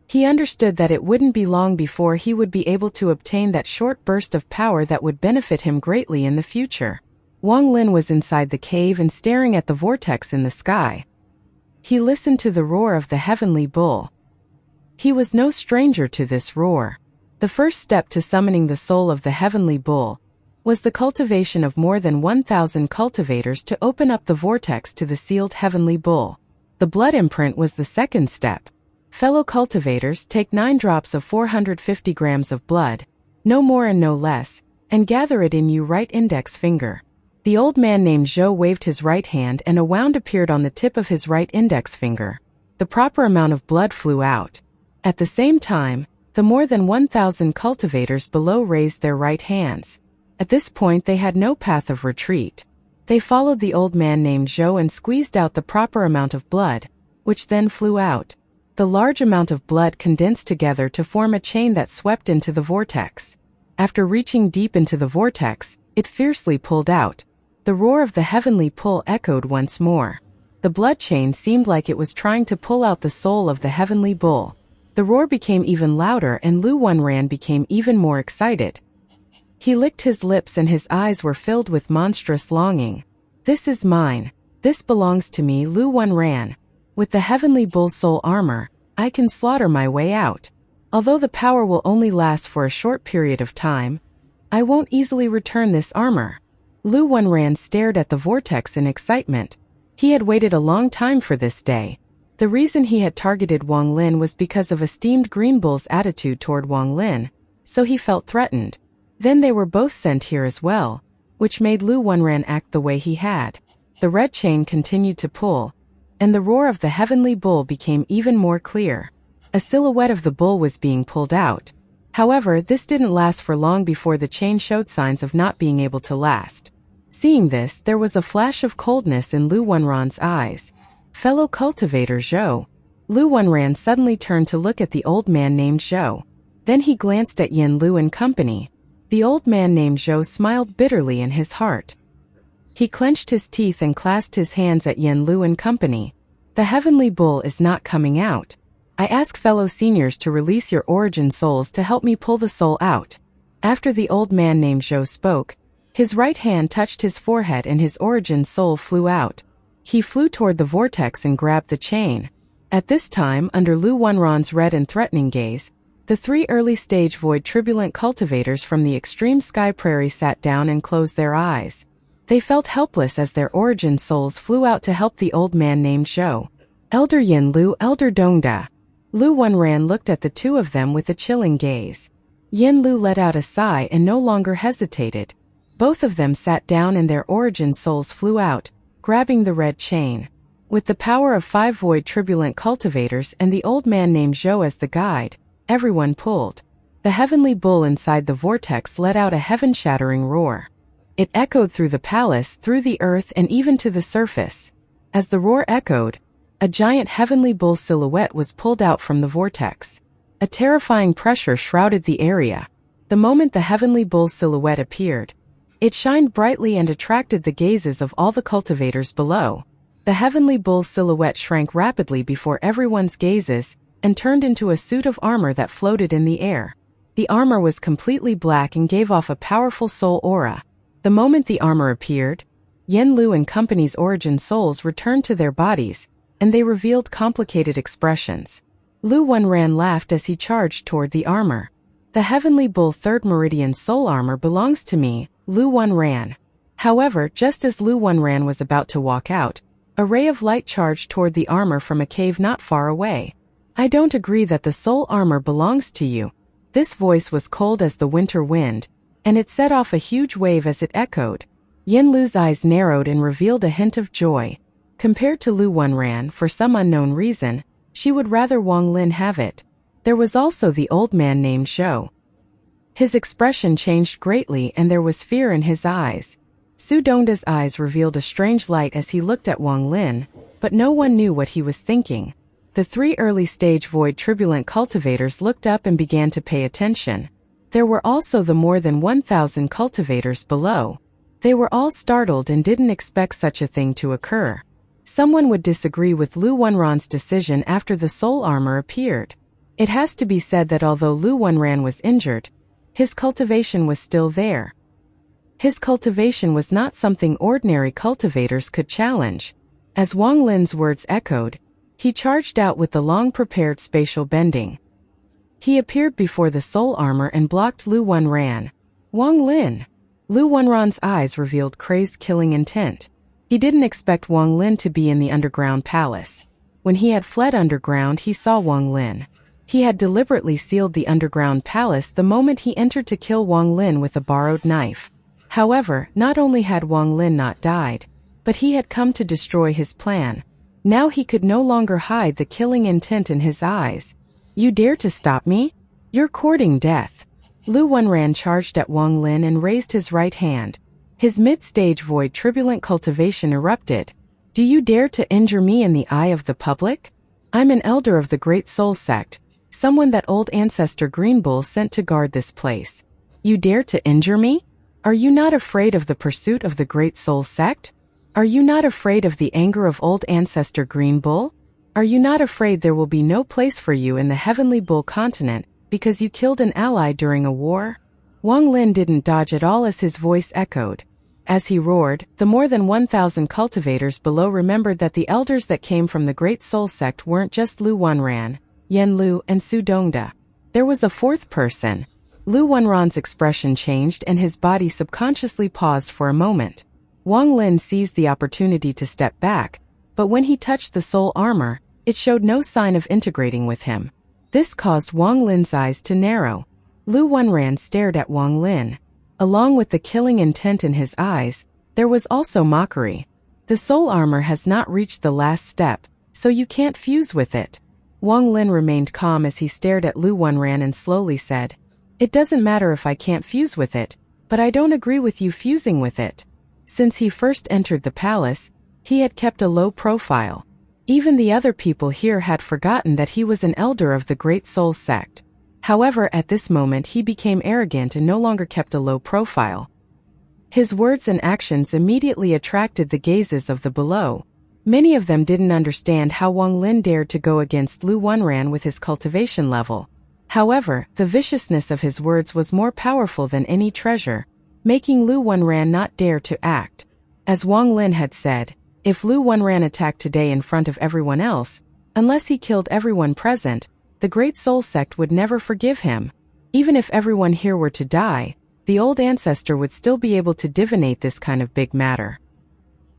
He understood that it wouldn't be long before he would be able to obtain that short burst of power that would benefit him greatly in the future. Wang Lin was inside the cave and staring at the vortex in the sky. He listened to the roar of the Heavenly Bull. He was no stranger to this roar. The first step to summoning the soul of the Heavenly Bull was the cultivation of more than 1,000 cultivators to open up the vortex to the sealed Heavenly Bull. The blood imprint was the second step. Fellow cultivators, take 9 drops of 450 grams of blood, no more and no less, and gather it in your right index finger. The old man named Zhou waved his right hand and a wound appeared on the tip of his right index finger. The proper amount of blood flew out. At the same time, The more than 1,000 cultivators below raised their right hands. At this point they had no path of retreat. They followed the old man named Zhou and squeezed out the proper amount of blood, which then flew out. The large amount of blood condensed together to form a chain that swept into the vortex. After reaching deep into the vortex, it fiercely pulled out. The roar of the heavenly pull echoed once more. The blood chain seemed like it was trying to pull out the soul of the heavenly bull. The roar became even louder and Lu Wenran became even more excited. He licked his lips and his eyes were filled with monstrous longing. This is mine. This belongs to me, Lu Wenran. With the heavenly bull soul armor, I can slaughter my way out. Although the power will only last for a short period of time, I won't easily return this armor. Lu Wenran stared at the vortex in excitement. He had waited a long time for this day. The reason he had targeted Wang Lin was because of esteemed Green Bull's attitude toward Wang Lin, so he felt threatened. Then they were both sent here as well, which made Lu Wenran act the way he had. The red chain continued to pull, and the roar of the heavenly bull became even more clear. A silhouette of the bull was being pulled out. However, this didn't last for long before the chain showed signs of not being able to last. Seeing this, there was a flash of coldness in Lu Wenran's eyes. Fellow cultivator Zhou. Lu Wenran suddenly turned to look at the old man named Zhou. Then he glanced at Yin Lu and company. The old man named Zhou smiled bitterly in his heart. He clenched his teeth and clasped his hands at Yin Lu and company. The heavenly bull is not coming out. I ask fellow seniors to release your origin souls to help me pull the soul out. After the old man named Zhou spoke, his right hand touched his forehead and his origin soul flew out. He flew toward the vortex and grabbed the chain. At this time, under Lu Wenran's red and threatening gaze, the 3 early-stage void turbulent cultivators from the extreme sky prairie sat down and closed their eyes. They felt helpless as their origin souls flew out to help the old man named Zhou. Elder Yin Lu, Elder Dongda. Lu Wenran looked at the two of them with a chilling gaze. Yin Lu let out a sigh and no longer hesitated. Both of them sat down and their origin souls flew out, grabbing the red chain. With the power of 5 void turbulent cultivators and the old man named Zhou as the guide, everyone pulled. The heavenly bull inside the vortex let out a heaven-shattering roar. It echoed through the palace, through the earth, and even to the surface. As the roar echoed, a giant heavenly bull silhouette was pulled out from the vortex. A terrifying pressure shrouded the area. The moment the heavenly bull silhouette appeared, it shined brightly and attracted the gazes of all the cultivators below. The heavenly bull silhouette shrank rapidly before everyone's gazes and turned into a suit of armor that floated in the air. The armor was completely black and gave off a powerful soul aura. The moment the armor appeared, Yin Lu and company's origin souls returned to their bodies, and they revealed complicated expressions. Lu Wenran laughed as he charged toward the armor. The heavenly bull 3rd meridian soul armor belongs to me, Lu Wenran. However, just as Lu Wenran was about to walk out, a ray of light charged toward the armor from a cave not far away. I don't agree that the soul armor belongs to you. This voice was cold as the winter wind, and it set off a huge wave as it echoed. Yin Lu's eyes narrowed and revealed a hint of joy. Compared to Lu Wenran, for some unknown reason, she would rather Wang Lin have it. There was also the old man named Zhou. His expression changed greatly and there was fear in his eyes. Su Dongda's eyes revealed a strange light as he looked at Wang Lin, but no one knew what he was thinking. The 3 early-stage void turbulent cultivators looked up and began to pay attention. There were also the more than 1,000 cultivators below. They were all startled and didn't expect such a thing to occur. Someone would disagree with Lu Wenran's decision after the soul armor appeared. It has to be said that although Lu Wenran was injured, his cultivation was still there. His cultivation was not something ordinary cultivators could challenge. As Wang Lin's words echoed, he charged out with the long-prepared spatial bending. He appeared before the soul armor and blocked Lu Wenran. Wang Lin! Lu Wenran's eyes revealed crazed killing intent. He didn't expect Wang Lin to be in the underground palace. When he had fled underground, he saw Wang Lin. He had deliberately sealed the underground palace the moment he entered to kill Wang Lin with a borrowed knife. However, not only had Wang Lin not died, but he had come to destroy his plan. Now he could no longer hide the killing intent in his eyes. You dare to stop me? You're courting death. Lu Wenran charged at Wang Lin and raised his right hand. His mid-stage void turbulent cultivation erupted. Do you dare to injure me in the eye of the public? I'm an elder of the Great Soul Sect, someone that old ancestor Green Bull sent to guard this place. You dare to injure me? Are you not afraid of the pursuit of the Great Soul Sect? Are you not afraid of the anger of old ancestor Green Bull? Are you not afraid there will be no place for you in the Heavenly Bull continent because you killed an ally during a war? Wang Lin didn't dodge at all as his voice echoed. As he roared, the more than 1,000 cultivators below remembered that the elders that came from the Great Soul Sect weren't just Lu Wenran, Yen Lu, and Su Dongda. There was a fourth person. Lu Wenran's expression changed and his body subconsciously paused for a moment. Wang Lin seized the opportunity to step back, but when he touched the soul armor, it showed no sign of integrating with him. This caused Wang Lin's eyes to narrow. Lu Wenran stared at Wang Lin. Along with the killing intent in his eyes, there was also mockery. The soul armor has not reached the last step, so you can't fuse with it. Wang Lin remained calm as he stared at Lu Wenran and slowly said, It doesn't matter if I can't fuse with it, but I don't agree with you fusing with it. Since he first entered the palace, he had kept a low profile. Even the other people here had forgotten that he was an elder of the Great Soul Sect. However, at this moment he became arrogant and no longer kept a low profile. His words and actions immediately attracted the gazes of the below. Many of them didn't understand how Wang Lin dared to go against Lu Wenran with his cultivation level. However, the viciousness of his words was more powerful than any treasure, making Lu Wenran not dare to act. As Wang Lin had said, if Lu Wenran attacked today in front of everyone else, unless he killed everyone present, the Great Soul Sect would never forgive him. Even if everyone here were to die, the old ancestor would still be able to divinate this kind of big matter.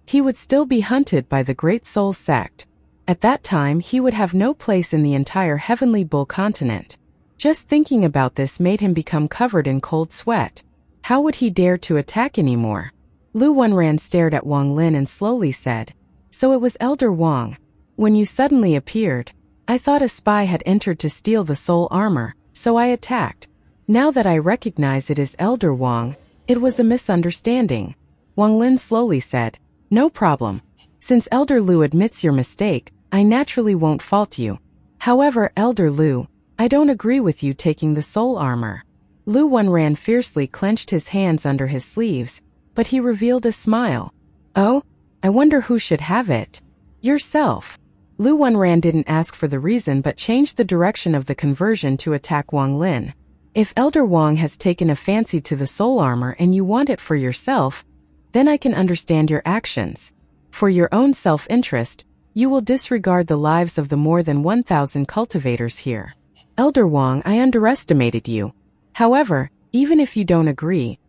He would still be hunted by the Great Soul Sect. At that time, he would have no place in the entire Heavenly Bull continent. Just thinking about this made him become covered in cold sweat. How would he dare to attack anymore? Lu Wenran stared at Wang Lin and slowly said, So it was Elder Wang. When you suddenly appeared, I thought a spy had entered to steal the soul armor, so I attacked. Now that I recognize it as Elder Wang, it was a misunderstanding. Wang Lin slowly said, No problem. Since Elder Lu admits your mistake, I naturally won't fault you. However, Elder Lu, I don't agree with you taking the soul armor. Lu Wenran fiercely clenched his hands under his sleeves, but he revealed a smile. Oh, I wonder who should have it. Yourself. Lu Wenran didn't ask for the reason but changed the direction of the conversion to attack Wang Lin. If Elder Wang has taken a fancy to the soul armor and you want it for yourself, then I can understand your actions. For your own self-interest, you will disregard the lives of the more than 1,000 cultivators here. Elder Wang, I underestimated you. However, even if you don't agree,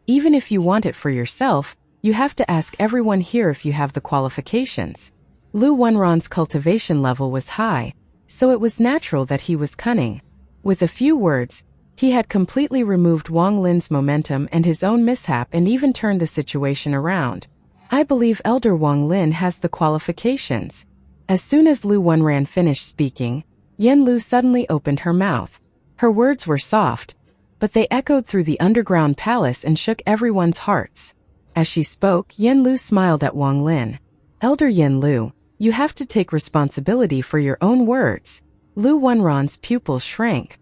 even if you want it for yourself, you have to ask everyone here if you have the qualifications. Lu Wenran's cultivation level was high, so it was natural that he was cunning. With a few words, he had completely removed Wang Lin's momentum and his own mishap and even turned the situation around. I believe Elder Wang Lin has the qualifications. As soon as Lu Wenran finished speaking, Yen Lu suddenly opened her mouth. Her words were soft, but they echoed through the underground palace and shook everyone's hearts. As she spoke, Yen Lu smiled at Wang Lin. Elder Yen Lu, you have to take responsibility for your own words. Lu Wenran's pupils shrank.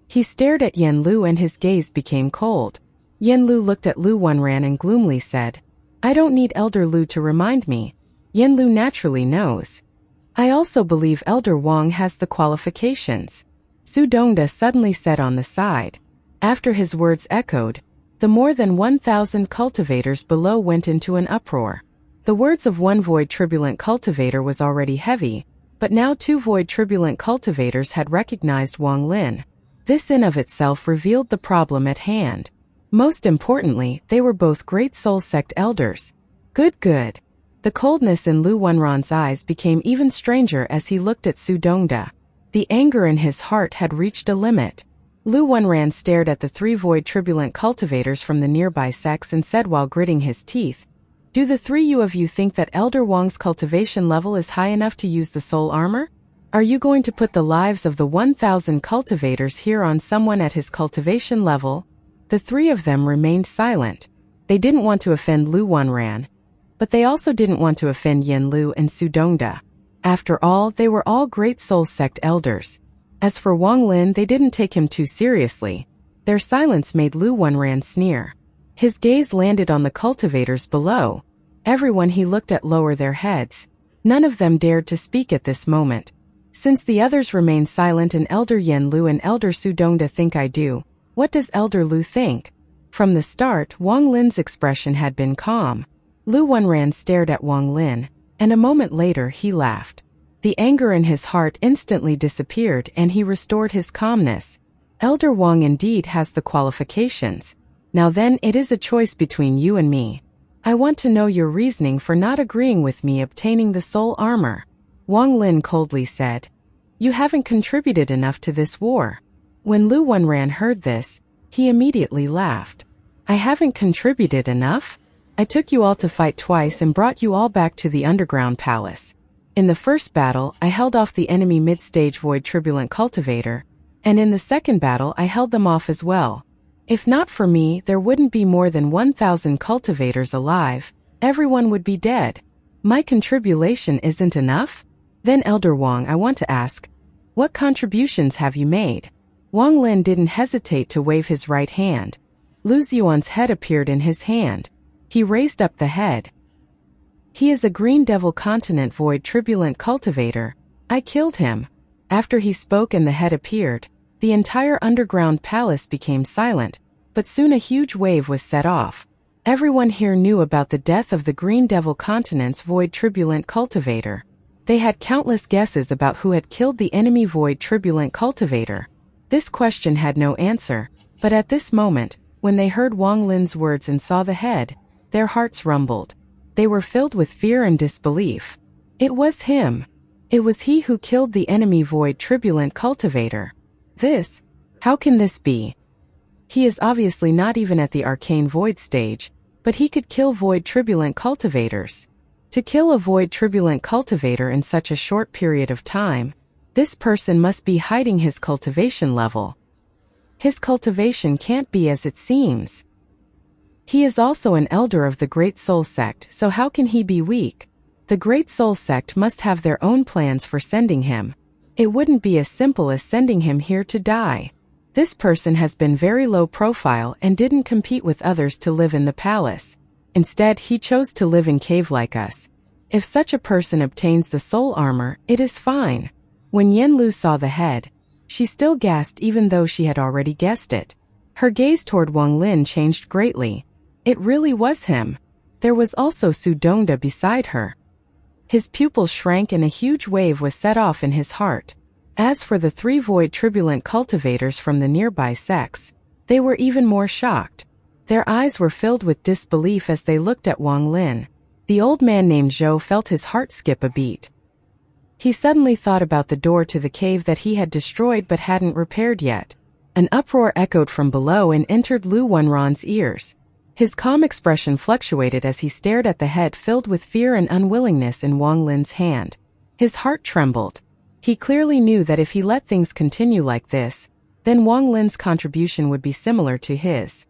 He stared at Yen Lu and his gaze became cold. Yen Lu looked at Lu Wenran and gloomily said, I don't need Elder Lu to remind me. Yen Lu naturally knows. I also believe Elder Wang has the qualifications. Su Dongda suddenly said on the side. After his words echoed, the more than 1,000 cultivators below went into an uproar. The words of one void turbulent cultivator was already heavy, but now 2 void turbulent cultivators had recognized Wang Lin. This in of itself revealed the problem at hand. Most importantly, they were both Great Soul Sect elders. Good. The coldness in Lu Wenran's eyes became even stranger as he looked at Su Dongda. The anger in his heart had reached a limit. Lu Wenran stared at the 3 void turbulent cultivators from the nearby sects and said while gritting his teeth, Do the 3 of you think that Elder Wang's cultivation level is high enough to use the soul armor? Are you going to put the lives of the 1,000 cultivators here on someone at his cultivation level? The three of them remained silent. They didn't want to offend Lu Wanran, but they also didn't want to offend Yanlu and Su Dongda. After all, they were all Great Soul Sect elders. As for Wang Lin, they didn't take him too seriously. Their silence made Lu Wanran sneer. His gaze landed on the cultivators below. Everyone he looked at lowered their heads. None of them dared to speak at this moment. Since the others remained silent and Elder Yanlu and Elder Su Dongda think I do, what does Elder Lu think? From the start, Wang Lin's expression had been calm. Lu Wanran stared at Wang Lin, and a moment later he laughed. The anger in his heart instantly disappeared and he restored his calmness. Elder Wang indeed has the qualifications. Now then, it is a choice between you and me. I want to know your reasoning for not agreeing with me obtaining the soul armor. Wang Lin coldly said. You haven't contributed enough to this war. When Lu Wanran heard this, he immediately laughed. I haven't contributed enough? I took you all to fight twice and brought you all back to the underground palace. In the first battle, I held off the enemy mid-stage void turbulent cultivator, and in the second battle I held them off as well. If not for me, there wouldn't be more than 1,000 cultivators alive. Everyone would be dead. My contribution isn't enough? Then Elder Wang, I want to ask, what contributions have you made? Wang Lin didn't hesitate to wave his right hand. Lu Xuan's head appeared in his hand. He raised up the head. He is a Green Devil Continent Void Turbulent Cultivator. I killed him. After he spoke and the head appeared, the entire underground palace became silent, but soon a huge wave was set off. Everyone here knew about the death of the Green Devil Continent's Void Turbulent Cultivator. They had countless guesses about who had killed the enemy Void Turbulent Cultivator. This question had no answer, but at this moment, when they heard Wang Lin's words and saw the head, their hearts rumbled. They were filled with fear and disbelief. It was him. It was he who killed the enemy Void Turbulent Cultivator. How can this be? He is obviously not even at the Arcane Void stage, but he could kill Void Turbulent Cultivators. To kill a Void Turbulent Cultivator in such a short period of time, this person must be hiding his cultivation level. His cultivation can't be as it seems. He is also an elder of the Great Soul Sect, so how can he be weak? The Great Soul Sect must have their own plans for sending him. It wouldn't be as simple as sending him here to die. This person has been very low profile and didn't compete with others to live in the palace. Instead, he chose to live in cave like us. If such a person obtains the soul armor, it is fine. When Yanlu saw the head, she still gasped even though she had already guessed it. Her gaze toward Wang Lin changed greatly. It really was him. There was also Su Dongda beside her. His pupils shrank and a huge wave was set off in his heart. As for the three Void Turbulent Cultivators from the nearby sects, they were even more shocked. Their eyes were filled with disbelief as they looked at Wang Lin. The old man named Zhou felt his heart skip a beat. He suddenly thought about the door to the cave that he had destroyed but hadn't repaired yet. An uproar echoed from below and entered Lu Wanran's ears. His calm expression fluctuated as he stared at the head filled with fear and unwillingness in Wang Lin's hand. His heart trembled. He clearly knew that if he let things continue like this, then Wang Lin's contribution would be similar to his.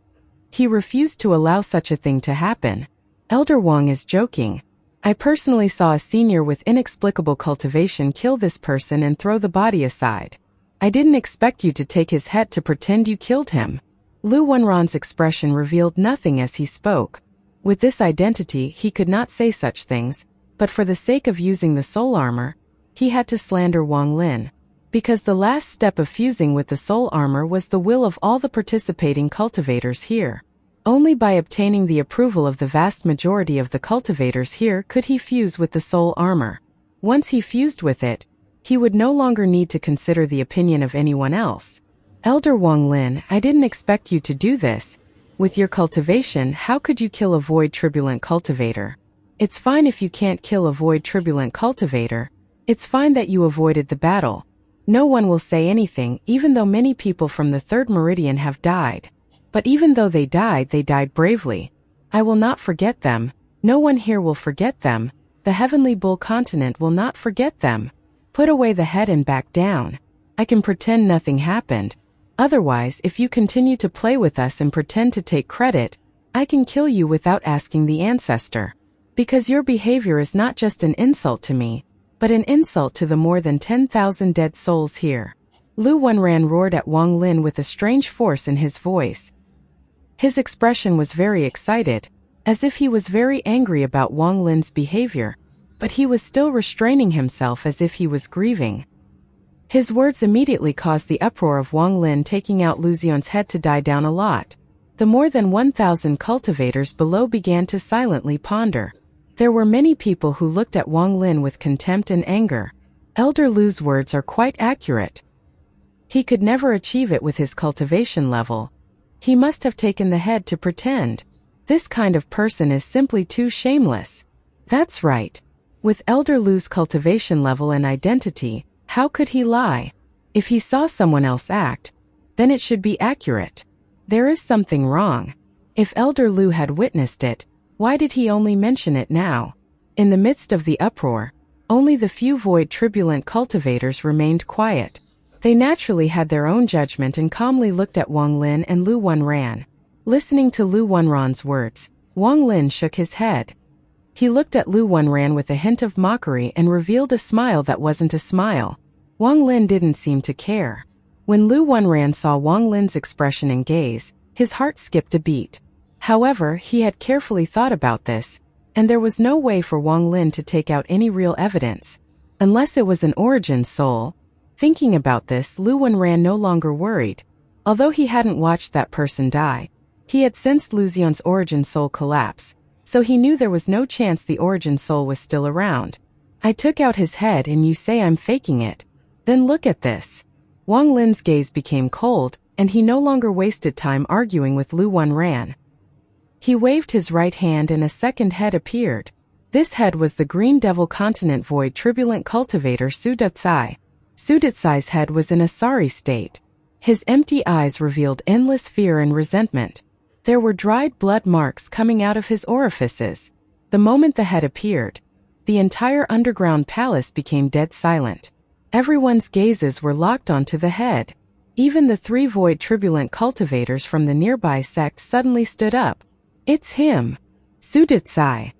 He refused to allow such a thing to happen. Elder Wang is joking. I personally saw a senior with inexplicable cultivation kill this person and throw the body aside. I didn't expect you to take his head to pretend you killed him. Lu Wanran's expression revealed nothing as he spoke. With this identity, he could not say such things, but for the sake of using the soul armor, he had to slander Wang Lin. Because the last step of fusing with the soul armor was the will of all the participating cultivators here. Only by obtaining the approval of the vast majority of the cultivators here could he fuse with the soul armor. Once he fused with it, he would no longer need to consider the opinion of anyone else. Elder Wang Lin, I didn't expect you to do this. With your cultivation, how could you kill a Void Turbulent Cultivator? It's fine if you can't kill a Void Turbulent Cultivator. It's fine that you avoided the battle. No one will say anything, even though many people from the Third Meridian have died. But even though they died bravely. I will not forget them. No one here will forget them. The Heavenly Bull Continent will not forget them. Put away the head and back down. I can pretend nothing happened. Otherwise, if you continue to play with us and pretend to take credit, I can kill you without asking the ancestor. Because your behavior is not just an insult to me, but an insult to the more than 10,000 dead souls here. Lu Wenran roared at Wang Lin with a strange force in his voice. His expression was very excited, as if he was very angry about Wang Lin's behavior, but he was still restraining himself as if he was grieving. His words immediately caused the uproar of Wang Lin taking out Lu Xian's head to die down a lot. The more than 1,000 cultivators below began to silently ponder. There were many people who looked at Wang Lin with contempt and anger. Elder Lu's words are quite accurate. He could never achieve it with his cultivation level. He must have taken the head to pretend. This kind of person is simply too shameless. That's right. With Elder Lu's cultivation level and identity, how could he lie? If he saw someone else act, then it should be accurate. There is something wrong. If Elder Lu had witnessed it, why did he only mention it now? In the midst of the uproar, only the few void turbulent cultivators remained quiet. They naturally had their own judgment and calmly looked at Wang Lin and Lu Wenran. Listening to Lu Wenran's words, Wang Lin shook his head. He looked at Lu Wenran with a hint of mockery and revealed a smile that wasn't a smile. Wang Lin didn't seem to care. When Lu Wenran saw Wang Lin's expression and gaze, his heart skipped a beat. However, he had carefully thought about this, and there was no way for Wang Lin to take out any real evidence, unless it was an origin soul. Thinking about this, Lu Wenran no longer worried. Although he hadn't watched that person die, he had sensed Lu Xian's origin soul collapse, so he knew there was no chance the origin soul was still around. I took out his head and you say I'm faking it. Then look at this. Wang Lin's gaze became cold, and he no longer wasted time arguing with Lu Wenran. He waved his right hand and a second head appeared. This head was the Green Devil Continent Void Turbulent Cultivator Sudatsai. Sudatsai's head was in a sorry state. His empty eyes revealed endless fear and resentment. There were dried blood marks coming out of his orifices. The moment the head appeared, the entire underground palace became dead silent. Everyone's gazes were locked onto the head. Even the 3 void turbulent cultivators from the nearby sect suddenly stood up. It's him. Sudatsai.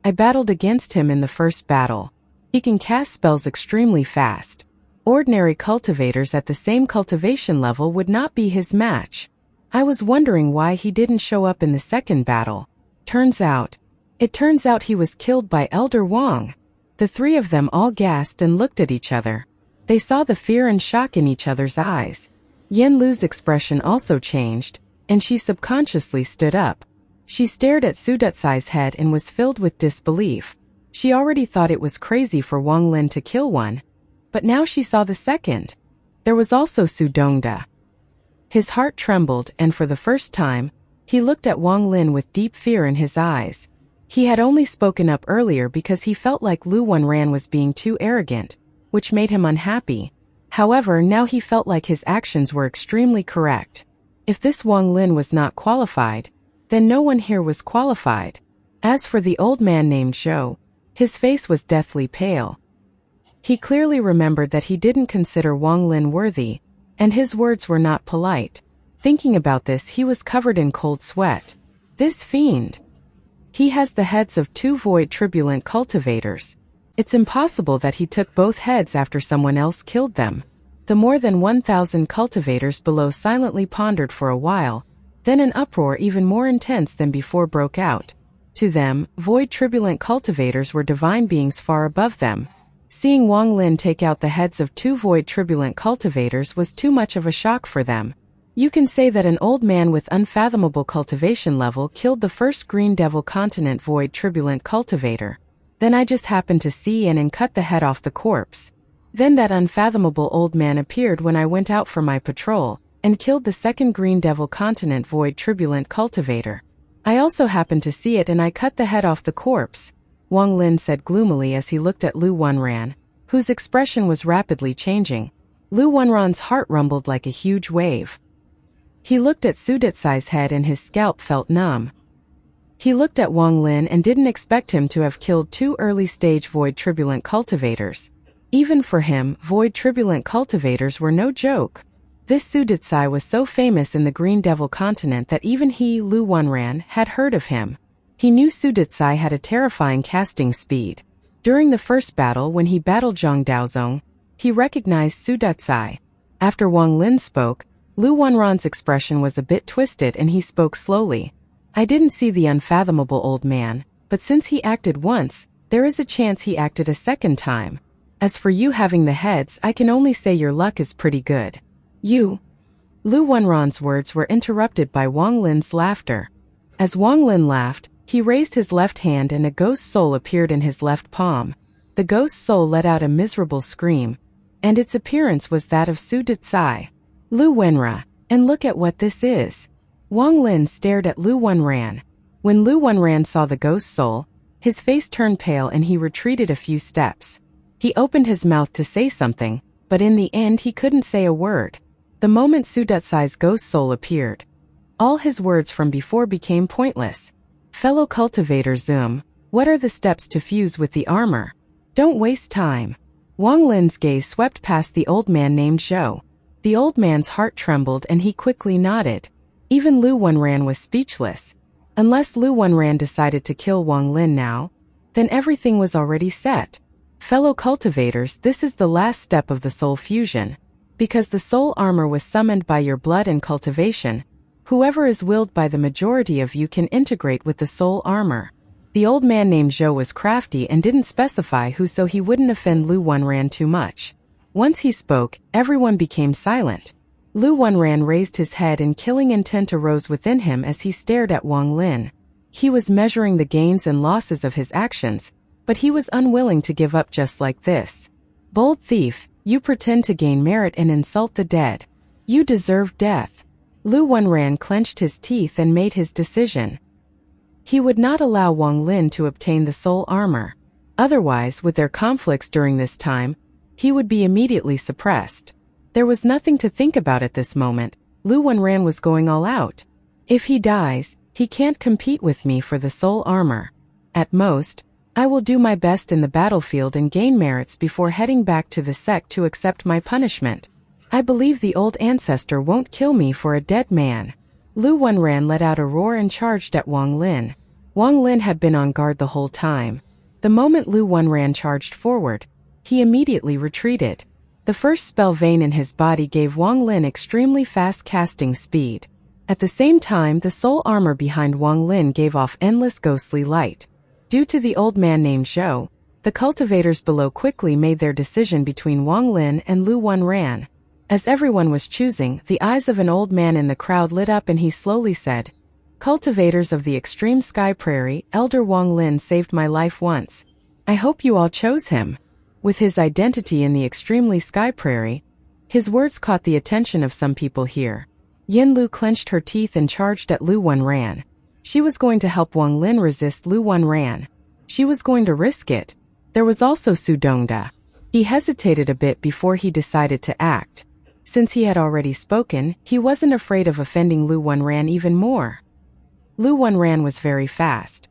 I battled against him in the first battle. He can cast spells extremely fast. Ordinary cultivators at the same cultivation level would not be his match. I was wondering why he didn't show up in the second battle. It turns out he was killed by Elder Wang. The 3 of them all gasped and looked at each other. They saw the fear and shock in each other's eyes. Yen Lu's expression also changed, and she subconsciously stood up. She stared at Sudatsai's head and was filled with disbelief. She already thought it was crazy for Wang Lin to kill one, but now she saw the second. There was also Su Dongda. His heart trembled, and for the first time, he looked at Wang Lin with deep fear in his eyes. He had only spoken up earlier because he felt like Lu Wenran was being too arrogant, which made him unhappy. However, now he felt like his actions were extremely correct. If this Wang Lin was not qualified, then no one here was qualified. As for the old man named Zhou, his face was deathly pale. He clearly remembered that he didn't consider Wang Lin worthy, and his words were not polite. Thinking about this, he was covered in cold sweat. This fiend. He has the heads of 2 void turbulent cultivators. It's impossible that he took both heads after someone else killed them. The more than 1,000 cultivators below silently pondered for a while, then an uproar even more intense than before broke out. To them, void turbulent cultivators were divine beings far above them. Seeing Wang Lin take out the heads of 2 void turbulent cultivators was too much of a shock for them. You can say that an old man with unfathomable cultivation level killed the first Green Devil Continent Void Turbulent Cultivator. Then I just happened to see and cut the head off the corpse. Then that unfathomable old man appeared when I went out for my patrol, and killed the second Green Devil Continent Void Turbulent Cultivator. I also happened to see it and I cut the head off the corpse, Wang Lin said gloomily as he looked at Lu Wenran, whose expression was rapidly changing. Lu Wenran's heart rumbled like a huge wave. He looked at Sudatsai's head and his scalp felt numb. He looked at Wang Lin and didn't expect him to have killed 2 early-stage void turbulent cultivators. Even for him, void turbulent cultivators were no joke. This Sudatsai was so famous in the Green Devil continent that even he, Lu Wanran, had heard of him. He knew Sudatsai had a terrifying casting speed. During the first battle when he battled Zhang Daozong, he recognized Sudatsai. After Wang Lin spoke, Lu Wanran's expression was a bit twisted and he spoke slowly. I didn't see the unfathomable old man, but since he acted once, there is a chance he acted a second time. As for you having the heads, I can only say your luck is pretty good. You. Lu Wanran's words were interrupted by Wang Lin's laughter. As Wang Lin laughed, he raised his left hand and a ghost soul appeared in his left palm. The ghost soul let out a miserable scream, and its appearance was that of Sudatsai. Lu Wenra, and look at what this is. Wang Lin stared at Lu Wanran. When Lu Wanran saw the ghost soul, his face turned pale and he retreated a few steps. He opened his mouth to say something, but in the end he couldn't say a word. The moment Sudatsai's ghost soul appeared, all his words from before became pointless. Fellow cultivator Zoom, what are the steps to fuse with the armor? Don't waste time. Wang Lin's gaze swept past the old man named Zhou. The old man's heart trembled and he quickly nodded. Even Lu Wanran was speechless. Unless Lu Wanran decided to kill Wang Lin now, then everything was already set. Fellow cultivators, this is the last step of the soul fusion. Because the soul armor was summoned by your blood and cultivation, whoever is willed by the majority of you can integrate with the soul armor. The old man named Zhou was crafty and didn't specify who so he wouldn't offend Lu Wanran too much. Once he spoke, everyone became silent. Lu Wanran raised his head and killing intent arose within him as he stared at Wang Lin. He was measuring the gains and losses of his actions, but he was unwilling to give up just like this. Bold thief, you pretend to gain merit and insult the dead. You deserve death. Lu Wanran clenched his teeth and made his decision. He would not allow Wang Lin to obtain the soul armor. Otherwise, with their conflicts during this time, he would be immediately suppressed. There was nothing to think about at this moment. Lu Wanran was going all out. If he dies, he can't compete with me for the soul armor. At most, I will do my best in the battlefield and gain merits before heading back to the sect to accept my punishment. I believe the old ancestor won't kill me for a dead man. Lu Wanran let out a roar and charged at Wang Lin. Wang Lin had been on guard the whole time. The moment Lu Wanran charged forward, he immediately retreated. The first spell vein in his body gave Wang Lin extremely fast casting speed. At the same time, the soul armor behind Wang Lin gave off endless ghostly light. Due to the old man named Zhou, the cultivators below quickly made their decision between Wang Lin and Lu Wanran. As everyone was choosing, the eyes of an old man in the crowd lit up and he slowly said, "Cultivators of the extreme sky prairie, Elder Wang Lin saved my life once. I hope you all chose him." With his identity in the extremely sky prairie, his words caught the attention of some people here. Yin Lu clenched her teeth and charged at Lu Wanran. She was going to help Wang Lin resist Lu Wanran. She was going to risk it. There was also Su Dongda. He hesitated a bit before he decided to act. Since he had already spoken, he wasn't afraid of offending Lu Wanran even more. Lu Wanran was very fast.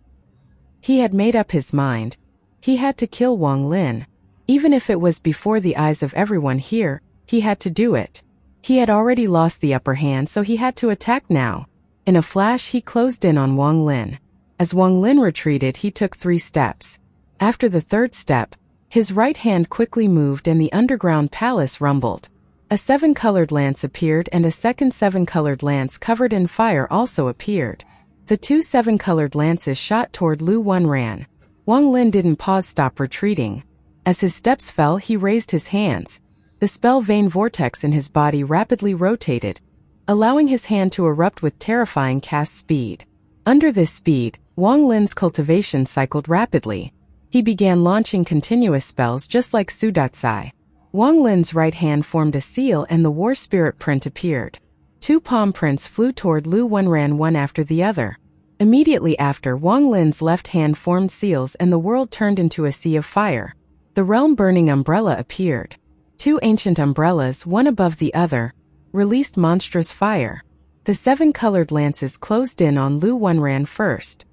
He had made up his mind. He had to kill Wang Lin. Even if it was before the eyes of everyone here, he had to do it. He had already lost the upper hand, so he had to attack now. In a flash, he closed in on Wang Lin. As Wang Lin retreated, he took 3 steps. After the 3rd step, his right hand quickly moved and the underground palace rumbled. A 7-colored lance appeared and a second 7-colored lance covered in fire also appeared. The 2 7-colored lances shot toward Lu Wanran. Wang Lin didn't stop retreating. As his steps fell, he raised his hands. The spell vein vortex in his body rapidly rotated, allowing his hand to erupt with terrifying cast speed. Under this speed, Wang Lin's cultivation cycled rapidly. He began launching continuous spells just like Sudatsai. Wang Lin's right hand formed a seal and the war spirit print appeared. 2 palm prints flew toward Lu Wanran one after the other. Immediately after, Wang Lin's left hand formed seals and the world turned into a sea of fire. The realm-burning umbrella appeared. 2 ancient umbrellas, one above the other, released monstrous fire. The 7-colored lances closed in on Lu Wanran first.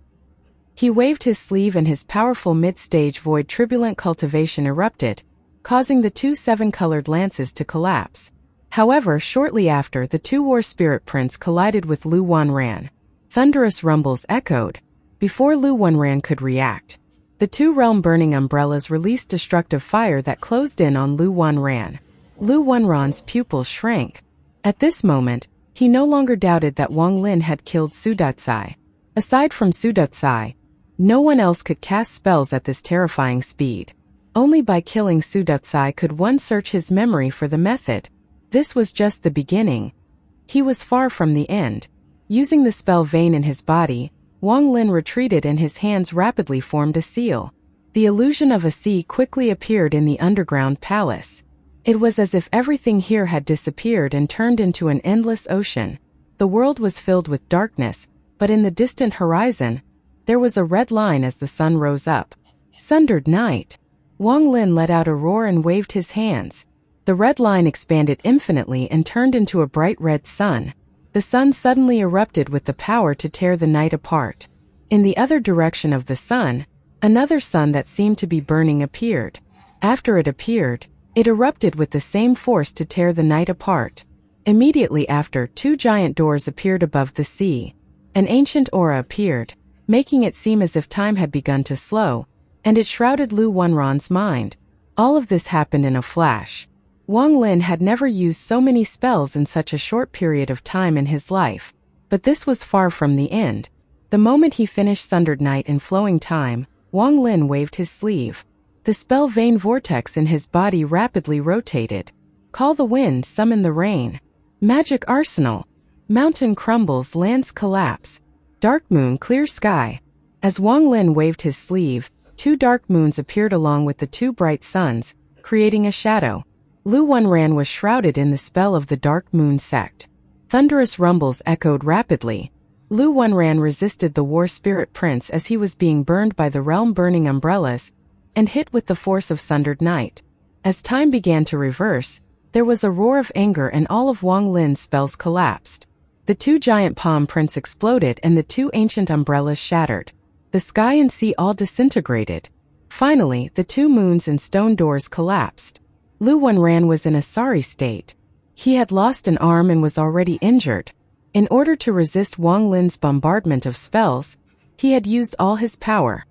He waved his sleeve and his powerful mid-stage void turbulent cultivation erupted, causing the two seven-colored lances to collapse. However, shortly after, the two war spirit prints collided with Lu Wanran. Thunderous rumbles echoed. Before Lu Wanran could react, the two realm-burning umbrellas released destructive fire that closed in on Lu Wanran. Lu Wanran's pupils shrank. At this moment, he no longer doubted that Wang Lin had killed Su Ducai. Aside from Su Ducai, no one else could cast spells at this terrifying speed. Only by killing Su Ducai could one search his memory for the method. This was just the beginning. He was far from the end. Using the spell vein in his body, Wang Lin retreated and his hands rapidly formed a seal. The illusion of a sea quickly appeared in the underground palace. It was as if everything here had disappeared and turned into an endless ocean. The world was filled with darkness, but in the distant horizon, there was a red line as the sun rose up. Sundered night. Wang Lin let out a roar and waved his hands. The red line expanded infinitely and turned into a bright red sun. The sun suddenly erupted with the power to tear the night apart. In the other direction of the sun, another sun that seemed to be burning appeared. After it appeared, it erupted with the same force to tear the night apart. Immediately after, two giant doors appeared above the sea. An ancient aura appeared, making it seem as if time had begun to slow, and it shrouded Lu Wanran's mind. All of this happened in a flash. Wang Lin had never used so many spells in such a short period of time in his life. But this was far from the end. The moment he finished Sundered Night in flowing time, Wang Lin waved his sleeve. The spell vein vortex in his body rapidly rotated. Call the wind, summon the rain. Magic arsenal. Mountain crumbles, lands collapse. Dark moon, clear sky. As Wang Lin waved his sleeve, two dark moons appeared along with the two bright suns, creating a shadow. Lu Wanran was shrouded in the spell of the Dark Moon sect. Thunderous rumbles echoed rapidly. Lu Wanran resisted the war spirit prince as he was being burned by the realm-burning umbrellas, and hit with the force of Sundered Night. As time began to reverse, there was a roar of anger and all of Wang Lin's spells collapsed. The two giant palm prints exploded and the two ancient umbrellas shattered. The sky and sea all disintegrated. Finally, the two moons and stone doors collapsed. Lu Wanran was in a sorry state. He had lost an arm and was already injured. In order to resist Wang Lin's bombardment of spells, he had used all his power.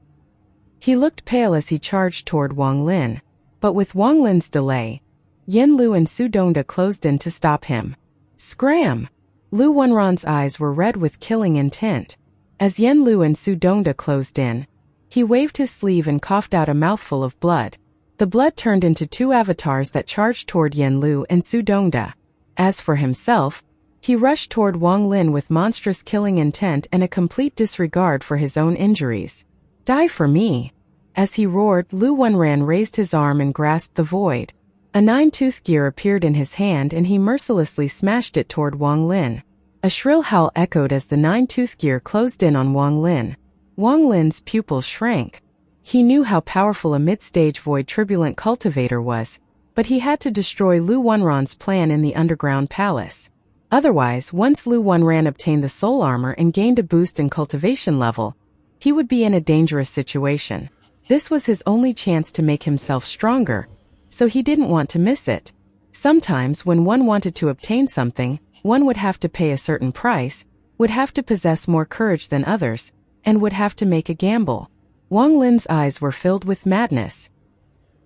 He looked pale as he charged toward Wang Lin, but with Wang Lin's delay, Yen Lu and Su Dongda closed in to stop him. Scram! Lu Wanran's eyes were red with killing intent. As Yen Lu and Su Dongda closed in, he waved his sleeve and coughed out a mouthful of blood. The blood turned into two avatars that charged toward Yen Lu and Su Dongda. As for himself, he rushed toward Wang Lin with monstrous killing intent and a complete disregard for his own injuries. Die for me! As he roared, Lu Wanran raised his arm and grasped the void. A nine-tooth gear appeared in his hand and he mercilessly smashed it toward Wang Lin. A shrill howl echoed as the nine-tooth gear closed in on Wang Lin. Wang Lin's pupils shrank. He knew how powerful a mid-stage void turbulent cultivator was, but he had to destroy Lu Wanran's plan in the underground palace. Otherwise, once Lu Wanran obtained the soul armor and gained a boost in cultivation level, he would be in a dangerous situation. This was his only chance to make himself stronger, so he didn't want to miss it. Sometimes when one wanted to obtain something, one would have to pay a certain price, would have to possess more courage than others, and would have to make a gamble. Wang Lin's eyes were filled with madness.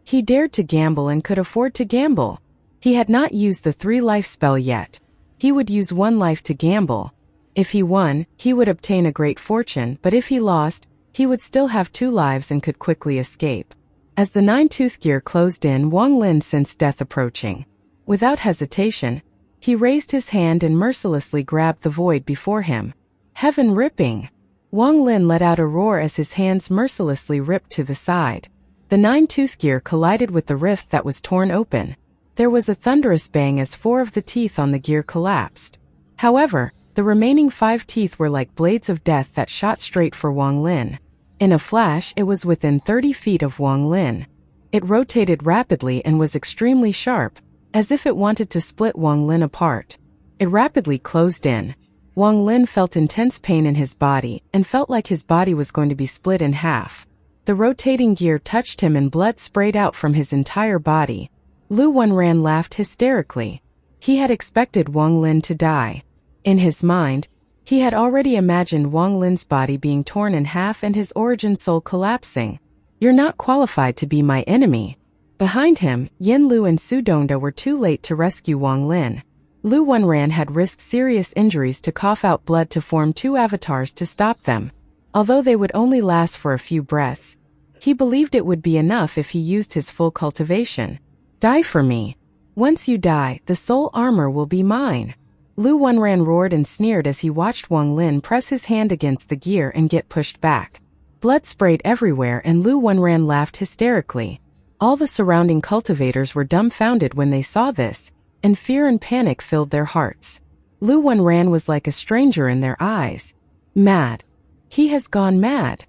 He dared to gamble and could afford to gamble. He had not used the 3-life spell yet. He would use 1 life to gamble. If he won, he would obtain a great fortune, but if he lost, he would still have 2 lives and could quickly escape. As the 9-tooth gear closed in, Wang Lin sensed death approaching. Without hesitation, he raised his hand and mercilessly grabbed the void before him. Heaven ripping! Wang Lin let out a roar as his hands mercilessly ripped to the side. The 9-tooth gear collided with the rift that was torn open. There was a thunderous bang as 4 of the teeth on the gear collapsed. However, the remaining 5 teeth were like blades of death that shot straight for Wang Lin. In a flash, it was within 30 feet of Wang Lin. It rotated rapidly and was extremely sharp, as if it wanted to split Wang Lin apart. It rapidly closed in. Wang Lin felt intense pain in his body and felt like his body was going to be split in half. The rotating gear touched him and blood sprayed out from his entire body. Lu Wenran laughed hysterically. He had expected Wang Lin to die. In his mind, he had already imagined Wang Lin's body being torn in half and his origin soul collapsing. "You're not qualified to be my enemy." Behind him, Yin Lu and Su Dongda were too late to rescue Wang Lin. Lu Wenran had risked serious injuries to cough out blood to form 2 avatars to stop them. Although they would only last for a few breaths, he believed it would be enough if he used his full cultivation. "Die for me. Once you die, the soul armor will be mine." Lu Wenran roared and sneered as he watched Wang Lin press his hand against the gear and get pushed back. Blood sprayed everywhere and Lu Wenran laughed hysterically. All the surrounding cultivators were dumbfounded when they saw this, and fear and panic filled their hearts. Lu Wenran was like a stranger in their eyes. Mad. He has gone mad.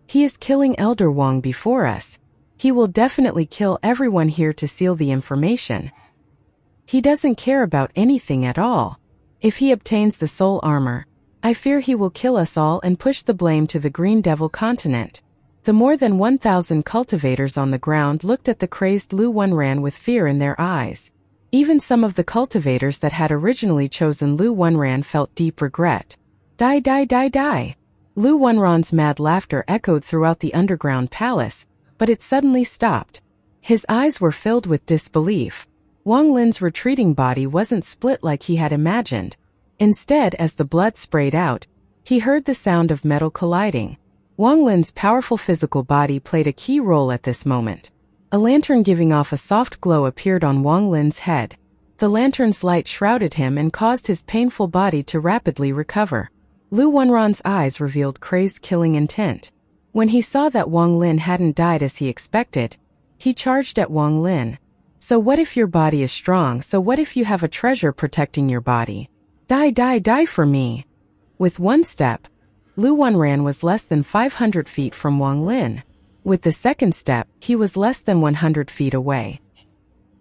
He is killing Elder Wang before us. He will definitely kill everyone here to seal the information. He doesn't care about anything at all. If he obtains the soul armor, I fear he will kill us all and push the blame to the Green Devil continent. The more than 1,000 cultivators on the ground looked at the crazed Lu Wenran with fear in their eyes. Even some of the cultivators that had originally chosen Lu Wenran felt deep regret. "Die, die, die, die." Lu Wenran's mad laughter echoed throughout the underground palace, but it suddenly stopped. His eyes were filled with disbelief. Wang Lin's retreating body wasn't split like he had imagined. Instead, as the blood sprayed out, he heard the sound of metal colliding. Wang Lin's powerful physical body played a key role at this moment. A lantern giving off a soft glow appeared on Wang Lin's head. The lantern's light shrouded him and caused his painful body to rapidly recover. Lu Wenran's eyes revealed crazed killing intent. When he saw that Wang Lin hadn't died as he expected, he charged at Wang Lin. "So what if your body is strong? So what if you have a treasure protecting your body? Die, die, die for me." With one step, Lu Wenran was less than 500 feet from Wang Lin. With the second step, he was less than 100 feet away.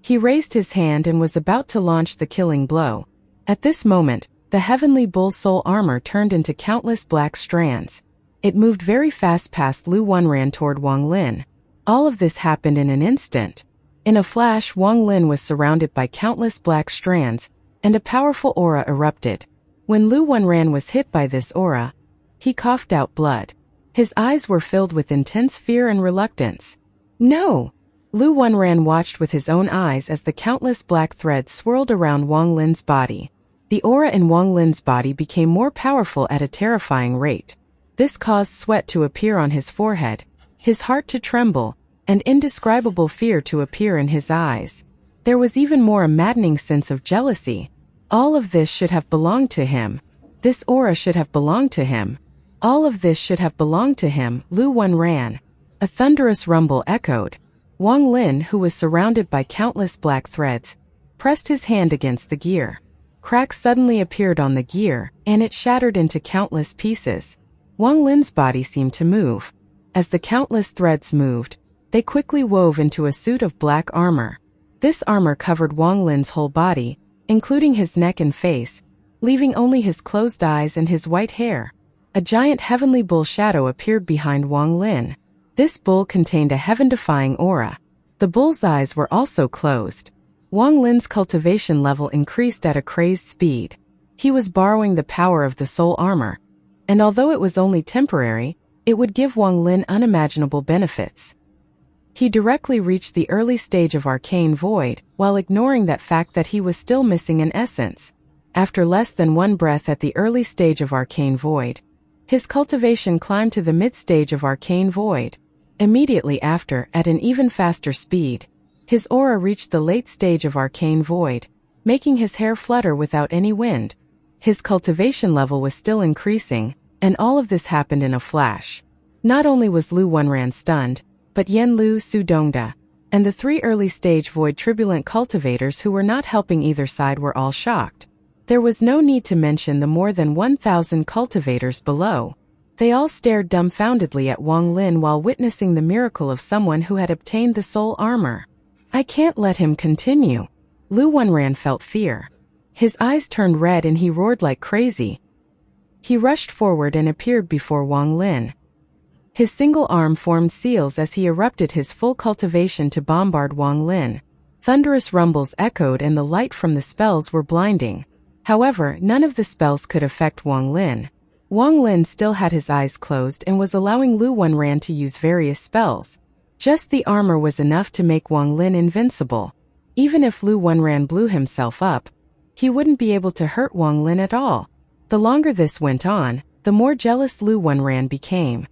He raised his hand and was about to launch the killing blow. At this moment, the Heavenly Bull soul armor turned into countless black strands. It moved very fast past Lu Wenran toward Wang Lin. All of this happened in an instant. In a flash, Wang Lin was surrounded by countless black strands, and a powerful aura erupted. When Lu Wenran was hit by this aura, he coughed out blood. His eyes were filled with intense fear and reluctance. "No!" Lu Wenran watched with his own eyes as the countless black threads swirled around Wang Lin's body. The aura in Wang Lin's body became more powerful at a terrifying rate. This caused sweat to appear on his forehead, his heart to tremble, and indescribable fear to appear in his eyes. There was even more a maddening sense of jealousy. All of this should have belonged to him. This aura should have belonged to him. All of this should have belonged to him, Lu Wenran. A thunderous rumble echoed. Wang Lin, who was surrounded by countless black threads, pressed his hand against the gear. Cracks suddenly appeared on the gear, and it shattered into countless pieces. Wang Lin's body seemed to move. As the countless threads moved, they quickly wove into a suit of black armor. This armor covered Wang Lin's whole body, including his neck and face, leaving only his closed eyes and his white hair. A giant heavenly bull shadow appeared behind Wang Lin. This bull contained a heaven-defying aura. The bull's eyes were also closed. Wang Lin's cultivation level increased at a crazed speed. He was borrowing the power of the soul armor, and although it was only temporary, it would give Wang Lin unimaginable benefits. He directly reached the early stage of arcane void, while ignoring that fact that he was still missing an essence. After less than one breath at the early stage of arcane void, his cultivation climbed to the mid-stage of arcane void. Immediately after, at an even faster speed, his aura reached the late stage of arcane void, making his hair flutter without any wind. His cultivation level was still increasing, and all of this happened in a flash. Not only was Lu Wenran stunned, but Yen Lu, Su Dongda, and the 3 early-stage void turbulent cultivators who were not helping either side were all shocked. There was no need to mention the more than 1,000 cultivators below. They all stared dumbfoundedly at Wang Lin while witnessing the miracle of someone who had obtained the soul armor. "I can't let him continue." Lu Wenran felt fear. His eyes turned red and he roared like crazy. He rushed forward and appeared before Wang Lin. His single arm formed seals as he erupted his full cultivation to bombard Wang Lin. Thunderous rumbles echoed and the light from the spells were blinding. However, none of the spells could affect Wang Lin. Wang Lin still had his eyes closed and was allowing Lu Wenran to use various spells. Just the armor was enough to make Wang Lin invincible. Even if Lu Wenran blew himself up, he wouldn't be able to hurt Wang Lin at all. The longer this went on, the more jealous Lu Wenran became.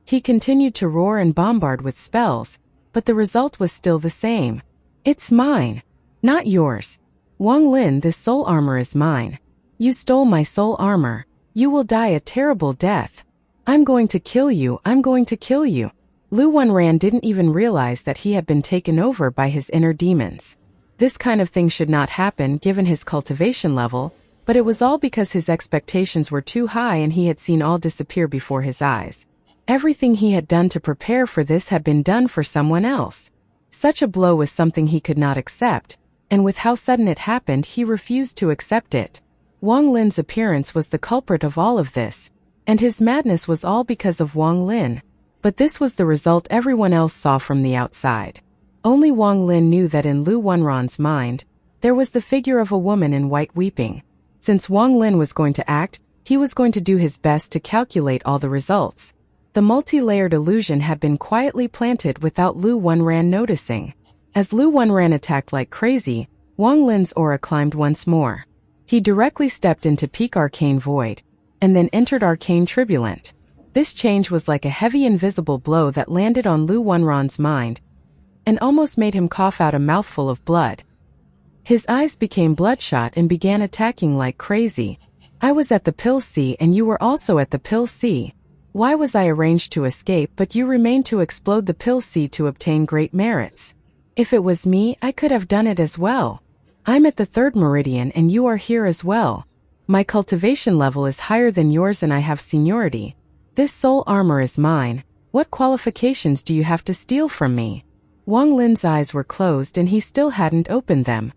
He continued to roar and bombard with spells, but the result was still the same. It's mine, not yours. Wang Lin, this soul armor is mine. You stole my soul armor. You will die a terrible death. I'm going to kill you, I'm going to kill you. Lu Wenran didn't even realize that he had been taken over by his inner demons. This kind of thing should not happen given his cultivation level, but it was all because his expectations were too high and he had seen all disappear before his eyes. Everything he had done to prepare for this had been done for someone else. Such a blow was something he could not accept, and with how sudden it happened, he refused to accept it. Wang Lin's appearance was the culprit of all of this, and his madness was all because of Wang Lin. But this was the result everyone else saw from the outside. Only Wang Lin knew that in Lu Wenran's mind, there was the figure of a woman in white weeping. Since Wang Lin was going to act, he was going to do his best to calculate all the results. The multi-layered illusion had been quietly planted without Lu Wenran noticing. As Lu Wenran attacked like crazy, Wang Lin's aura climbed once more. He directly stepped into peak arcane void, and then entered arcane turbulent. This change was like a heavy invisible blow that landed on Lu Wenran's mind, and almost made him cough out a mouthful of blood. His eyes became bloodshot and began attacking like crazy. I was at the Pill Sea and you were also at the Pill Sea. Why was I arranged to escape but you remained to explode the Pill Sea to obtain great merits? If it was me, I could have done it as well. I'm at the 3rd meridian and you are here as well. My cultivation level is higher than yours and I have seniority. This soul armor is mine. What qualifications do you have to steal from me? Wang Lin's eyes were closed and he still hadn't opened them.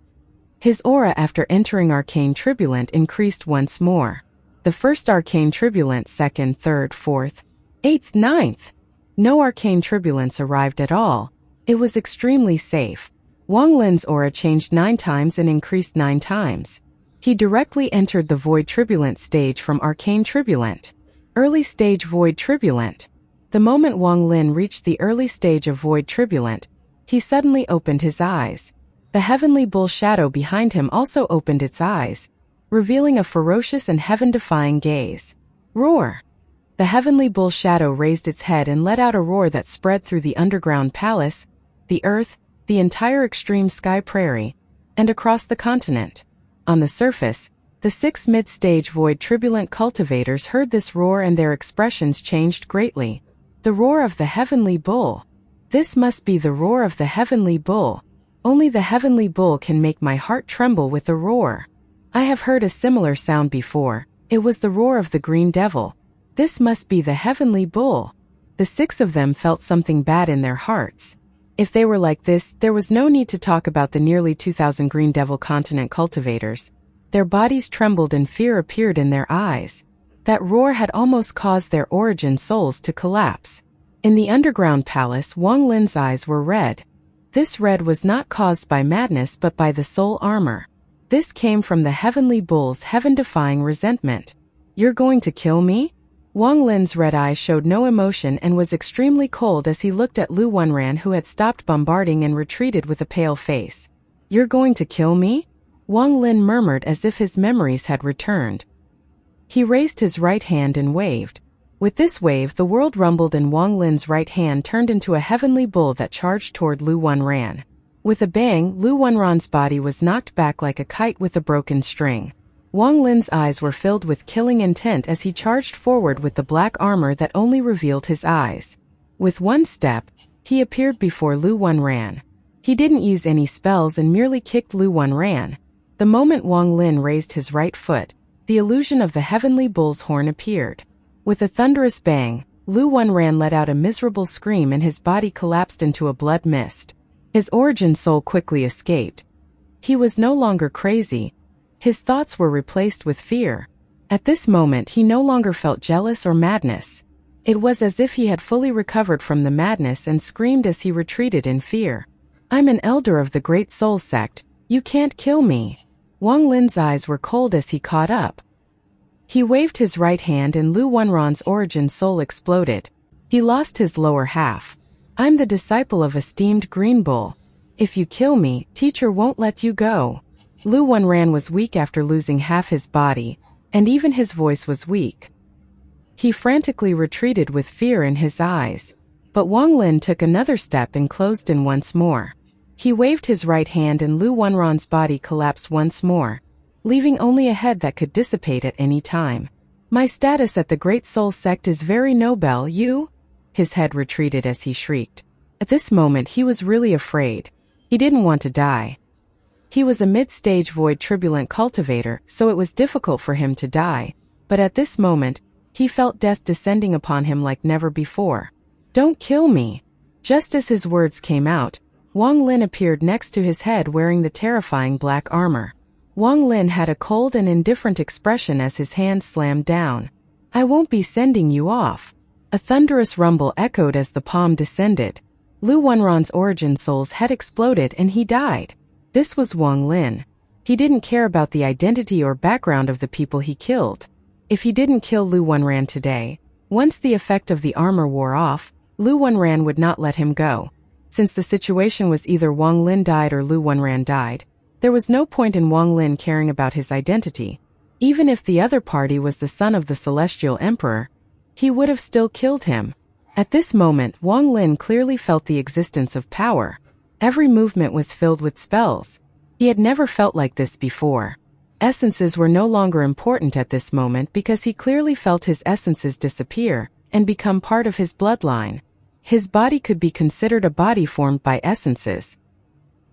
His aura after entering arcane turbulent increased once more. The first arcane turbulent, 2nd, 3rd, 4th, 8th, 9th. No arcane turbulence arrived at all. It was extremely safe. Wang Lin's aura changed 9 times and increased 9 times. He directly entered the void turbulent stage from arcane turbulent. Early stage void turbulent. The moment Wang Lin reached the early stage of void turbulent, he suddenly opened his eyes. The heavenly bull shadow behind him also opened its eyes, revealing a ferocious and heaven-defying gaze. Roar! The heavenly bull shadow raised its head and let out a roar that spread through the underground palace, the earth, the entire extreme sky prairie, and across the continent. On the surface, the 6 mid-stage void turbulent cultivators heard this roar and their expressions changed greatly. The roar of the heavenly bull. This must be the roar of the heavenly bull. Only the heavenly bull can make my heart tremble with a roar. I have heard a similar sound before. It was the roar of the green devil. This must be the heavenly bull. The 6 of them felt something bad in their hearts. If they were like this, there was no need to talk about the nearly 2,000 green devil continent cultivators. Their bodies trembled and fear appeared in their eyes. That roar had almost caused their origin souls to collapse. In the underground palace, Wang Lin's eyes were red. This red was not caused by madness but by the soul armor. This came from the heavenly bull's heaven-defying resentment. You're going to kill me? Wang Lin's red eyes showed no emotion and was extremely cold as he looked at Lu Wenran, who had stopped bombarding and retreated with a pale face. You're going to kill me? Wang Lin murmured as if his memories had returned. He raised his right hand and waved. With this wave, the world rumbled and Wang Lin's right hand turned into a heavenly bull that charged toward Lu Wenran. With a bang, Lu Wenran's body was knocked back like a kite with a broken string. Wang Lin's eyes were filled with killing intent as he charged forward with the black armor that only revealed his eyes. With one step, he appeared before Lu Wenran. He didn't use any spells and merely kicked Lu Wenran. The moment Wang Lin raised his right foot, the illusion of the heavenly bull's horn appeared. With a thunderous bang, Lu Wenran let out a miserable scream and his body collapsed into a blood mist. His origin soul quickly escaped. He was no longer crazy. His thoughts were replaced with fear. At this moment he no longer felt jealous or madness. It was as if he had fully recovered from the madness and screamed as he retreated in fear. "I'm an elder of the Great Soul Sect. You can't kill me." Wang Lin's eyes were cold as he caught up. He waved his right hand and Lu Wenran's origin soul exploded. He lost his lower half. "I'm the disciple of esteemed Green Bull. If you kill me, teacher won't let you go." Lu Wenran was weak after losing half his body, and even his voice was weak. He frantically retreated with fear in his eyes. But Wang Lin took another step and closed in once more. He waved his right hand and Lu Wenran's body collapsed once more, leaving only a head that could dissipate at any time. "My status at the Great Soul Sect is very noble, you?" His head retreated as he shrieked. At this moment he was really afraid. He didn't want to die. He was a mid-stage void turbulent cultivator, so it was difficult for him to die. But at this moment, he felt death descending upon him like never before. "Don't kill me." Just as his words came out, Wang Lin appeared next to his head wearing the terrifying black armor. Wang Lin had a cold and indifferent expression as his hand slammed down. "I won't be sending you off." A thunderous rumble echoed as the palm descended. Lu Wenran's origin soul's head exploded and he died. This was Wang Lin. He didn't care about the identity or background of the people he killed. If he didn't kill Lu Wenran today, once the effect of the armor wore off, Lu Wenran would not let him go. Since the situation was either Wang Lin died or Lu Wenran died, there was no point in Wang Lin caring about his identity. Even if the other party was the son of the Celestial Emperor, he would have still killed him. At this moment, Wang Lin clearly felt the existence of power. Every movement was filled with spells. He had never felt like this before. Essences were no longer important at this moment because he clearly felt his essences disappear and become part of his bloodline. His body could be considered a body formed by essences.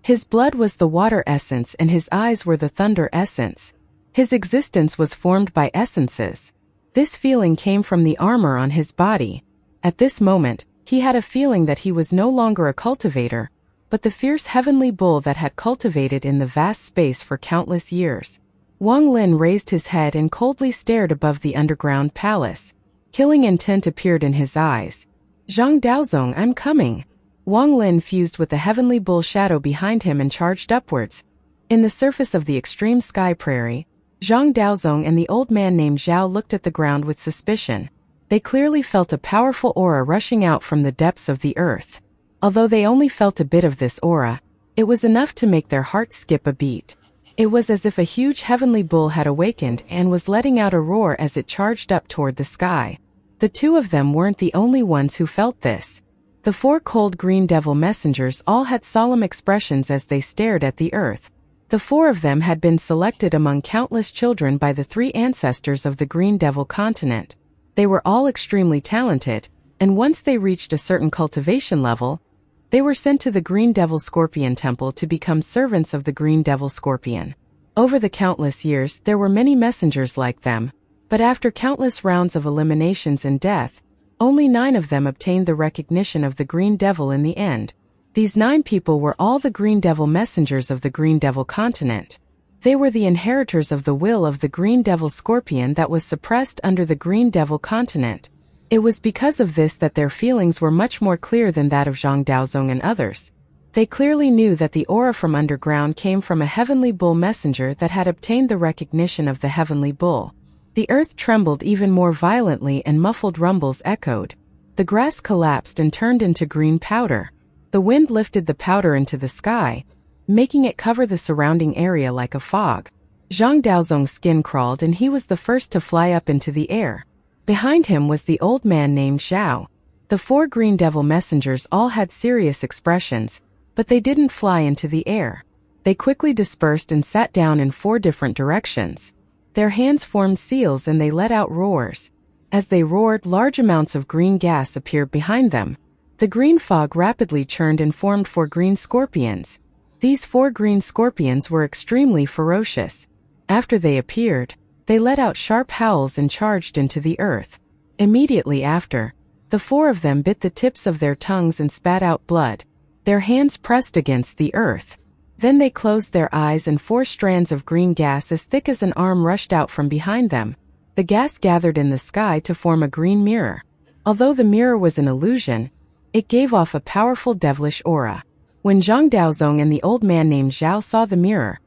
His blood was the water essence and his eyes were the thunder essence. His existence was formed by essences. This feeling came from the armor on his body. At this moment, he had a feeling that he was no longer a cultivator, but the fierce heavenly bull that had cultivated in the vast space for countless years. Wang Lin raised his head and coldly stared above the underground palace. Killing intent appeared in his eyes. "Zhang Daozong, I'm coming." Wang Lin fused with the heavenly bull shadow behind him and charged upwards. In the surface of the extreme sky prairie, Zhang Daozong and the old man named Zhao looked at the ground with suspicion. They clearly felt a powerful aura rushing out from the depths of the earth. Although they only felt a bit of this aura, it was enough to make their hearts skip a beat. It was as if a huge heavenly bull had awakened and was letting out a roar as it charged up toward the sky. The two of them weren't the only ones who felt this. The four cold green devil messengers all had solemn expressions as they stared at the earth. The four of them had been selected among countless children by the three ancestors of the Green Devil continent. They were all extremely talented, and once they reached a certain cultivation level, they were sent to the Green Devil Scorpion Temple to become servants of the Green Devil Scorpion. Over the countless years, there were many messengers like them, but after countless rounds of eliminations and death, only 9 of them obtained the recognition of the Green Devil in the end. These 9 people were all the Green Devil messengers of the Green Devil continent. They were the inheritors of the will of the Green Devil Scorpion that was suppressed under the Green Devil continent. It was because of this that their feelings were much more clear than that of Zhang Daozong and others. They clearly knew that the aura from underground came from a heavenly bull messenger that had obtained the recognition of the heavenly bull. The earth trembled even more violently and muffled rumbles echoed. The grass collapsed and turned into green powder. The wind lifted the powder into the sky, making it cover the surrounding area like a fog. Zhang Daozong's skin crawled and he was the first to fly up into the air. Behind him was the old man named Zhao. The 4 Green Devil messengers all had serious expressions, but they didn't fly into the air. They quickly dispersed and sat down in 4 different directions. Their hands formed seals and they let out roars. As they roared, large amounts of green gas appeared behind them. The green fog rapidly churned and formed 4 green scorpions. These 4 green scorpions were extremely ferocious. After they appeared, they let out sharp howls and charged into the earth. Immediately after, the 4 of them bit the tips of their tongues and spat out blood. Their hands pressed against the earth. Then they closed their eyes and 4 strands of green gas as thick as an arm rushed out from behind them. The gas gathered in the sky to form a green mirror. Although the mirror was an illusion, it gave off a powerful devilish aura. When Zhang Daozong and the old man named Zhao saw the mirror,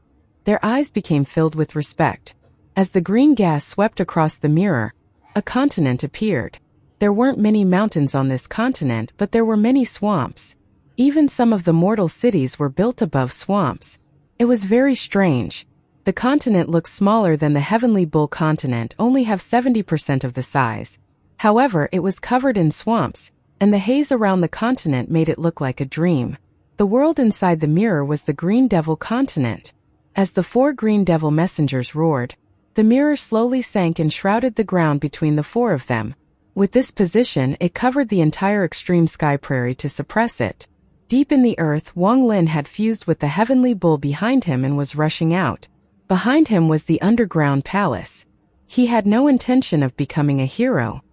their eyes became filled with respect. As the green gas swept across the mirror, a continent appeared. There weren't many mountains on this continent, but there were many swamps. Even some of the mortal cities were built above swamps. It was very strange. The continent looked smaller than the Heavenly Bull continent, only have 70% of the size. However, it was covered in swamps, and the haze around the continent made it look like a dream. The world inside the mirror was the Green Devil continent. As the 4 Green Devil messengers roared, the mirror slowly sank and shrouded the ground between the 4 of them. With this position, it covered the entire extreme sky prairie to suppress it. Deep in the earth, Wang Lin had fused with the Heavenly Bull behind him and was rushing out. Behind him was the underground palace. He had no intention of becoming a hero.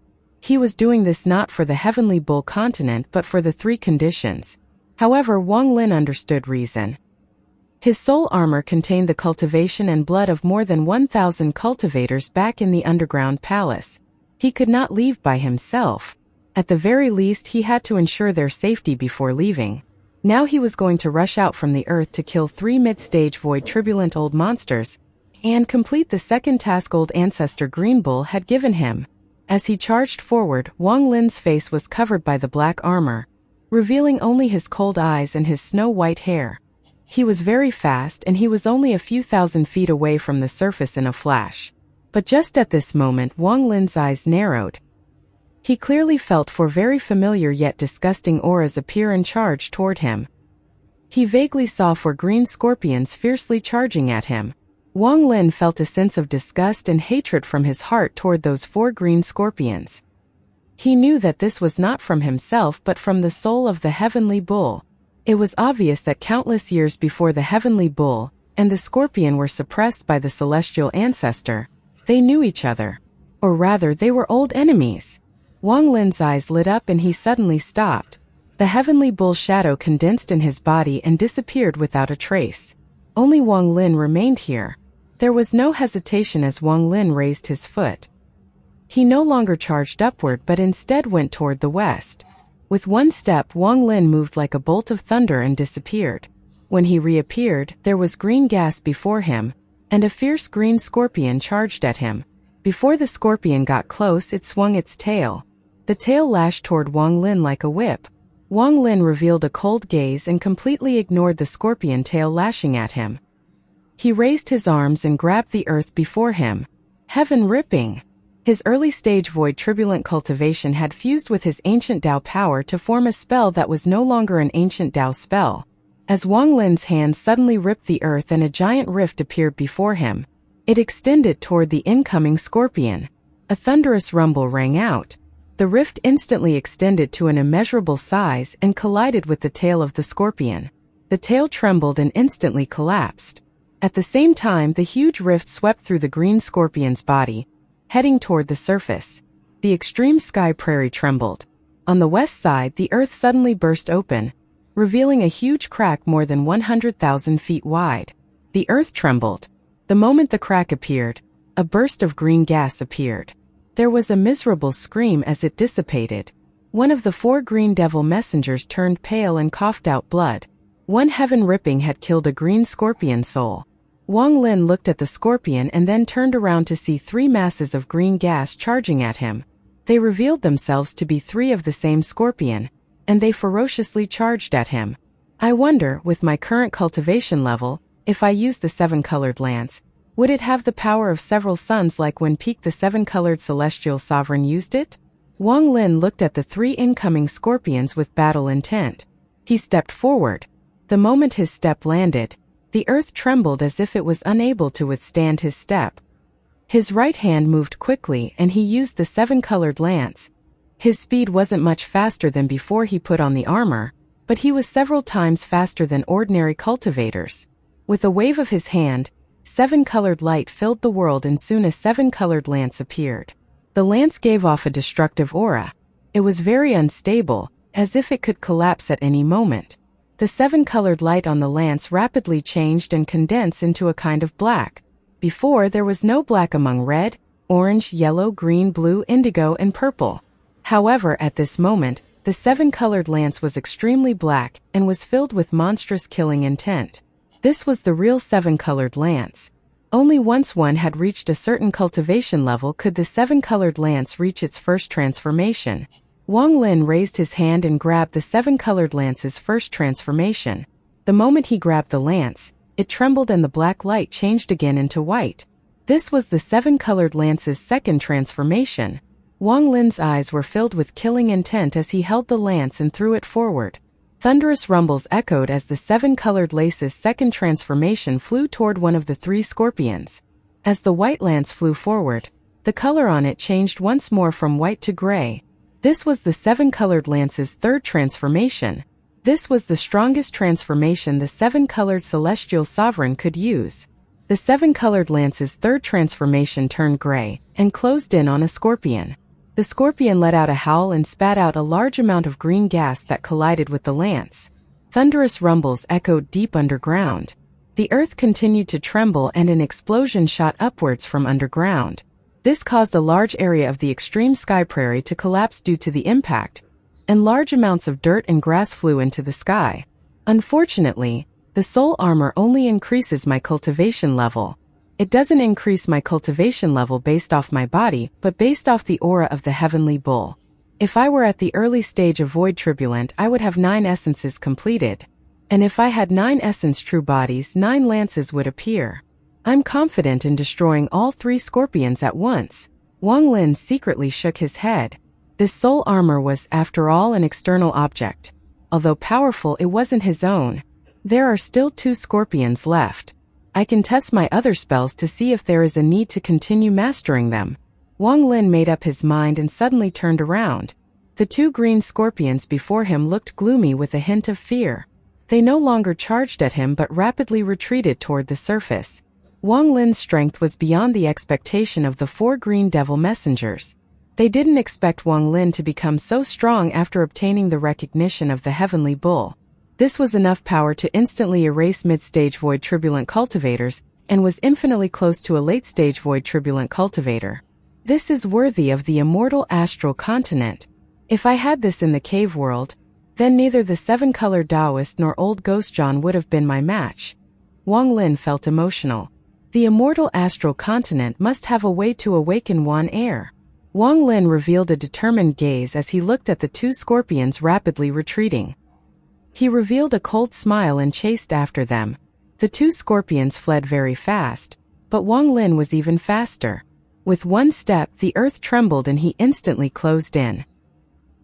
He was doing this not for the Heavenly Bull continent but for the 3 conditions. However, Wang Lin understood reason. His soul armor contained the cultivation and blood of more than 1,000 cultivators back in the underground palace. He could not leave by himself. At the very least, he had to ensure their safety before leaving. Now he was going to rush out from the earth to kill 3 mid-stage void turbulent old monsters and complete the second task old ancestor Green Bull had given him. As he charged forward, Wang Lin's face was covered by the black armor, revealing only his cold eyes and his snow-white hair. He was very fast and he was only a few thousand feet away from the surface in a flash. But just at this moment, Wang Lin's eyes narrowed. He clearly felt 4 very familiar yet disgusting auras appear and charge toward him. He vaguely saw 4 green scorpions fiercely charging at him. Wang Lin felt a sense of disgust and hatred from his heart toward those 4 green scorpions. He knew that this was not from himself but from the soul of the Heavenly Bull. It was obvious that countless years before the Heavenly Bull and the scorpion were suppressed by the celestial ancestor, they knew each other. Or rather, they were old enemies. Wang Lin's eyes lit up and he suddenly stopped. The Heavenly Bull shadow condensed in his body and disappeared without a trace. Only Wang Lin remained here. There was no hesitation as Wang Lin raised his foot. He no longer charged upward but instead went toward the west. With one step, Wang Lin moved like a bolt of thunder and disappeared. When he reappeared, there was green gas before him, and a fierce green scorpion charged at him. Before the scorpion got close, it swung its tail. The tail lashed toward Wang Lin like a whip. Wang Lin revealed a cold gaze and completely ignored the scorpion tail lashing at him. He raised his arms and grabbed the earth before him. Heaven ripping! His early-stage void turbulent cultivation had fused with his ancient Dao power to form a spell that was no longer an ancient Dao spell. As Wang Lin's hand suddenly ripped the earth and a giant rift appeared before him, it extended toward the incoming scorpion. A thunderous rumble rang out. The rift instantly extended to an immeasurable size and collided with the tail of the scorpion. The tail trembled and instantly collapsed. At the same time, the huge rift swept through the green scorpion's body, heading toward the surface. The extreme sky prairie trembled. On the west side, the earth suddenly burst open, revealing a huge crack more than 100,000 feet wide. The earth trembled. The moment the crack appeared, a burst of green gas appeared. There was a miserable scream as it dissipated. One of the 4 Green Devil messengers turned pale and coughed out blood. One heaven ripping had killed a green scorpion soul. Wang Lin looked at the scorpion and then turned around to see 3 masses of green gas charging at him. They revealed themselves to be 3 of the same scorpion, and they ferociously charged at him. I wonder, with my current cultivation level, if I use the 7-colored lance, would it have the power of several suns like when Peak the 7-colored celestial sovereign used it? Wang Lin looked at the 3 incoming scorpions with battle intent. He stepped forward. The moment his step landed, the earth trembled as if it was unable to withstand his step. His right hand moved quickly and he used the 7-colored lance. His speed wasn't much faster than before he put on the armor, but he was several times faster than ordinary cultivators. With a wave of his hand, 7-colored light filled the world and soon a 7-colored lance appeared. The lance gave off a destructive aura. It was very unstable, as if it could collapse at any moment. The 7-colored light on the lance rapidly changed and condensed into a kind of black. Before, there was no black among red, orange, yellow, green, blue, indigo, and purple. However, at this moment, the seven-colored lance was extremely black and was filled with monstrous killing intent. This was the real seven-colored lance. Only once one had reached a certain cultivation level could the seven-colored lance reach its first transformation. Wang Lin raised his hand and grabbed the seven-colored lance's first transformation. The moment he grabbed the lance, it trembled and the black light changed again into white. This was the seven-colored lance's second transformation. Wang Lin's eyes were filled with killing intent as he held the lance and threw it forward. Thunderous rumbles echoed as the seven-colored lance's second transformation flew toward one of the three scorpions. As the white lance flew forward, the color on it changed once more from white to gray. This was the seven-colored lance's third transformation. This was the strongest transformation the seven-colored celestial sovereign could use. The seven-colored lance's third transformation turned gray and closed in on a scorpion. The scorpion let out a howl and spat out a large amount of green gas that collided with the lance. Thunderous rumbles echoed deep underground. The earth continued to tremble and an explosion shot upwards from underground. This caused a large area of the extreme sky prairie to collapse due to the impact, and large amounts of dirt and grass flew into the sky. Unfortunately, the soul armor only increases my cultivation level. It doesn't increase my cultivation level based off my body, but based off the aura of the heavenly bull. If I were at the early stage of void turbulent, I would have 9 essences completed. And if I had 9 essence true bodies, 9 lances would appear. I'm confident in destroying all 3 scorpions at once. Wang Lin secretly shook his head. This soul armor was, after all, an external object. Although powerful, it wasn't his own. There are still 2 scorpions left. I can test my other spells to see if there is a need to continue mastering them. Wang Lin made up his mind and suddenly turned around. The 2 green scorpions before him looked gloomy with a hint of fear. They no longer charged at him but rapidly retreated toward the surface. Wang Lin's strength was beyond the expectation of the 4 green devil messengers. They didn't expect Wang Lin to become so strong after obtaining the recognition of the heavenly bull. This was enough power to instantly erase mid-stage void turbulent cultivators and was infinitely close to a late-stage void turbulent cultivator. This is worthy of the immortal astral continent. If I had this in the cave world, then neither the seven-colored Taoist nor old Ghost John would have been my match. Wang Lin felt emotional. The immortal astral continent must have a way to awaken Wan Air. Wang Lin revealed a determined gaze as he looked at the 2 scorpions rapidly retreating. He revealed a cold smile and chased after them. The 2 scorpions fled very fast, but Wang Lin was even faster. With one step, the earth trembled and he instantly closed in.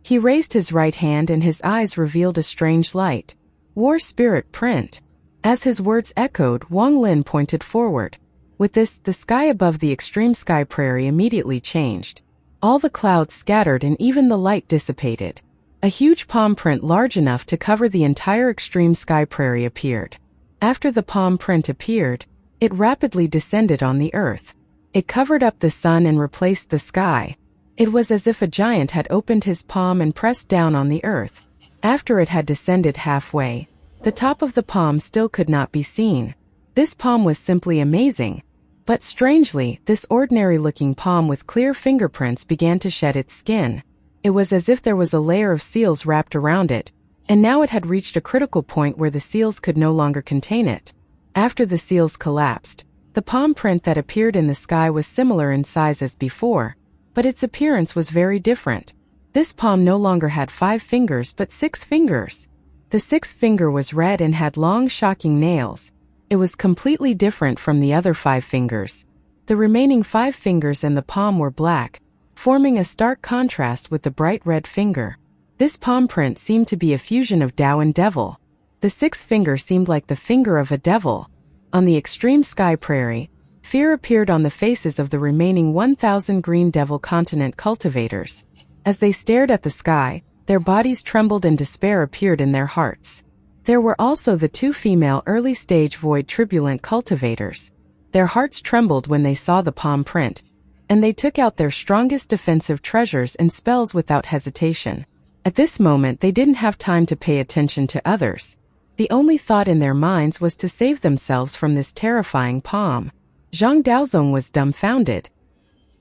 He raised his right hand and his eyes revealed a strange light. War Spirit Print. As his words echoed, Wang Lin pointed forward. With this, the sky above the extreme sky prairie immediately changed. All the clouds scattered and even the light dissipated. A huge palm print large enough to cover the entire extreme sky prairie appeared. After the palm print appeared, it rapidly descended on the earth. It covered up the sun and replaced the sky. It was as if a giant had opened his palm and pressed down on the earth. After it had descended halfway, the top of the palm still could not be seen. This palm was simply amazing. But strangely, this ordinary-looking palm with clear fingerprints began to shed its skin. It was as if there was a layer of seals wrapped around it, and now it had reached a critical point where the seals could no longer contain it. After the seals collapsed, the palm print that appeared in the sky was similar in size as before, but its appearance was very different. This palm no longer had 5 fingers but 6 fingers. The 6th finger was red and had long, shocking nails. It was completely different from the other 5 fingers. The remaining 5 fingers and the palm were black, forming a stark contrast with the bright red finger. This palm print seemed to be a fusion of Tao and devil. The 6th finger seemed like the finger of a devil. On the extreme sky prairie, fear appeared on the faces of the remaining 1,000 green devil continent cultivators. As they stared at the sky, their bodies trembled and despair appeared in their hearts. There were also the 2 female early-stage void turbulent cultivators. Their hearts trembled when they saw the palm print, and they took out their strongest defensive treasures and spells without hesitation. At this moment they didn't have time to pay attention to others. The only thought in their minds was to save themselves from this terrifying palm. Zhang Daozong was dumbfounded.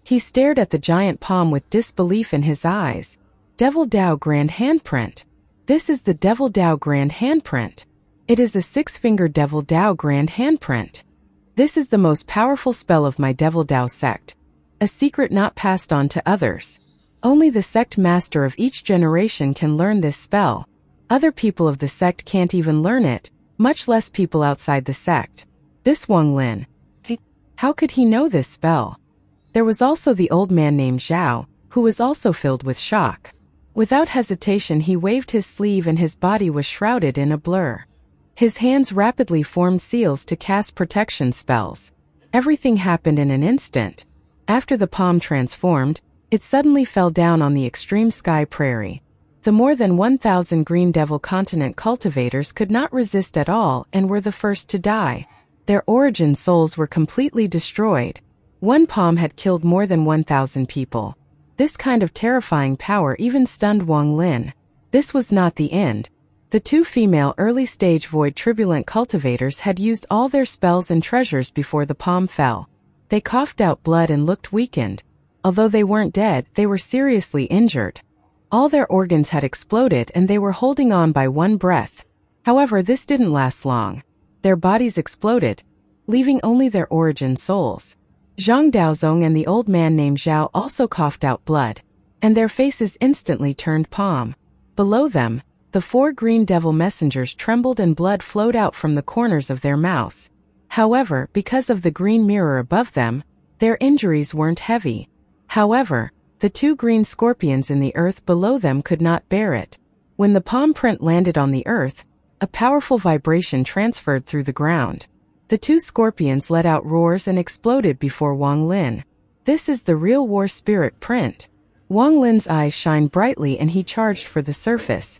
He stared at the giant palm with disbelief in his eyes. Devil Dao Grand Handprint. This is the Devil Dao Grand Handprint. It is a 6-finger Devil Dao Grand Handprint. This is the most powerful spell of my Devil Dao sect, a secret not passed on to others. Only the sect master of each generation can learn this spell. Other people of the sect can't even learn it, much less people outside the sect. This Wang Lin. How could he know this spell? There was also the old man named Zhao, who was also filled with shock. Without hesitation he waved his sleeve and his body was shrouded in a blur. His hands rapidly formed seals to cast protection spells. Everything happened in an instant. After the palm transformed, it suddenly fell down on the extreme sky prairie. The more than 1,000 Green Devil Continent cultivators could not resist at all and were the first to die. Their origin souls were completely destroyed. One palm had killed more than 1,000 people. This kind of terrifying power even stunned Wang Lin. This was not the end. The 2 female early-stage void turbulent cultivators had used all their spells and treasures before the palm fell. They coughed out blood and looked weakened. Although they weren't dead, they were seriously injured. All their organs had exploded and they were holding on by one breath. However, this didn't last long. Their bodies exploded, leaving only their origin souls. Zhang Daozong and the old man named Zhao also coughed out blood, and their faces instantly turned palm. Below them, the 4 green devil messengers trembled and blood flowed out from the corners of their mouths. However, because of the green mirror above them, their injuries weren't heavy. However, the 2 green scorpions in the earth below them could not bear it. When the palm print landed on the earth, a powerful vibration transferred through the ground. The 2 scorpions let out roars and exploded before Wang Lin. This is the real war spirit print. Wang Lin's eyes shined brightly and he charged for the surface.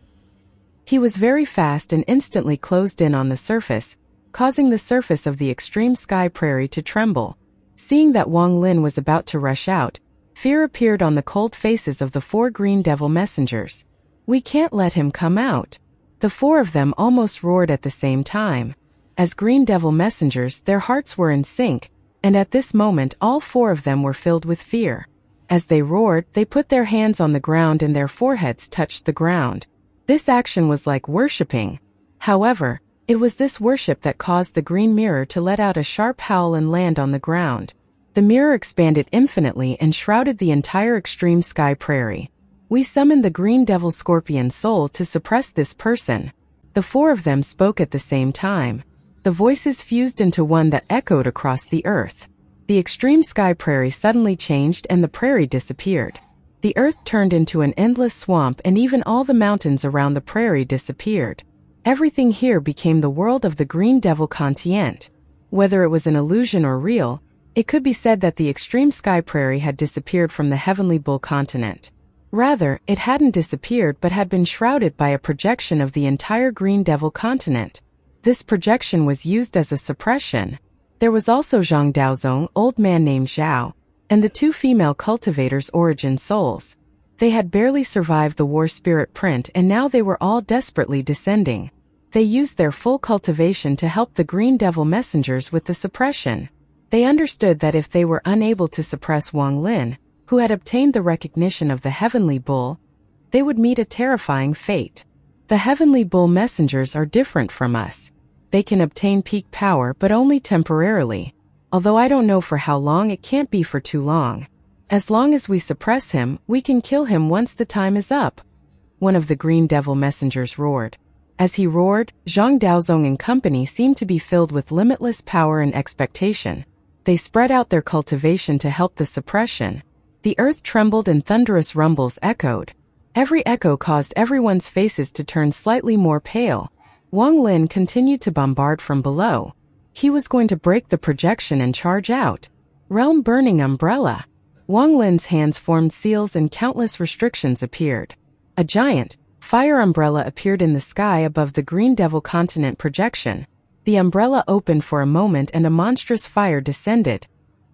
He was very fast and instantly closed in on the surface, causing the surface of the extreme sky prairie to tremble. Seeing that Wang Lin was about to rush out, fear appeared on the cold faces of the 4 green devil messengers. We can't let him come out. The 4 of them almost roared at the same time. As green devil messengers, their hearts were in sync, and at this moment all 4 of them were filled with fear. As they roared, they put their hands on the ground and their foreheads touched the ground. This action was like worshipping. However, it was this worship that caused the green mirror to let out a sharp howl and land on the ground. The mirror expanded infinitely and shrouded the entire extreme sky prairie. We summoned the green devil scorpion soul to suppress this person. The 4 of them spoke at the same time. The voices fused into one that echoed across the earth. The extreme sky prairie suddenly changed and the prairie disappeared. The earth turned into an endless swamp and even all the mountains around the prairie disappeared. Everything here became the world of the Green Devil Continent. Whether it was an illusion or real, it could be said that the extreme sky prairie had disappeared from the Heavenly Bull continent. Rather, it hadn't disappeared but had been shrouded by a projection of the entire Green Devil continent. This projection was used as a suppression. There was also Zhang Daozong, old man named Zhao, and the 2 female cultivators' origin souls. They had barely survived the war spirit print and now they were all desperately descending. They used their full cultivation to help the Green Devil messengers with the suppression. They understood that if they were unable to suppress Wang Lin, who had obtained the recognition of the Heavenly Bull, they would meet a terrifying fate. The Heavenly Bull messengers are different from us. They can obtain peak power but only temporarily. Although I don't know for how long, it can't be for too long. As long as we suppress him, we can kill him once the time is up. One of the Green Devil messengers roared. As he roared, Zhang Daozong and company seemed to be filled with limitless power and expectation. They spread out their cultivation to help the suppression. The earth trembled and thunderous rumbles echoed. Every echo caused everyone's faces to turn slightly more pale. Wang Lin continued to bombard from below. He was going to break the projection and charge out. Realm Burning Umbrella. Wang Lin's hands formed seals and countless restrictions appeared. A giant fire umbrella appeared in the sky above the Green Devil continent projection. The umbrella opened for a moment and a monstrous fire descended,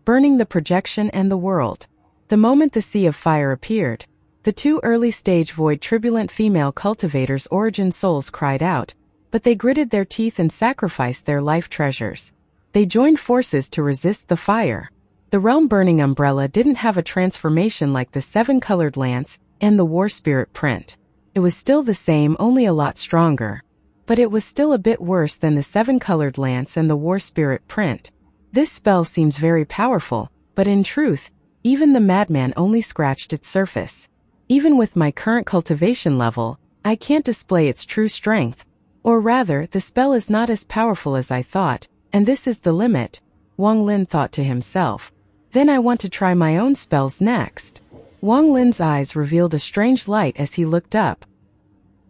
burning the projection and the world. The moment the sea of fire appeared, the 2 early-stage void turbulent female cultivators' origin souls cried out, but they gritted their teeth and sacrificed their life treasures. They joined forces to resist the fire. The realm-burning umbrella didn't have a transformation like the 7-colored lance, and the war spirit print. It was still the same, only a lot stronger. But it was still a bit worse than the 7-colored lance and the war spirit print. This spell seems very powerful, but in truth, even the madman only scratched its surface. Even with my current cultivation level, I can't display its true strength. Or rather, the spell is not as powerful as I thought, and this is the limit, Wang Lin thought to himself. Then I want to try my own spells next. Wang Lin's eyes revealed a strange light as he looked up.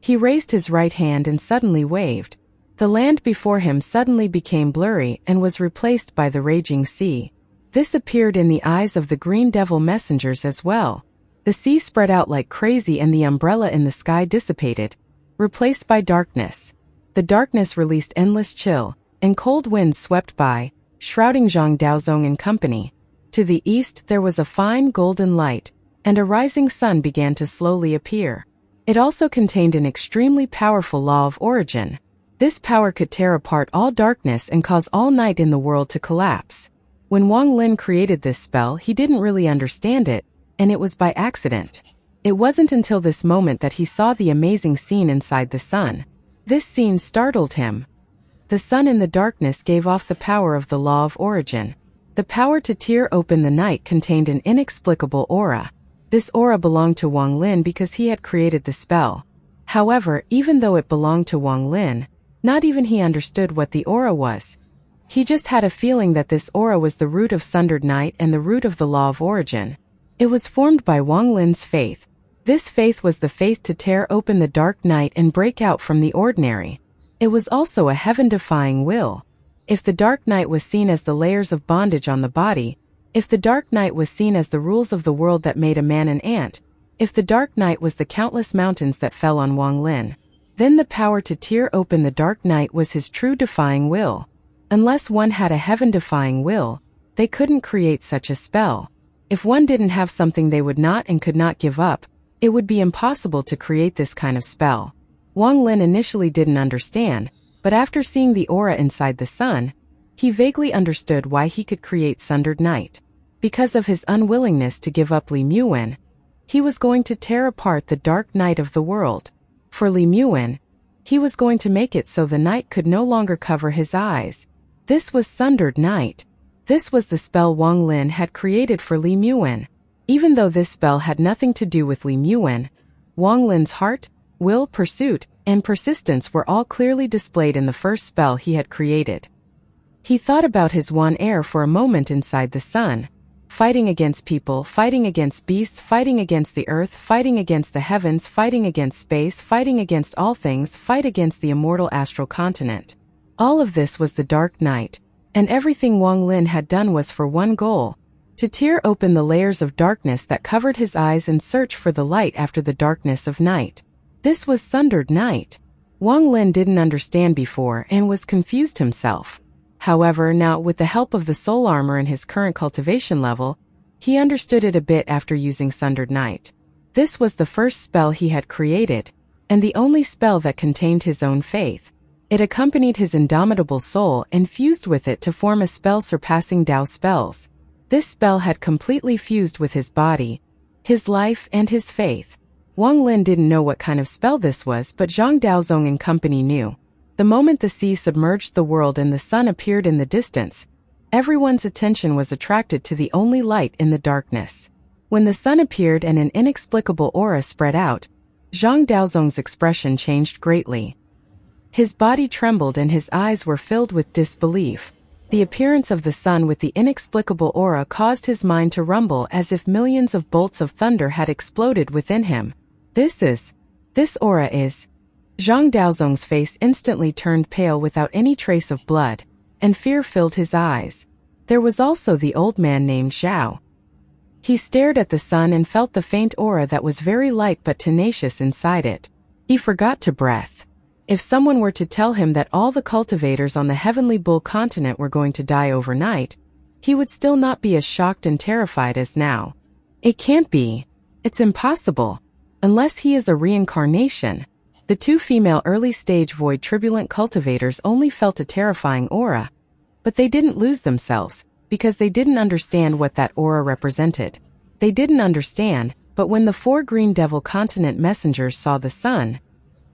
He raised his right hand and suddenly waved. The land before him suddenly became blurry and was replaced by the raging sea. This appeared in the eyes of the Green Devil messengers as well. The sea spread out like crazy and the umbrella in the sky dissipated, replaced by darkness. The darkness released endless chill, and cold winds swept by, shrouding Zhang Daozong and company. To the east there was a fine golden light, and a rising sun began to slowly appear. It also contained an extremely powerful law of origin. This power could tear apart all darkness and cause all night in the world to collapse. When Wang Lin created this spell, he didn't really understand it, and it was by accident. It wasn't until this moment that he saw the amazing scene inside the sun. This scene startled him. The sun in the darkness gave off the power of the law of origin. The power to tear open the night contained an inexplicable aura. This aura belonged to Wang Lin because he had created the spell. However, even though it belonged to Wang Lin, not even he understood what the aura was. He just had a feeling that this aura was the root of sundered night and the root of the law of origin. It was formed by Wang Lin's faith. This faith was the faith to tear open the dark night and break out from the ordinary. It was also a heaven-defying will. If the dark night was seen as the layers of bondage on the body, if the dark night was seen as the rules of the world that made a man an ant, if the dark night was the countless mountains that fell on Wang Lin, then the power to tear open the dark night was his true defying will. Unless one had a heaven-defying will, they couldn't create such a spell. If one didn't have something they would not and could not give up, it would be impossible to create this kind of spell. Wang Lin initially didn't understand, but after seeing the aura inside the sun, he vaguely understood why he could create sundered night. Because of his unwillingness to give up Li Muwen, he was going to tear apart the dark night of the world. For Li Muwen, he was going to make it so the night could no longer cover his eyes. This was sundered night. This was the spell Wang Lin had created for Li Muwen. Even though this spell had nothing to do with Li Muwen, Wang Lin's heart, will, pursuit, and persistence were all clearly displayed in the first spell he had created. He thought about his Wan Air for a moment inside the sun. Fighting against people, fighting against beasts, fighting against the earth, fighting against the heavens, fighting against space, fighting against all things, fight against the immortal astral continent. All of this was the dark night, and everything Wang Lin had done was for one goal: to tear open the layers of darkness that covered his eyes and search for the light after the darkness of night. This was sundered night. Wang Lin didn't understand before and was confused himself. However, now with the help of the soul armor and his current cultivation level, he understood it a bit after using sundered night. This was the first spell he had created, and the only spell that contained his own faith. It accompanied his indomitable soul and fused with it to form a spell surpassing Dao spells. This spell had completely fused with his body, his life, and his faith. Wang Lin didn't know what kind of spell this was, but Zhang Daozong and company knew. The moment the sea submerged the world and the sun appeared in the distance, everyone's attention was attracted to the only light in the darkness. When the sun appeared and an inexplicable aura spread out, Zhang Daozong's expression changed greatly. His body trembled and his eyes were filled with disbelief. The appearance of the sun with the inexplicable aura caused his mind to rumble as if millions of bolts of thunder had exploded within him. This aura is... Zhang Daozong's face instantly turned pale without any trace of blood, and fear filled his eyes. There was also the old man named Zhao. He stared at the sun and felt the faint aura that was very light but tenacious inside it. He forgot to breathe. If someone were to tell him that all the cultivators on the Heavenly Bull continent were going to die overnight, he would still not be as shocked and terrified as now. It can't be. It's impossible. Unless he is a reincarnation. The two female early-stage void turbulent cultivators only felt a terrifying aura. But they didn't lose themselves, because they didn't understand what that aura represented. They didn't understand, But when the 4 Green Devil continent messengers saw the sun,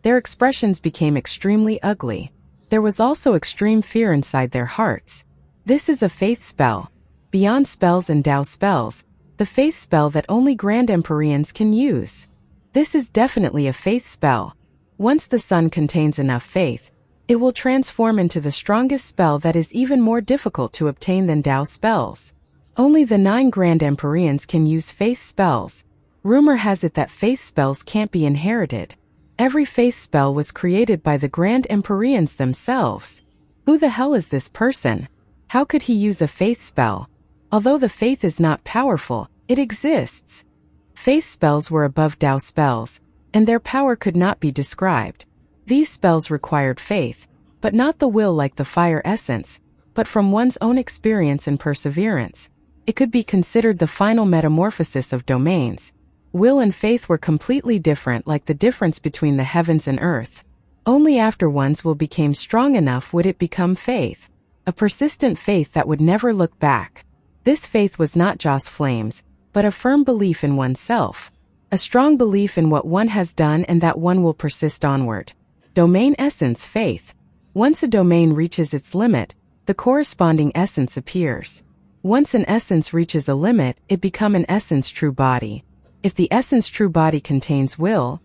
their expressions became extremely ugly. There was also extreme fear inside their hearts. This is a faith spell. Beyond spells and Dao spells, the faith spell that only Grand Empyreans can use. This is definitely a faith spell. Once the sun contains enough faith, it will transform into the strongest spell that is even more difficult to obtain than Dao spells. Only the 9 Grand Empyreans can use faith spells. Rumor has it that faith spells can't be inherited. Every faith spell was created by the Grand Empyreans themselves. Who the hell is this person? How could he use a faith spell? Although the faith is not powerful, it exists. Faith spells were above Dao spells, and their power could not be described. These spells required faith, but not the will like the fire essence, but from one's own experience and perseverance. It could be considered the final metamorphosis of domains. Will and faith were completely different, like the difference between the heavens and earth. Only after one's will became strong enough would it become faith. A persistent faith that would never look back. This faith was not just flames, but a firm belief in oneself. A strong belief in what one has done and that one will persist onward. Domain essence faith. Once a domain reaches its limit, the corresponding essence appears. Once an essence reaches a limit, it becomes an essence true body. If the essence true body contains will,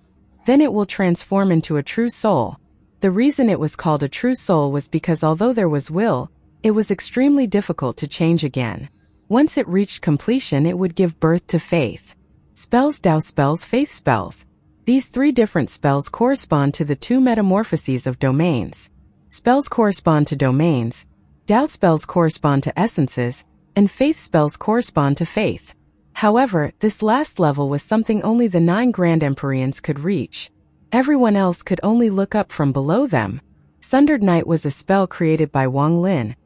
then it will transform into a true soul. The reason it was called a true soul was because although there was will, it was extremely difficult to change again. Once it reached completion, it would give birth to faith. Spells, Dao spells, faith spells. These 3 different spells correspond to the 2 metamorphoses of domains. Spells correspond to domains, Dao spells correspond to essences, and faith spells correspond to faith. However, this last level was something only the 9 Grand Empyreans could reach. Everyone else could only look up from below them. Sundered Night was a spell created by Wang Lin,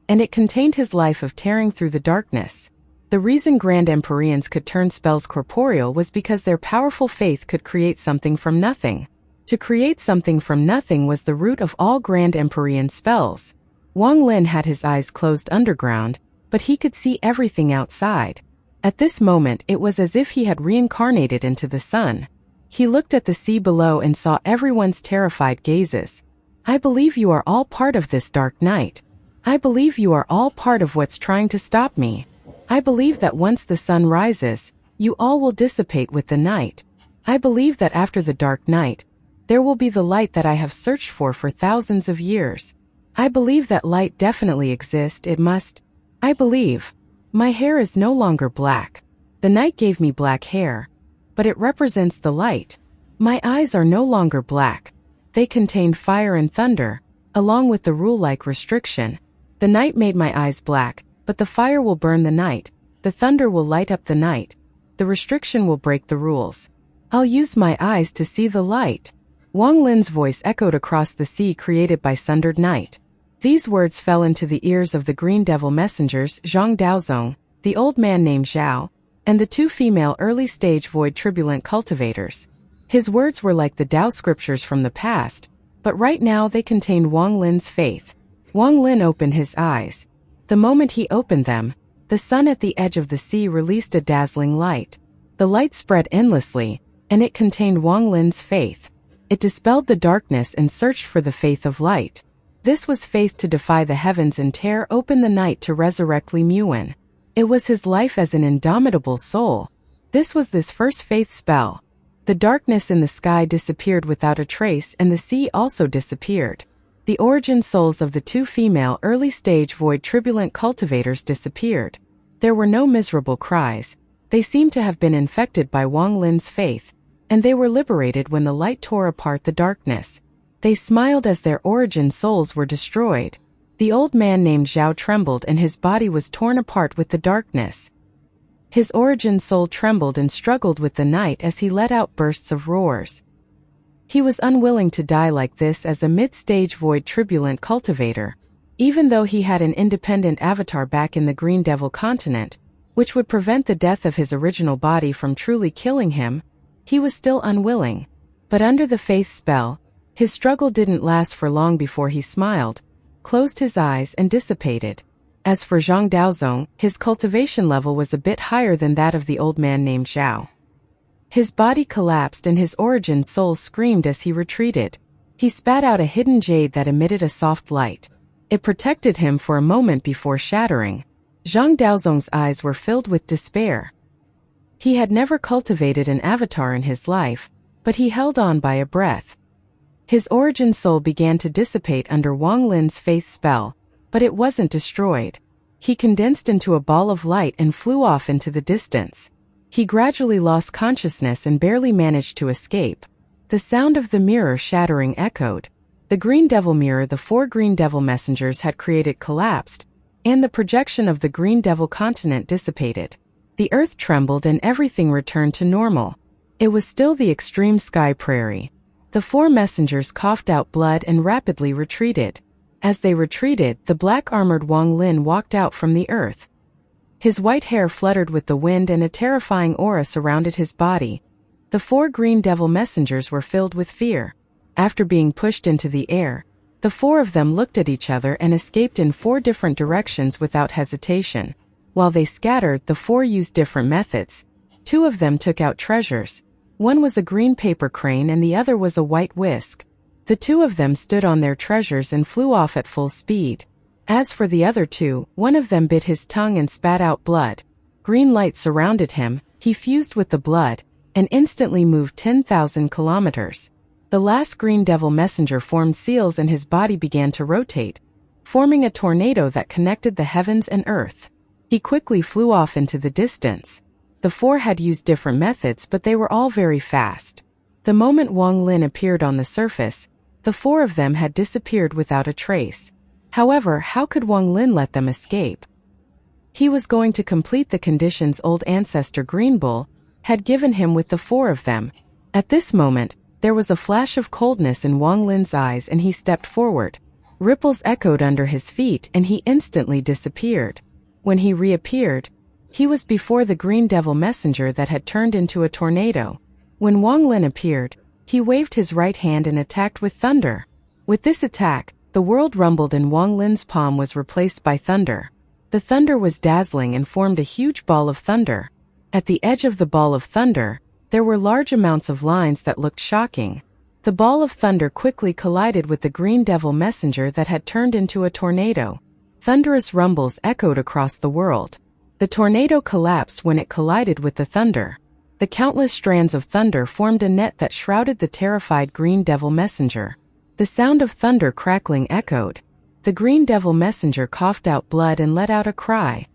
and it contained his life of tearing through the darkness. The reason Grand Empyreans could turn spells corporeal was because their powerful faith could create something from nothing. To create something from nothing was the root of all Grand Empyrean spells. Wang Lin had his eyes closed underground, but he could see everything outside. At this moment, it was as if he had reincarnated into the sun. He looked at the sea below and saw everyone's terrified gazes. I believe you are all part of this dark night. I believe you are all part of what's trying to stop me. I believe that once the sun rises, you all will dissipate with the night. I believe that after the dark night, there will be the light that I have searched for thousands of years. I believe that light definitely exists, it must. I believe. My hair is no longer black. The night gave me black hair, but it represents the light. My eyes are no longer black. They contain fire and thunder, along with the rule-like restriction. The night made my eyes black, but the fire will burn the night. The thunder will light up the night. The restriction will break the rules. I'll use my eyes to see the light. Wang Lin's voice echoed across the sea created by Sundered Night. These words fell into the ears of the Green Devil messengers Zhang Daozong, the old man named Zhao, and the 2 female early-stage void turbulent cultivators. His words were like the Dao scriptures from the past, but right now they contained Wang Lin's faith. Wang Lin opened his eyes. The moment he opened them, the sun at the edge of the sea released a dazzling light. The light spread endlessly, and it contained Wang Lin's faith. It dispelled the darkness and searched for the faith of light. This was faith to defy the heavens and tear open the night to resurrect Li Muan. It was his life as an indomitable soul. This was this first faith spell. The darkness in the sky disappeared without a trace, and the sea also disappeared. The origin souls of the 2 female early-stage void turbulent cultivators disappeared. There were no miserable cries. They seemed to have been infected by Wang Lin's faith, and they were liberated when the light tore apart the darkness. They smiled as their origin souls were destroyed. The old man named Zhao trembled and his body was torn apart with the darkness. His origin soul trembled and struggled with the night as he let out bursts of roars. He was unwilling to die like this as a mid-stage void turbulent cultivator. Even though he had an independent avatar back in the Green Devil continent, which would prevent the death of his original body from truly killing him, he was still unwilling. But under the faith spell, his struggle didn't last for long before he smiled, closed his eyes and dissipated. As for Zhang Daozong, his cultivation level was a bit higher than that of the old man named Zhao. His body collapsed and his origin soul screamed as he retreated. He spat out a hidden jade that emitted a soft light. It protected him for a moment before shattering. Zhang Daozong's eyes were filled with despair. He had never cultivated an avatar in his life, but he held on by a breath. His origin soul began to dissipate under Wang Lin's faith spell, but it wasn't destroyed. He condensed into a ball of light and flew off into the distance. He gradually lost consciousness and barely managed to escape. The sound of the mirror shattering echoed. The Green Devil mirror the 4 Green Devil messengers had created collapsed, and the projection of the Green Devil continent dissipated. The earth trembled and everything returned to normal. It was still the extreme sky prairie. The 4 messengers coughed out blood and rapidly retreated. As they retreated, the black-armored Wang Lin walked out from the earth. His white hair fluttered with the wind and a terrifying aura surrounded his body. The 4 Green Devil messengers were filled with fear. After being pushed into the air, the 4 of them looked at each other and escaped in 4 different directions without hesitation. While they scattered, the 4 used different methods. 2 of them took out treasures. One was a green paper crane and the other was a white whisk. The 2 of them stood on their treasures and flew off at full speed. As for the other 2, one of them bit his tongue and spat out blood. Green light surrounded him, he fused with the blood, and instantly moved 10,000 kilometers. The last Green Devil messenger formed seals and his body began to rotate, forming a tornado that connected the heavens and earth. He quickly flew off into the distance. The 4 had used different methods, but they were all very fast. The moment Wang Lin appeared on the surface, the 4 of them had disappeared without a trace. However, how could Wang Lin let them escape? He was going to complete the conditions old ancestor Green Bull had given him with the 4 of them. At this moment, there was a flash of coldness in Wang Lin's eyes and he stepped forward. Ripples echoed under his feet and he instantly disappeared. When he reappeared, he was before the Green Devil messenger that had turned into a tornado. When Wang Lin appeared, he waved his right hand and attacked with thunder. With this attack, the world rumbled and Wang Lin's palm was replaced by thunder. The thunder was dazzling and formed a huge ball of thunder. At the edge of the ball of thunder, there were large amounts of lines that looked shocking. The ball of thunder quickly collided with the Green Devil messenger that had turned into a tornado. Thunderous rumbles echoed across the world. The tornado collapsed when it collided with the thunder. The countless strands of thunder formed a net that shrouded the terrified Green Devil messenger. The sound of thunder crackling echoed. The Green Devil messenger coughed out blood and let out a cry.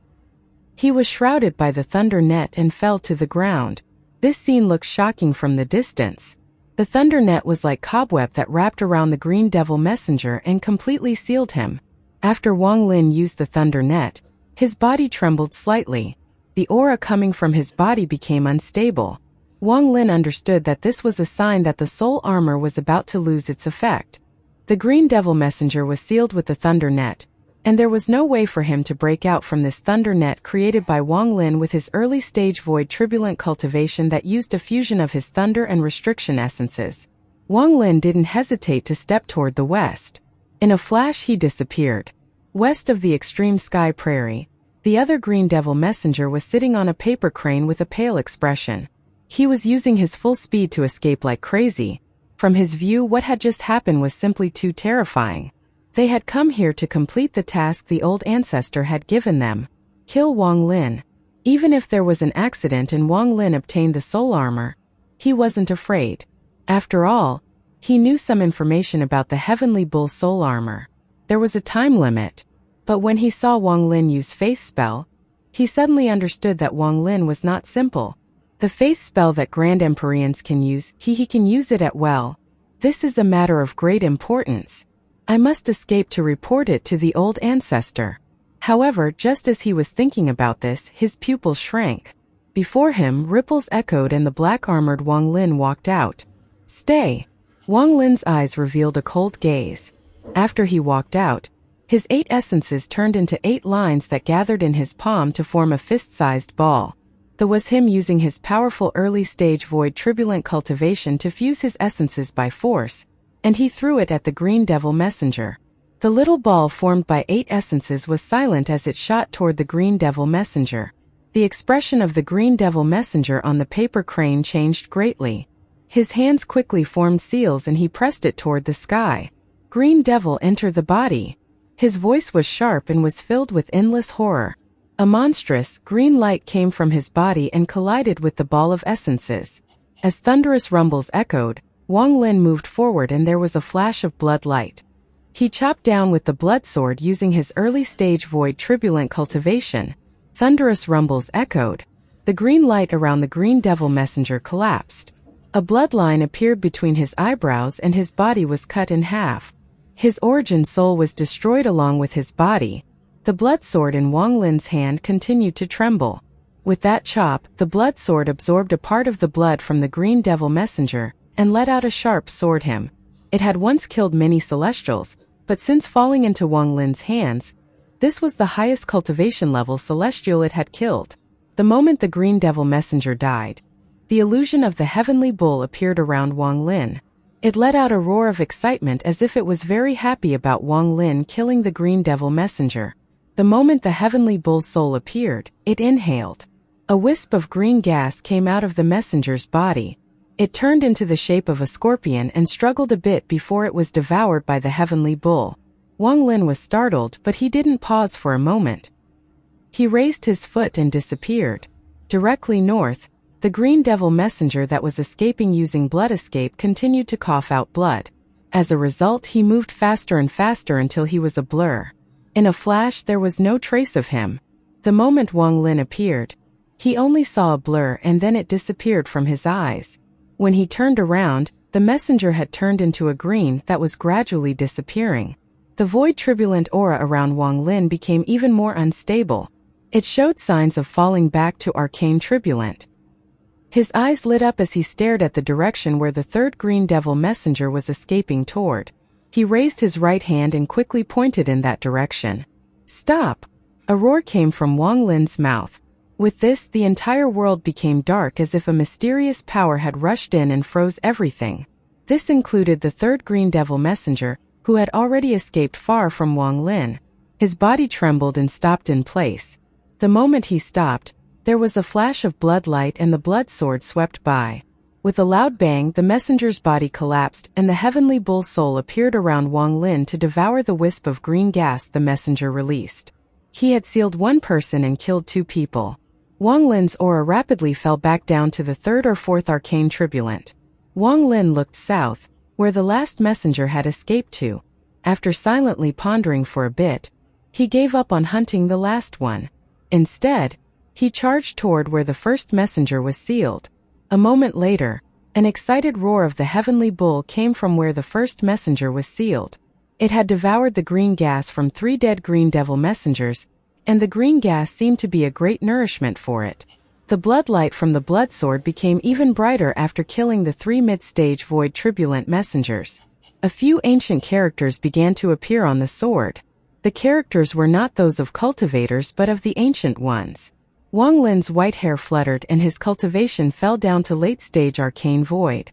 He was shrouded by the thunder net and fell to the ground. This scene looked shocking from the distance. The thunder net was like cobweb that wrapped around the Green Devil messenger and completely sealed him. After Wang Lin used the thunder net, his body trembled slightly. The aura coming from his body became unstable. Wang Lin understood that this was a sign that the soul armor was about to lose its effect. The Green Devil messenger was sealed with the thunder net, and there was no way for him to break out from this thunder net created by Wang Lin with his early-stage void turbulent cultivation that used a fusion of his thunder and restriction essences. Wang Lin didn't hesitate to step toward the west. In a flash he disappeared. West of the extreme sky prairie, the other Green Devil messenger was sitting on a paper crane with a pale expression. He was using his full speed to escape like crazy. From his view, what had just happened was simply too terrifying. They had come here to complete the task the old ancestor had given them: kill Wang Lin. Even if there was an accident and Wang Lin obtained the soul armor, he wasn't afraid. After all, he knew some information about the Heavenly Bull soul armor. There was a time limit. But when he saw Wang Lin use faith spell, he suddenly understood that Wang Lin was not simple. The faith spell that Grand Empyreans can use, he can use it at will. This is a matter of great importance. I must escape to report it to the old ancestor. However, just as he was thinking about this, his pupils shrank. Before him, ripples echoed and the black-armored Wang Lin walked out. Stay! Wang Lin's eyes revealed a cold gaze. After he walked out, his 8 essences turned into 8 lines that gathered in his palm to form a fist-sized ball. That was him using his powerful early-stage void turbulent cultivation to fuse his essences by force, and he threw it at the Green Devil messenger. The little ball formed by 8 essences was silent as it shot toward the Green Devil messenger. The expression of the Green Devil messenger on the paper crane changed greatly. His hands quickly formed seals and he pressed it toward the sky. Green Devil, enter the body. His voice was sharp and was filled with endless horror. A monstrous, green light came from his body and collided with the ball of essences. As thunderous rumbles echoed, Wang Lin moved forward and there was a flash of blood light. He chopped down with the blood sword using his early-stage void turbulent cultivation. Thunderous rumbles echoed. The green light around the Green Devil messenger collapsed. A bloodline appeared between his eyebrows and his body was cut in half. His origin soul was destroyed along with his body. The blood sword in Wang Lin's hand continued to tremble. With that chop, the blood sword absorbed a part of the blood from the Green Devil messenger and let out a sharp sword him. It had once killed many celestials, but since falling into Wang Lin's hands, this was the highest cultivation level celestial it had killed. The moment the Green Devil messenger died, the illusion of the heavenly bull appeared around Wang Lin. It let out a roar of excitement as if it was very happy about Wang Lin killing the Green Devil messenger. The moment the heavenly bull's soul appeared, it inhaled. A wisp of green gas came out of the messenger's body. It turned into the shape of a scorpion and struggled a bit before it was devoured by the heavenly bull. Wang Lin was startled, but he didn't pause for a moment. He raised his foot and disappeared. Directly north, the Green Devil messenger that was escaping using blood escape continued to cough out blood. As a result, he moved faster and faster until he was a blur. In a flash, there was no trace of him. The moment Wang Lin appeared, he only saw a blur and then it disappeared from his eyes. When he turned around, the messenger had turned into a green that was gradually disappearing. The void turbulent aura around Wang Lin became even more unstable. It showed signs of falling back to arcane turbulent. His eyes lit up as he stared at the direction where the third Green Devil messenger was escaping toward. He raised his right hand and quickly pointed in that direction. Stop! A roar came from Wang Lin's mouth. With this, the entire world became dark as if a mysterious power had rushed in and froze everything. This included the third Green Devil messenger, who had already escaped far from Wang Lin. His body trembled and stopped in place. The moment he stopped, there was a flash of blood light and the blood sword swept by. With a loud bang, the messenger's body collapsed and the heavenly bull soul appeared around Wang Lin to devour the wisp of green gas the messenger released. He had sealed one person and killed two people. Wang Lin's aura rapidly fell back down to the third or fourth arcane turbulent. Wang Lin looked south, where the last messenger had escaped to. After silently pondering for a bit, he gave up on hunting the last one. Instead, he charged toward where the first messenger was sealed. A moment later, an excited roar of the heavenly bull came from where the first messenger was sealed. It had devoured the green gas from 3 dead Green Devil messengers, and the green gas seemed to be a great nourishment for it. The blood light from the blood sword became even brighter after killing the 3 mid-stage void turbulent messengers. A few ancient characters began to appear on the sword. The characters were not those of cultivators but of the ancient ones. Wang Lin's white hair fluttered and his cultivation fell down to late-stage arcane void.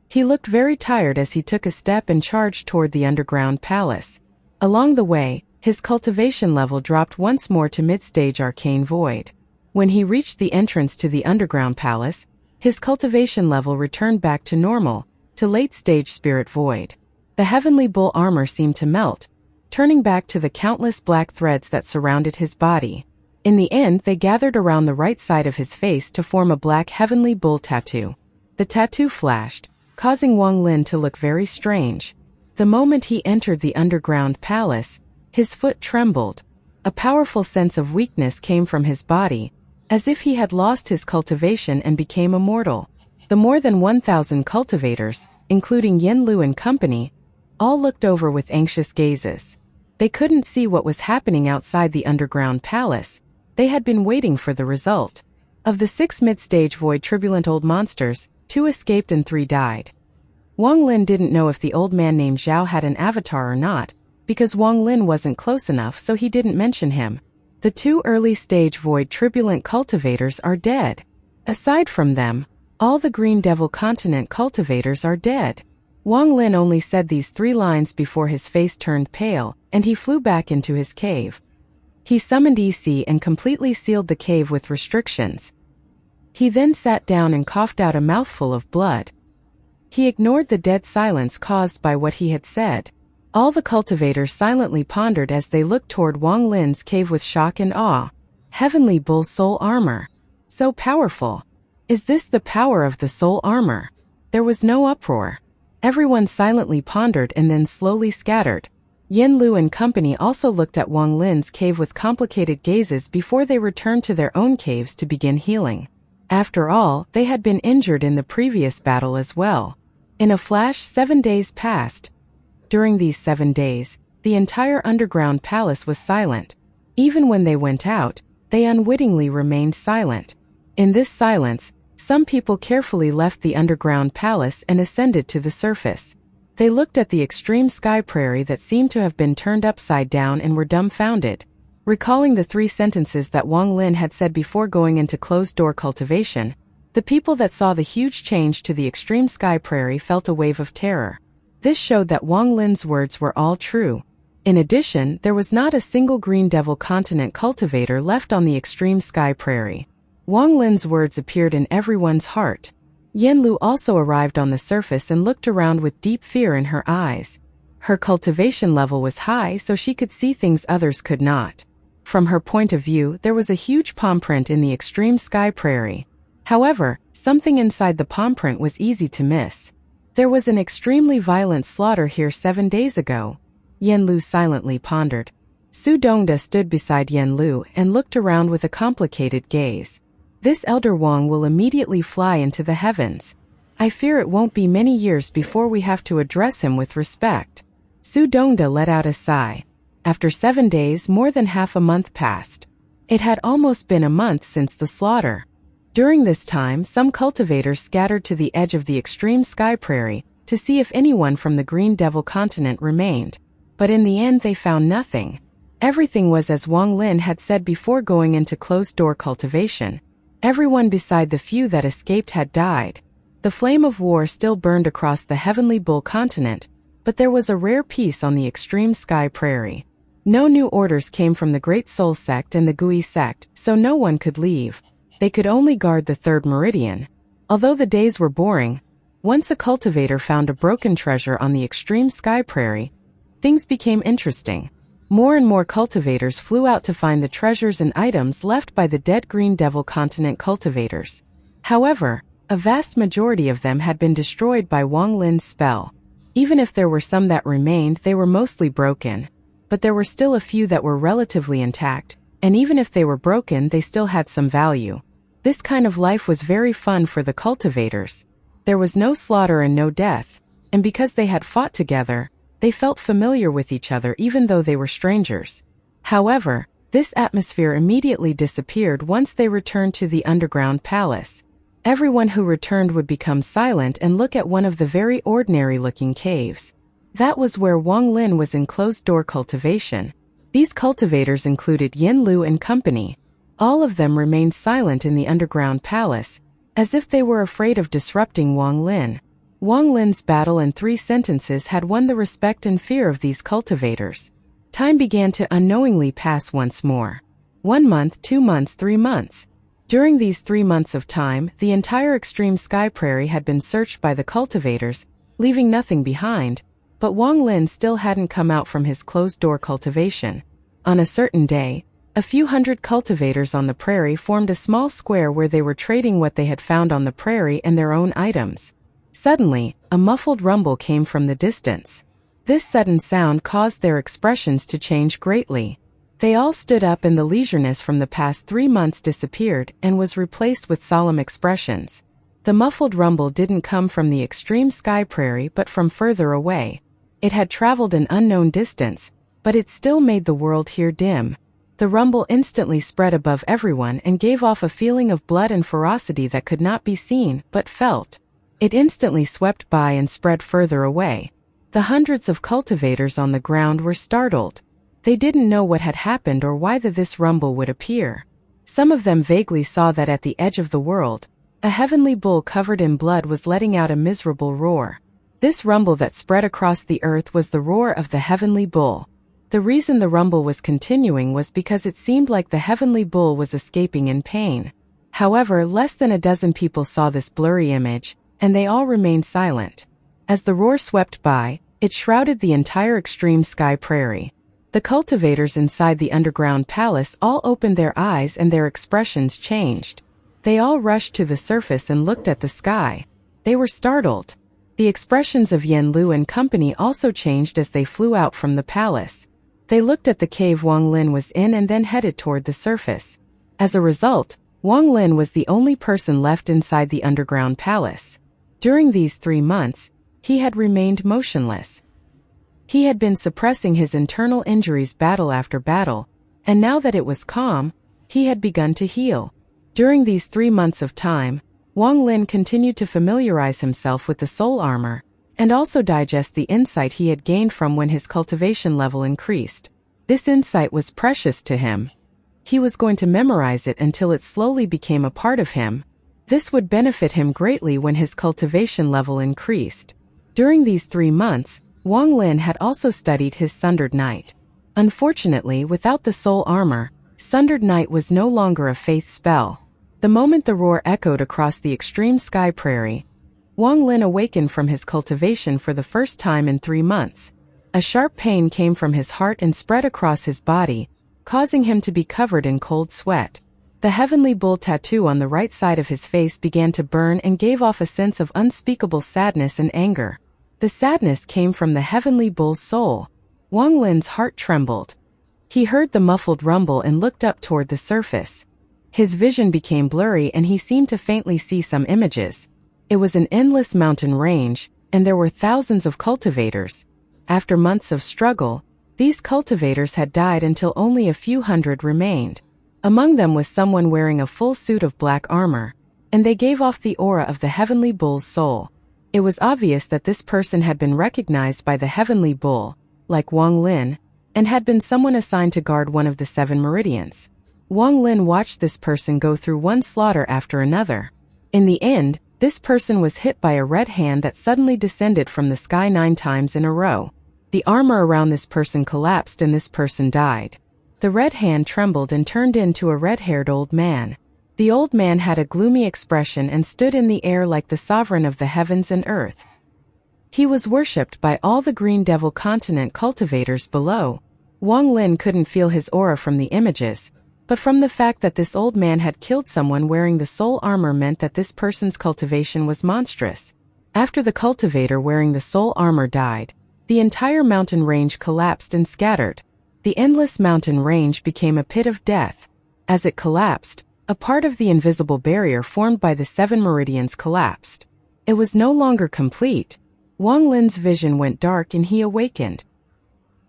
He looked very tired as he took a step and charged toward the underground palace. Along the way, his cultivation level dropped once more to mid-stage arcane void. When he reached the entrance to the underground palace, his cultivation level returned back to normal, to late-stage spirit void. The heavenly bull armor seemed to melt, turning back to the countless black threads that surrounded his body. In the end, they gathered around the right side of his face to form a black heavenly bull tattoo. The tattoo flashed, causing Wang Lin to look very strange. The moment he entered the underground palace, his foot trembled. A powerful sense of weakness came from his body, as if he had lost his cultivation and became immortal. The more than 1,000 cultivators, including Yin Lu and company, all looked over with anxious gazes. They couldn't see what was happening outside the underground palace. They had been waiting for the result. Of the 6 mid-stage void turbulent old monsters, 2 escaped and 3 died. Wang Lin didn't know if the old man named Zhao had an avatar or not, because Wang Lin wasn't close enough so he didn't mention him. The 2 early-stage void turbulent cultivators are dead. Aside from them, all the Green Devil continent cultivators are dead. Wang Lin only said these 3 lines before his face turned pale, and he flew back into his cave. He summoned EC and completely sealed the cave with restrictions. He then sat down and coughed out a mouthful of blood. He ignored the dead silence caused by what he had said. All the cultivators silently pondered as they looked toward Wang Lin's cave with shock and awe. Heavenly Bull soul armor. So powerful. Is this the power of the soul armor? There was no uproar. Everyone silently pondered and then slowly scattered. Yin Lu and company also looked at Wang Lin's cave with complicated gazes before they returned to their own caves to begin healing. After all, they had been injured in the previous battle as well. In a flash, 7 days passed. During these 7 days, the entire underground palace was silent. Even when they went out, they unwittingly remained silent. In this silence, some people carefully left the underground palace and ascended to the surface. They looked at the extreme sky prairie that seemed to have been turned upside down and were dumbfounded. Recalling the 3 sentences that Wang Lin had said before going into closed-door cultivation, the people that saw the huge change to the extreme sky prairie felt a wave of terror. This showed that Wang Lin's words were all true. In addition, there was not a single Green Devil continent cultivator left on the extreme sky prairie. Wang Lin's words appeared in everyone's heart. Yin Lu also arrived on the surface and looked around with deep fear in her eyes. Her cultivation level was high, so she could see things others could not. From her point of view, there was a huge palm print in the extreme sky prairie. However, something inside the palm print was easy to miss. There was an extremely violent slaughter here 7 days ago. Yin Lu silently pondered. Su Dongda stood beside Yin Lu and looked around with a complicated gaze. This Elder Wang will immediately fly into the heavens. I fear it won't be many years before we have to address him with respect. Su Dongda let out a sigh. After 7 days, more than half a month passed. It had almost been a month since the slaughter. During this time, some cultivators scattered to the edge of the extreme sky prairie to see if anyone from the Green Devil continent remained. But in the end they found nothing. Everything was as Wang Lin had said before going into closed-door cultivation. Everyone beside the few that escaped had died. The flame of war still burned across the Heavenly Bull continent, but there was a rare peace on the extreme sky prairie. No new orders came from the Great Soul sect and the Gui sect, so no one could leave. They could only guard the 3rd meridian. Although the days were boring, once a cultivator found a broken treasure on the extreme sky prairie, things became interesting. More and more cultivators flew out to find the treasures and items left by the dead Green Devil continent cultivators. However, a vast majority of them had been destroyed by Wang Lin's spell. Even if there were some that remained, they were mostly broken. But there were still a few that were relatively intact, and even if they were broken, they still had some value. This kind of life was very fun for the cultivators. There was no slaughter and no death, and because they had fought together, they felt familiar with each other even though they were strangers. However, this atmosphere immediately disappeared once they returned to the underground palace. Everyone who returned would become silent and look at one of the very ordinary-looking caves. That was where Wang Lin was in closed-door cultivation. These cultivators included Yin Lu and company. All of them remained silent in the underground palace, as if they were afraid of disrupting Wang Lin. Wang Lin's battle and 3 sentences had won the respect and fear of these cultivators. Time began to unknowingly pass once more. 1 month, 2 months, 3 months. During these 3 months of time, the entire extreme sky prairie had been searched by the cultivators, leaving nothing behind, but Wang Lin still hadn't come out from his closed-door cultivation. On a certain day, a few hundred cultivators on the prairie formed a small square where they were trading what they had found on the prairie and their own items. Suddenly, a muffled rumble came from the distance. This sudden sound caused their expressions to change greatly. They all stood up and the leisureness from the past 3 months disappeared and was replaced with solemn expressions. The muffled rumble didn't come from the extreme sky prairie but from further away. It had traveled an unknown distance, but it still made the world hear dim. The rumble instantly spread above everyone and gave off a feeling of blood and ferocity that could not be seen but felt. It instantly swept by and spread further away. The hundreds of cultivators on the ground were startled. They didn't know what had happened or why this rumble would appear. Some of them vaguely saw that at the edge of the world, a heavenly bull covered in blood was letting out a miserable roar. This rumble that spread across the earth was the roar of the heavenly bull. The reason the rumble was continuing was because it seemed like the heavenly bull was escaping in pain. However, less than a dozen people saw this blurry image, and they all remained silent. As the roar swept by, it shrouded the entire extreme sky prairie. The cultivators inside the underground palace all opened their eyes and their expressions changed. They all rushed to the surface and looked at the sky. They were startled. The expressions of Yen Lu and company also changed as they flew out from the palace. They looked at the cave Wang Lin was in and then headed toward the surface. As a result, Wang Lin was the only person left inside the underground palace. During these 3 months, he had remained motionless. He had been suppressing his internal injuries battle after battle, and now that it was calm, he had begun to heal. During these 3 months of time, Wang Lin continued to familiarize himself with the soul armor, and also digest the insight he had gained from when his cultivation level increased. This insight was precious to him. He was going to memorize it until it slowly became a part of him. This would benefit him greatly when his cultivation level increased. During these 3 months, Wang Lin had also studied his Sundered Night. Unfortunately, without the soul armor, Sundered Night was no longer a faith spell. The moment the roar echoed across the extreme sky prairie, Wang Lin awakened from his cultivation for the first time in 3 months. A sharp pain came from his heart and spread across his body, causing him to be covered in cold sweat. The heavenly bull tattoo on the right side of his face began to burn and gave off a sense of unspeakable sadness and anger. The sadness came from the heavenly bull's soul. Wang Lin's heart trembled. He heard the muffled rumble and looked up toward the surface. His vision became blurry and he seemed to faintly see some images. It was an endless mountain range, and there were thousands of cultivators. After months of struggle, these cultivators had died until only a few hundred remained. Among them was someone wearing a full suit of black armor, and they gave off the aura of the heavenly bull's soul. It was obvious that this person had been recognized by the heavenly bull, like Wang Lin, and had been someone assigned to guard one of the 7 meridians. Wang Lin watched this person go through one slaughter after another. In the end, this person was hit by a red hand that suddenly descended from the sky 9 times in a row. The armor around this person collapsed and this person died. The red hand trembled and turned into a red-haired old man. The old man had a gloomy expression and stood in the air like the sovereign of the heavens and earth. He was worshipped by all the Green Devil Continent cultivators below. Wang Lin couldn't feel his aura from the images, but from the fact that this old man had killed someone wearing the soul armor meant that this person's cultivation was monstrous. After the cultivator wearing the soul armor died, the entire mountain range collapsed and scattered. The endless mountain range became a pit of death. As it collapsed, a part of the invisible barrier formed by the 7 meridians collapsed. It was no longer complete. Wang Lin's vision went dark and he awakened.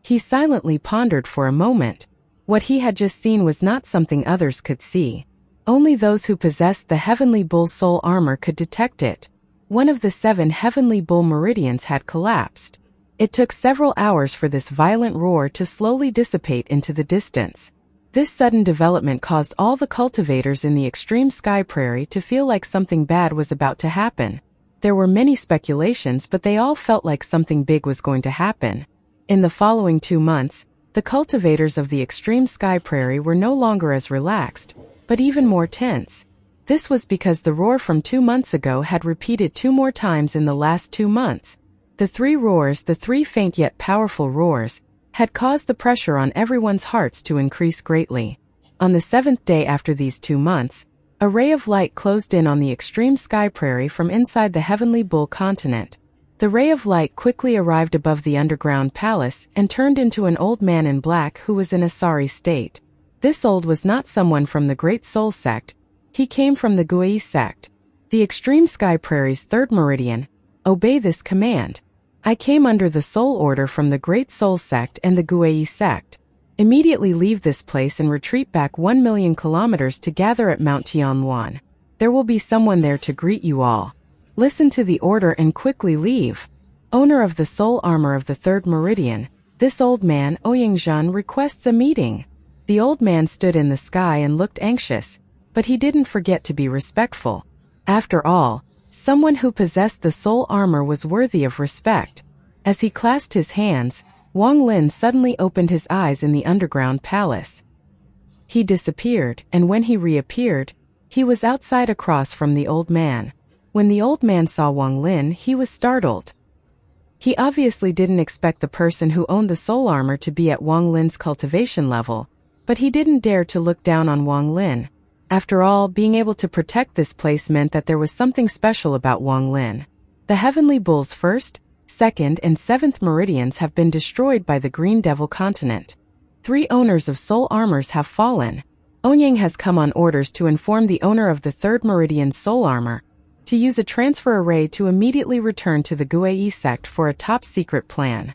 He silently pondered for a moment. What he had just seen was not something others could see. Only those who possessed the heavenly bull soul armor could detect it. One of the 7 heavenly bull meridians had collapsed. It took several hours for this violent roar to slowly dissipate into the distance. This sudden development caused all the cultivators in the extreme sky prairie to feel like something bad was about to happen. There were many speculations, but they all felt like something big was going to happen. In the following 2 months, the cultivators of the extreme sky prairie were no longer as relaxed, but even more tense. This was because the roar from 2 months ago had repeated 2 more times in the last 2 months. The 3 roars, the 3 faint yet powerful roars, had caused the pressure on everyone's hearts to increase greatly. On the 7th day after these 2 months, a ray of light closed in on the extreme sky prairie from inside the heavenly bull continent. The ray of light quickly arrived above the underground palace and turned into an old man in black who was in a sorry state. This old was not someone from the Great Soul sect. He came from the Gui sect. The extreme sky prairie's 3rd meridian. Obey this command. I came under the soul order from the Great Soul sect and the Gui sect. Immediately leave this place and retreat back 1 million kilometers to gather at Mount Tianwan. There will be someone there to greet you all. Listen to the order and quickly leave. Owner of the soul armor of the 3rd meridian, this old man, Ouyangzhan, requests a meeting. The old man stood in the sky and looked anxious, but he didn't forget to be respectful. After all, someone who possessed the soul armor was worthy of respect. As he clasped his hands, Wang Lin suddenly opened his eyes in the underground palace. He disappeared, and when he reappeared, he was outside across from the old man. When the old man saw Wang Lin, he was startled. He obviously didn't expect the person who owned the soul armor to be at Wang Lin's cultivation level, but he didn't dare to look down on Wang Lin. After all, being able to protect this place meant that there was something special about Wang Lin. The Heavenly Bull's first, second, and seventh meridians have been destroyed by the Green Devil continent. 3 owners of soul armors have fallen. Onyang has come on orders to inform the owner of the 3rd meridian's soul armor to use a transfer array to immediately return to the Guei sect for a top-secret plan.